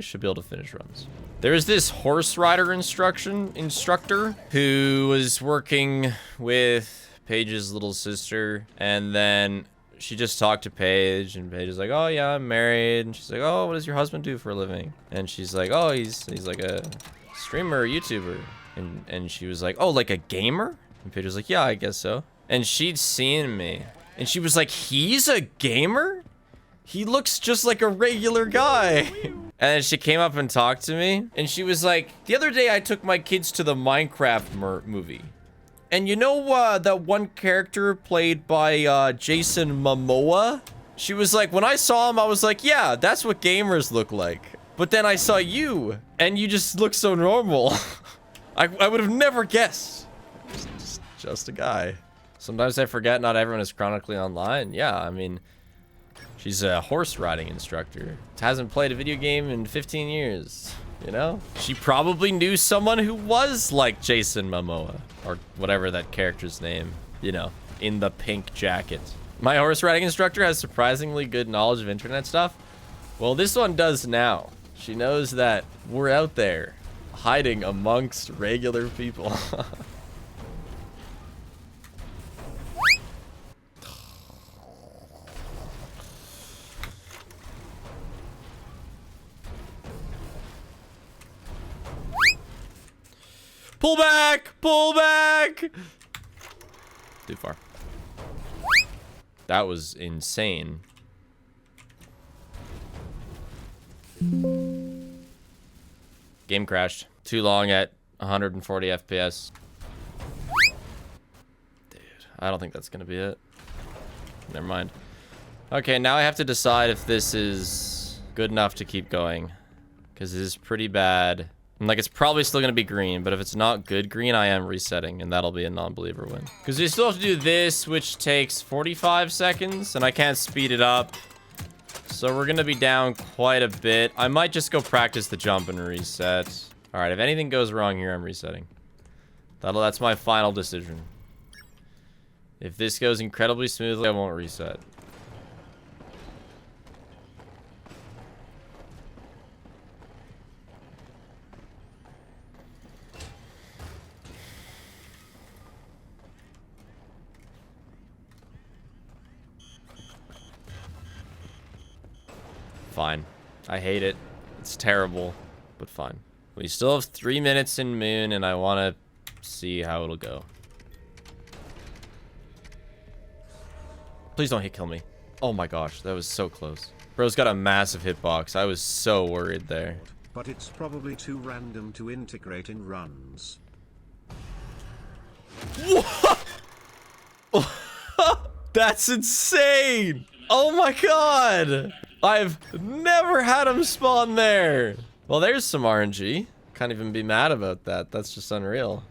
should be able to finish runs. There's this horse rider instructor who was working with Paige's little sister, and then she just talked to Paige, and Paige is like, oh yeah, I'm married. And she's like, oh, what does your husband do for a living? And she's like, oh, he's like a streamer or YouTuber. And she was like, oh, like a gamer? And Paige was like, yeah, I guess so. And she'd seen me, and she was like, he's a gamer? He looks just like a regular guy. And then she came up and talked to me, and she was like, the other day I took my kids to the Minecraft movie. And you know that one character played by Jason Momoa? She was like, when I saw him, I was like, yeah, that's what gamers look like. But then I saw you, and you just look so normal. I would have never guessed. Just a guy. Sometimes I forget not everyone is chronically online. Yeah, I mean, she's a horse riding instructor. Hasn't played a video game in 15 years, you know? She probably knew someone who was like Jason Momoa, or whatever that character's name, you know, in the pink jacket. My horse riding instructor has surprisingly good knowledge of internet stuff. Well, this one does now. She knows that we're out there hiding amongst regular people. Pull back! Pull back! Too far. That was insane. Game crashed. Too long at 140 FPS. Dude, I don't think that's gonna be it. Never mind. Okay, now I have to decide if this is good enough to keep going. Because this is pretty bad. And like, it's probably still gonna be green, but if it's not good green, I am resetting, and that'll be a non-believer win. Because we still have to do this, which takes 45 seconds, and I can't speed it up. So we're gonna be down quite a bit. I might just go practice the jump and reset. All right, if anything goes wrong here, I'm resetting. That's my final decision. If this goes incredibly smoothly, I won't reset. Fine. I hate it. It's terrible, but fine. We still have 3 minutes in Moon, and I want to see how it'll go. Please don't hit kill me. Oh my gosh, that was so close. Bro's got a massive hitbox. I was so worried there. But it's probably too random to integrate in runs. What? That's insane! Oh my god! I've never had him spawn there! Well, there's some RNG. Can't even be mad about that. That's just unreal.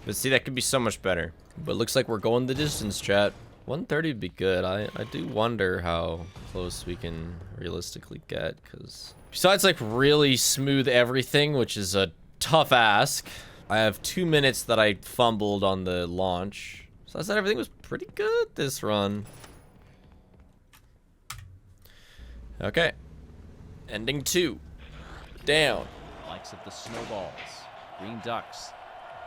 But see, that could be so much better. But looks like we're going the distance, chat. 130 would be good. I do wonder how close we can realistically get, because besides like really smooth everything, which is a tough ask, I have 2 minutes that I fumbled on the launch. So I said everything was pretty good this run. Okay. Ending 2. Down. Likes of the snowballs. Green Ducks.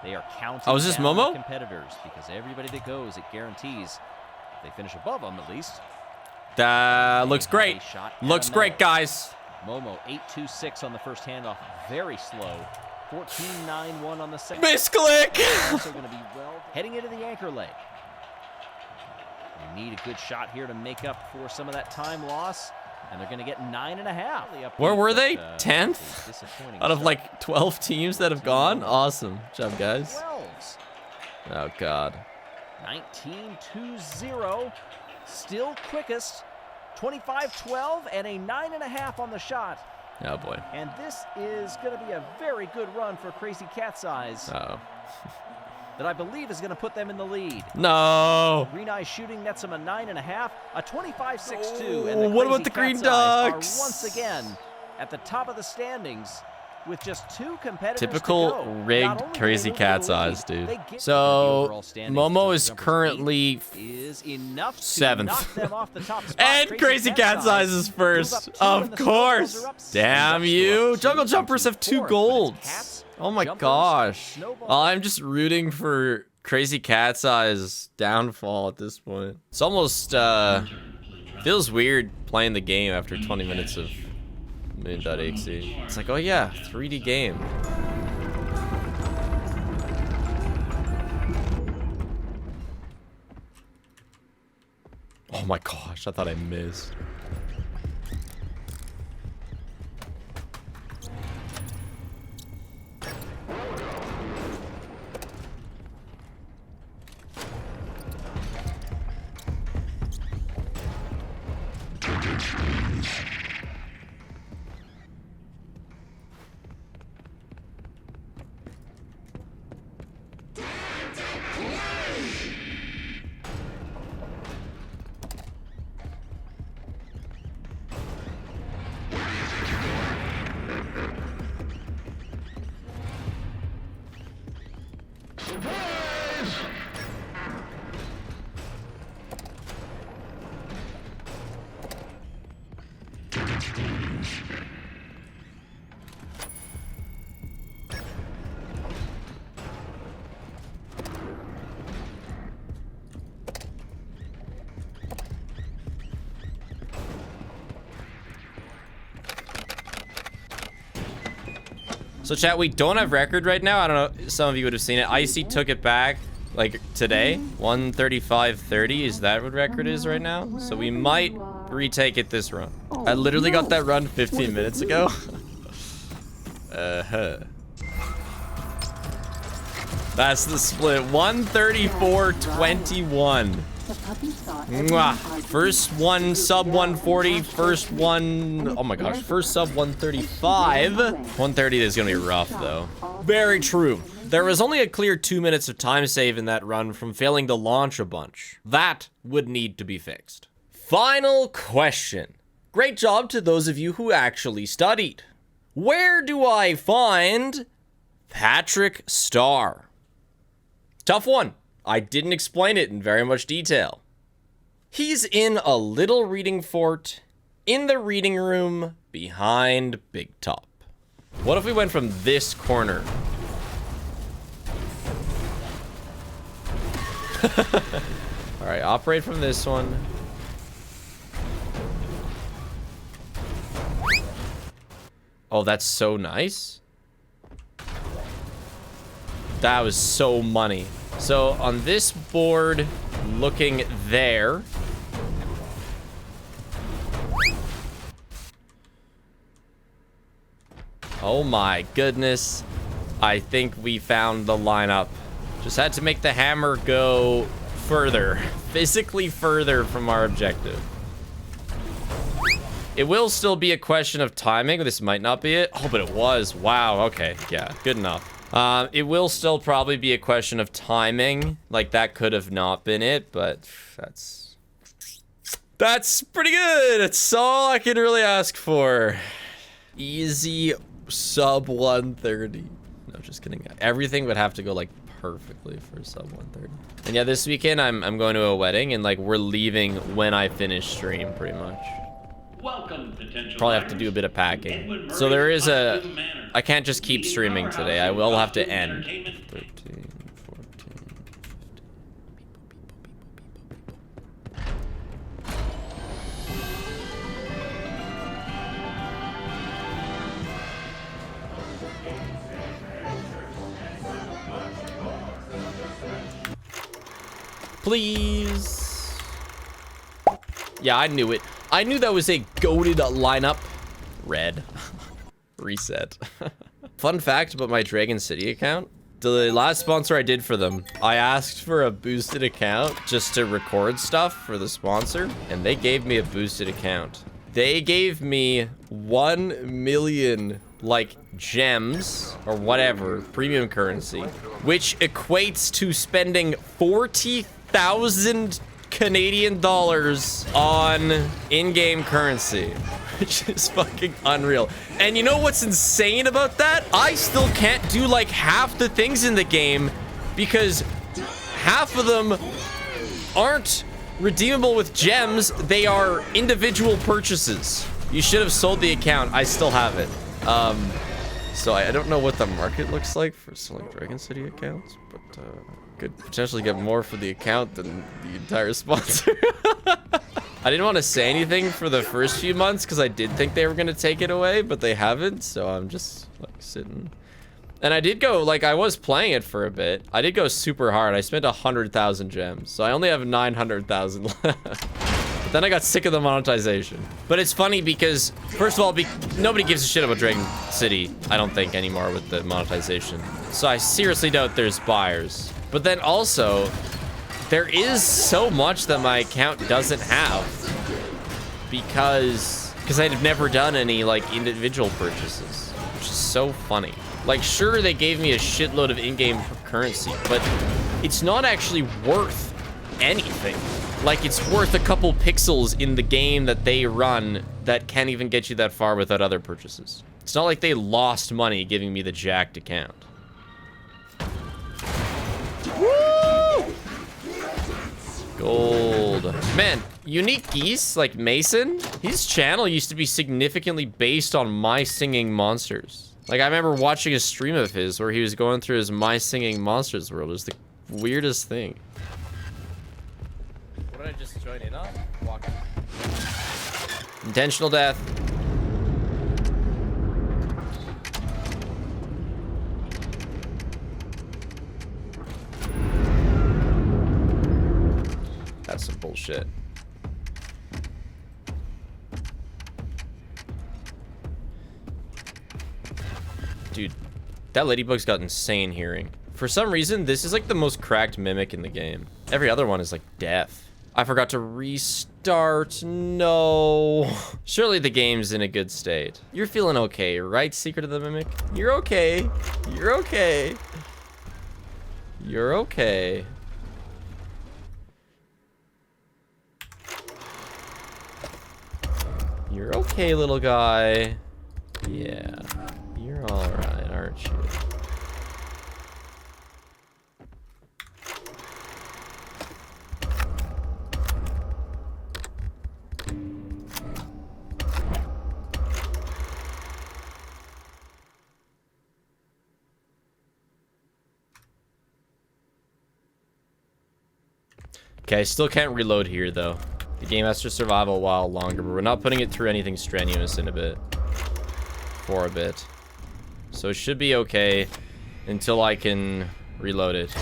They are counting Oh, is this down Momo? the competitors because everybody that goes, it guarantees if they finish above them at least. That looks great. Looks great, guys. Momo 8.26 on the first handoff, very slow. 14.91 on the second. Misclick. Also going to be well heading into the anchor leg. We need a good shot here to make up for some of that time loss. And they're going to get 9.5. Where were they? 10th? Out of like 12 teams that have gone? Awesome. Good job, guys. Oh, God. 19.20. Still quickest. 25.12 and a 9.5 on the shot. Oh, boy. And this is going to be a very good run for Crazy Cat's Eyes. Uh-oh. That I believe is going to put them in the lead. No. Green Eyes shooting nets them a 9.5, a 25.62. Oh, and the what about the Green Ducks? are once again at the top of the standings with just 2 competitors Typical to go. rigged Crazy Cat's Eyes, dude. So Momo is currently 7th. And Crazy Cat's Eyes is first. Of course. Damn you. Jungle Jumpers have 2 golds. Oh my gosh. I'm just rooting for Crazy Cat's Eyes downfall at this point. It's almost feels weird playing the game after 20 minutes of Moon.exe. It's like, oh yeah, 3D game. Oh my gosh, I thought I missed. So chat, we don't have record right now. I don't know, some of you would have seen it. Icy took it back like today. 135.30 is that what record is right now? So we might retake it this run. I literally got that run 15 minutes ago. That's the split. 134.21. Mwah. First one sub 140, first one, oh my gosh, first sub 135. 130 is gonna be rough though. Very true. There was only a clear 2 minutes of time save in that run from failing to launch a bunch. That would need to be fixed. Final question. Great job to those of you who actually studied. Where do I find Patrick Star? Tough one. I didn't explain it in very much detail. He's in a little reading fort in the reading room behind Big Top. What if we went from this corner? All right, operate from this one. Oh, that's so nice. That was so money. So on this board, looking there. Oh my goodness. I think we found the lineup. Just had to make the hammer go further, physically further from our objective. It will still be a question of timing. This might not be it. Oh, but it was. Wow. Okay. Yeah, good enough. It will still probably be a question of timing. Like, that could have not been it, but that's pretty good. That's all I can really ask for. Easy sub 130. No, just kidding. Everything would have to go, like, perfectly for sub 130. And yeah, this weekend I'm going to a wedding, and, like, we're leaving when I finish stream, pretty much. Welcome, potential Probably have to do a bit of packing. So there is a... I can't just keep streaming today. I will have to end. 13, 14, 15. Please. Yeah, I knew it. I knew that was a goated lineup. Red. Reset. Fun fact about my Dragon City account. The last sponsor I did for them, I asked for a boosted account just to record stuff for the sponsor, and they gave me a boosted account. They gave me 1 million, like, gems, or whatever, premium currency, which equates to spending 40,000 Canadian dollars on in-game currency, which is fucking unreal. And you know what's insane about that? I still can't do like half the things in the game because half of them aren't redeemable with gems. They are individual purchases. You should have sold the account. I still have it. So I don't know what the market looks like for selling Dragon City accounts, but could potentially get more for the account than the entire sponsor. I didn't want to say anything for the first few months because I did think they were going to take it away, but they haven't, so I'm just like sitting. And I did go, like, I was playing it for a bit. I did go super hard. I spent 100,000 gems, so I only have 900,000 left. But then I got sick of the monetization. But it's funny because, first of all, nobody gives a shit about Dragon City, I don't think, anymore with the monetization. So I seriously doubt there's buyers. But then also, there is so much that my account doesn't have because I've never done any, like, individual purchases, which is so funny. Like, sure, they gave me a shitload of in-game currency, but it's not actually worth anything. Like, it's worth a couple pixels in the game that they run that can't even get you that far without other purchases. It's not like they lost money giving me the jacked account. Woo! Gold. Man, Unique Geese, like Mason, his channel used to be significantly based on my singing monsters. Like, I remember watching a stream of his where he was going through his My Singing Monsters world. It was the weirdest thing. What did I just join in on? Walking. Intentional death. That's some bullshit. Dude, that ladybug's got insane hearing. For some reason, this is like the most cracked mimic in the game. Every other one is like deaf. I forgot to restart. No. Surely the game's in a good state. You're feeling okay, right, Secret of the Mimic? You're okay. You're okay. You're okay. You're okay, little guy. Yeah. You're alright, aren't you? Okay, I still can't reload here, though. The game has to survive a while longer, but we're not putting it through anything strenuous in a bit. For a bit. So it should be okay until I can reload it.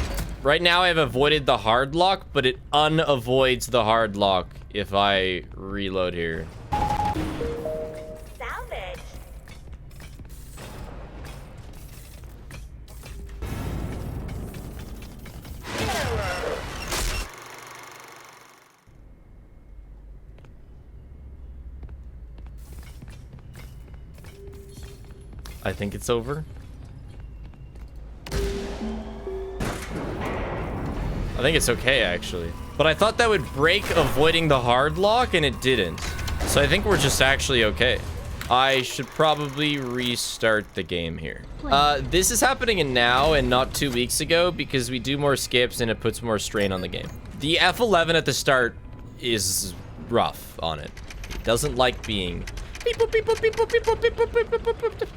Right now, I've avoided the hard lock, but it unavoids the hard lock if I reload here. Salvage. I think it's over. I think it's okay, actually. But I thought that would break avoiding the hard lock, and it didn't. So I think we're just actually okay. I should probably restart the game here. This is happening in now and not 2 weeks ago because we do more skips and it puts more strain on the game. The F11 at the start is rough on it. It doesn't like being... beep, boop, beep, boop, beep, boop, beep, boop, beep, boop, beep, boop, beep, boop, beep.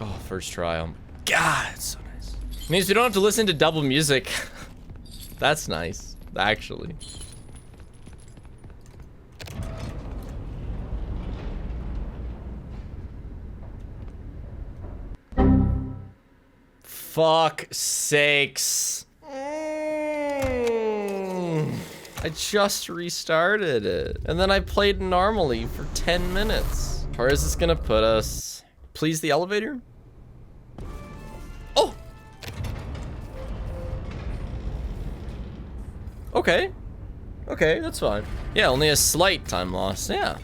Oh, first try. God, it's so nice. It means we don't have to listen to double music. That's nice, actually. Fuck sakes. I just restarted it. And then I played normally for 10 minutes. Where is this gonna put us? Please, the elevator? Oh! Okay. Okay, that's fine. Yeah, only a slight time loss, yeah.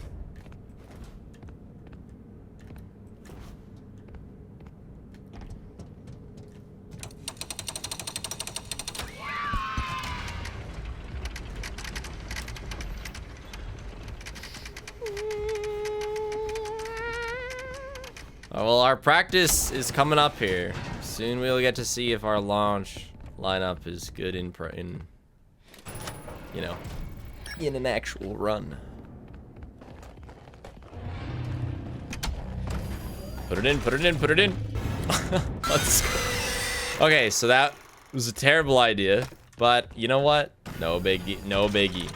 Well, our practice is coming up here. Soon we'll get to see if our launch lineup is good in you know, in an actual run. Put it in, put it in, put it in. Let's go. Okay, so that was a terrible idea, but you know what? No biggie, no biggie.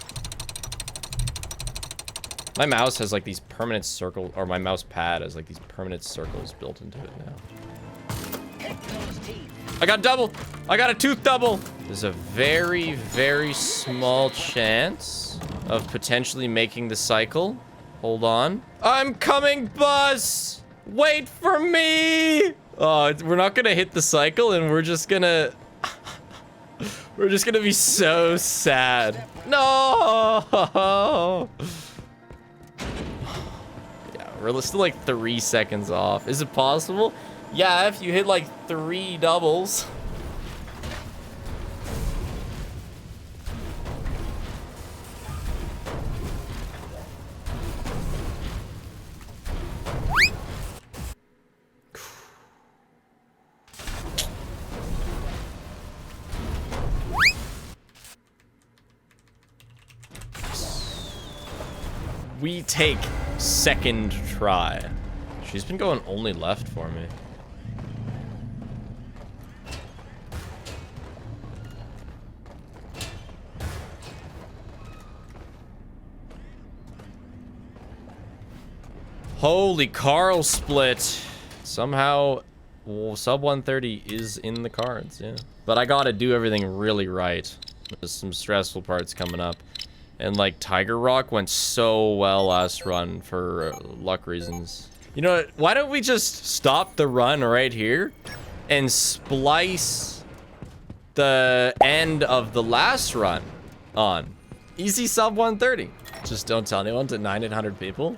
My mouse has like these permanent circles, or my mouse pad has like these permanent circles built into it now. I got double. I got a tooth double. There's a very, very small chance of potentially making the cycle. Hold on. I'm coming, Buzz. Wait for me. Oh, we're not gonna hit the cycle, and we're just gonna be so sad. No. We're still like 3 seconds off. Is it possible? Yeah, if you hit like 3 doubles. We take second try. She's been going only left for me. Holy Carl split. Somehow, well, sub 130 is in the cards, yeah. But I gotta do everything really right. There's some stressful parts coming up. And like Tiger Rock went so well last run for luck reasons. You know what? Why don't we just stop the run right here and splice the end of the last run on? Easy sub 130. Just don't tell anyone to 900 people.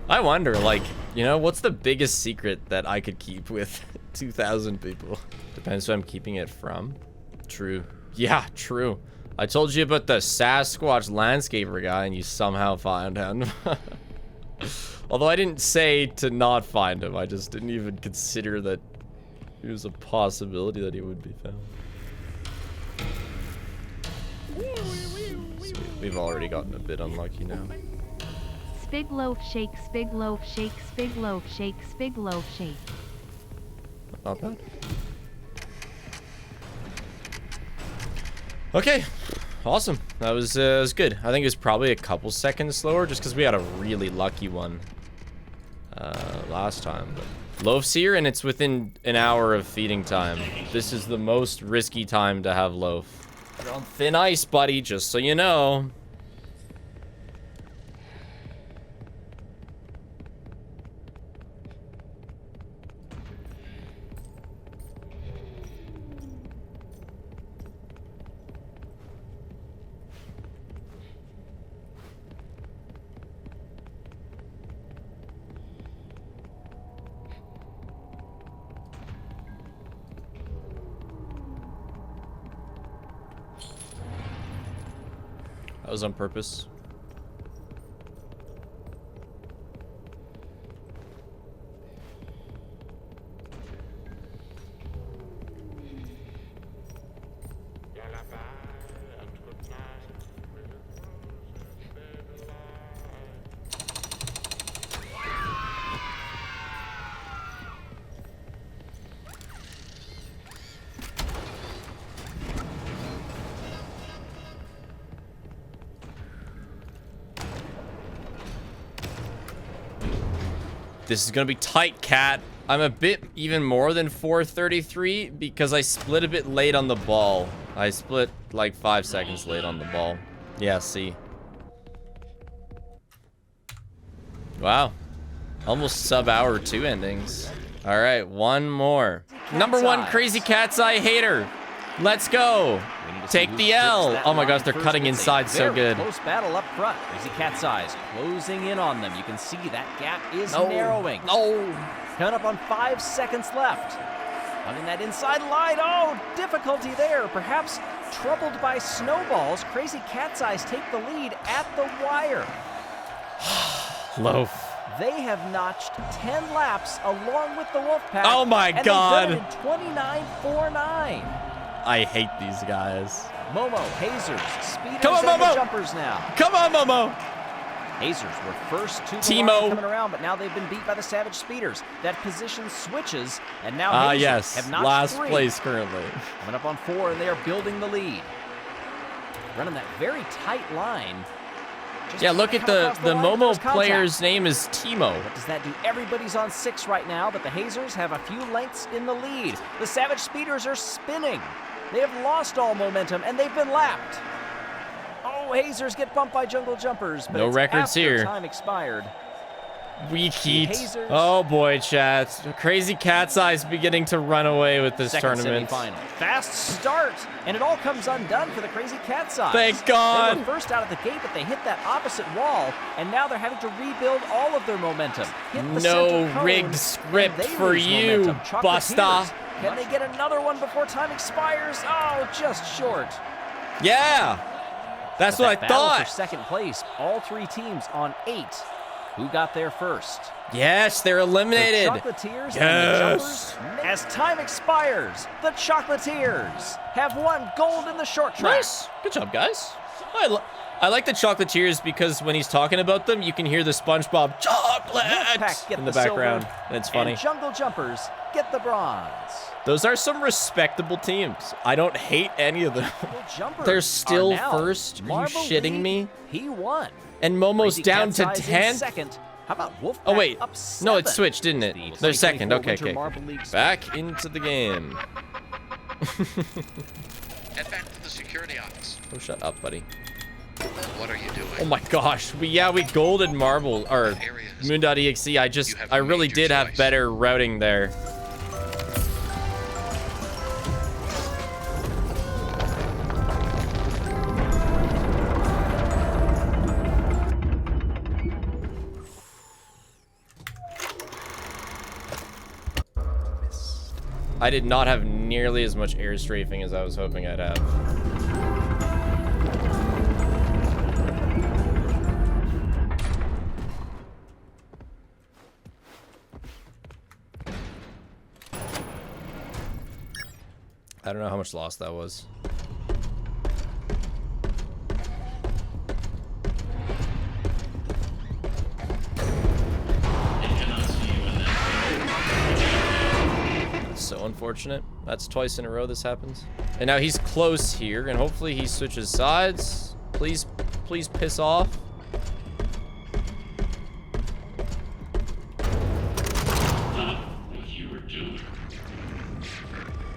I wonder, like, you know, what's the biggest secret that I could keep with 2,000 people? Depends who I'm keeping it from. True. Yeah, true. I told you about the Sasquatch landscaper guy and you somehow found him. Although I didn't say to not find him. I just didn't even consider that it was a possibility that he would be found. Sweet. We've already gotten a bit unlucky now. Spig loaf shake, spig loaf shake, spig loaf shake, spig loaf shake. Not bad. Okay, awesome. That was good. I think it was probably a couple seconds slower just because we had a really lucky one last time. But Loaf's here and it's within an hour of feeding time. This is the most risky time to have Loaf. You're on thin ice, buddy, just so you know. That was on purpose. This is gonna be tight, Cat. I'm a bit even more than 433 because I split a bit late on the ball. I split like 5 seconds late on the ball. Yeah, see. Wow. Almost sub-hour 2 endings. All right, one more. Number 1 Crazy Cat's Eye hater. Let's go. Take the L. Oh my gosh, they're cutting inside so good. Close battle up front. Crazy Cat's Eyes closing in on them. You can see that gap is narrowing. Coming up on 5 seconds left. Running that inside line. Oh, difficulty there. Perhaps troubled by snowballs. Crazy Cat's Eyes take the lead at the wire. Loaf. They have notched 10 laps along with the Wolfpack. Oh my God. And they've done it in 29.49. I hate these guys. Momo, Hazers, Speeders, Come on, and the Momo. Jumpers now. Come on, Momo. Hazers were first to the line coming around, but now they've been beat by the Savage Speeders. That position switches, and now Hazers have notched last 3. place currently. Coming up on 4, and they are building the lead. Running that very tight line. Yeah, look at the Momo player's name is Timo. What does that do? Everybody's on 6 right now, but the Hazers have a few lengths in the lead. The Savage Speeders are spinning. They have lost all momentum, and they've been lapped. Oh, Hazers get bumped by Jungle Jumpers, but no records here. Time expired. Weak heat. Oh boy, chat. Crazy Cat's Eyes beginning to run away with this tournament. Semi-final. Fast start, and it all comes undone for the Crazy Cat's Eyes. Thank God. They were first out of the gate, but they hit that opposite wall, and now they're having to rebuild all of their momentum. Hit the center cone, rigged script for you, momentum. Busta. Can they get another one before time expires? Oh, just short. Yeah, that's what I thought. For second place, all 3 teams on 8. Who got there first? Yes, they're eliminated. The Chocolatiers and the Jumpers. As time expires, the Chocolatiers have won gold in the short track. Nice. Good job, guys. I like the Chocolatiers because when he's talking about them, you can hear the SpongeBob chocolate in the background. It's funny. And Jungle Jumpers get the bronze. Those are some respectable teams. I don't hate any of them. They're still first. Are you shitting me? He won. And Momo's down to 10th. Second. How about Wolfpack? Oh wait, up 7? No, it switched, didn't it? They're second. Okay. Back into the game. Head back to the security office. Oh, shut up, buddy. What are you doing? Oh my gosh. We golded marble or moon.exe. I really did have better routing there. I did not have nearly as much air strafing as I was hoping I'd have. I don't know how much loss that was. So unfortunate. That's twice in a row this happens. And now he's close here, and hopefully he switches sides. Please piss off.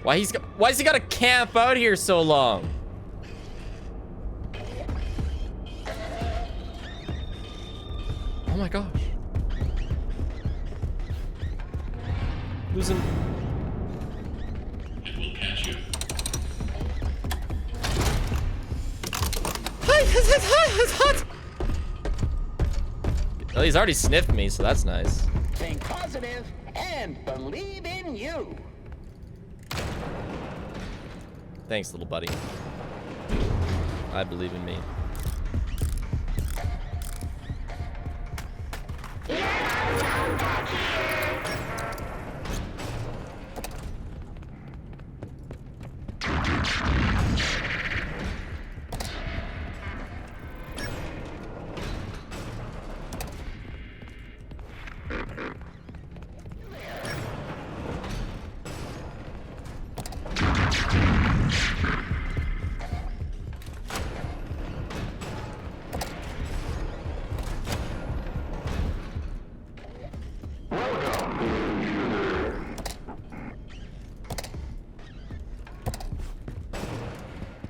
Why has he got to camp out here so long? Oh my gosh. Losing. It will catch you. Well, he's already sniffed me, so that's nice. Think positive and believe in you. Thanks, little buddy. I believe in me.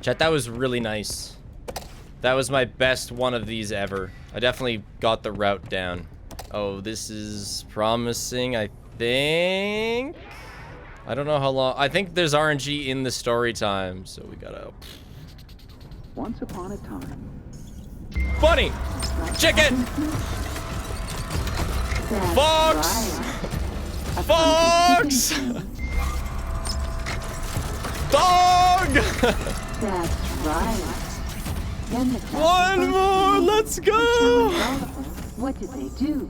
Chat, that was really nice. That was my best one of these ever. I definitely got the route down. Oh, this is promising, I think. I don't know how long. I think there's RNG in the story time, so we gotta... Once upon a time. Bunny! Chicken! Fox! Fox! Dog! That's right. One more, let's go! What did they do?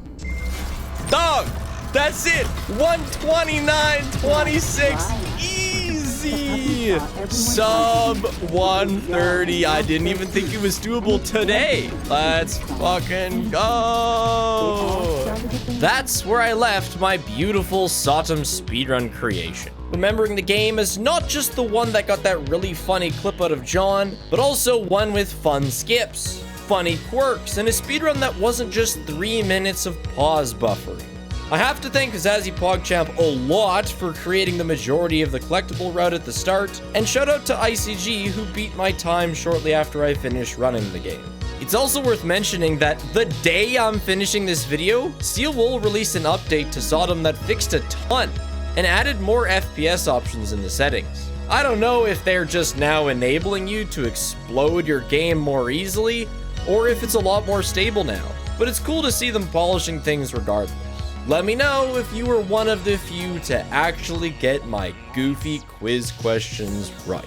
Dog! That's it! 129.26, easy! Sub 130. I didn't even think it was doable today. Let's fucking go! That's where I left my beautiful Sotum speedrun creation. Remembering the game as not just the one that got that really funny clip out of John, but also one with fun skips, funny quirks, and a speedrun that wasn't just 3 minutes of pause buffering. I have to thank Zazzy PogChamp a lot for creating the majority of the collectible route at the start, and shout out to ICG who beat my time shortly after I finished running the game. It's also worth mentioning that the day I'm finishing this video, Steel will release an update to Sotum that fixed a ton, and added more FPS options in the settings. I don't know if they're just now enabling you to explode your game more easily, or if it's a lot more stable now, but it's cool to see them polishing things regardless. Let me know if you were one of the few to actually get my goofy quiz questions right.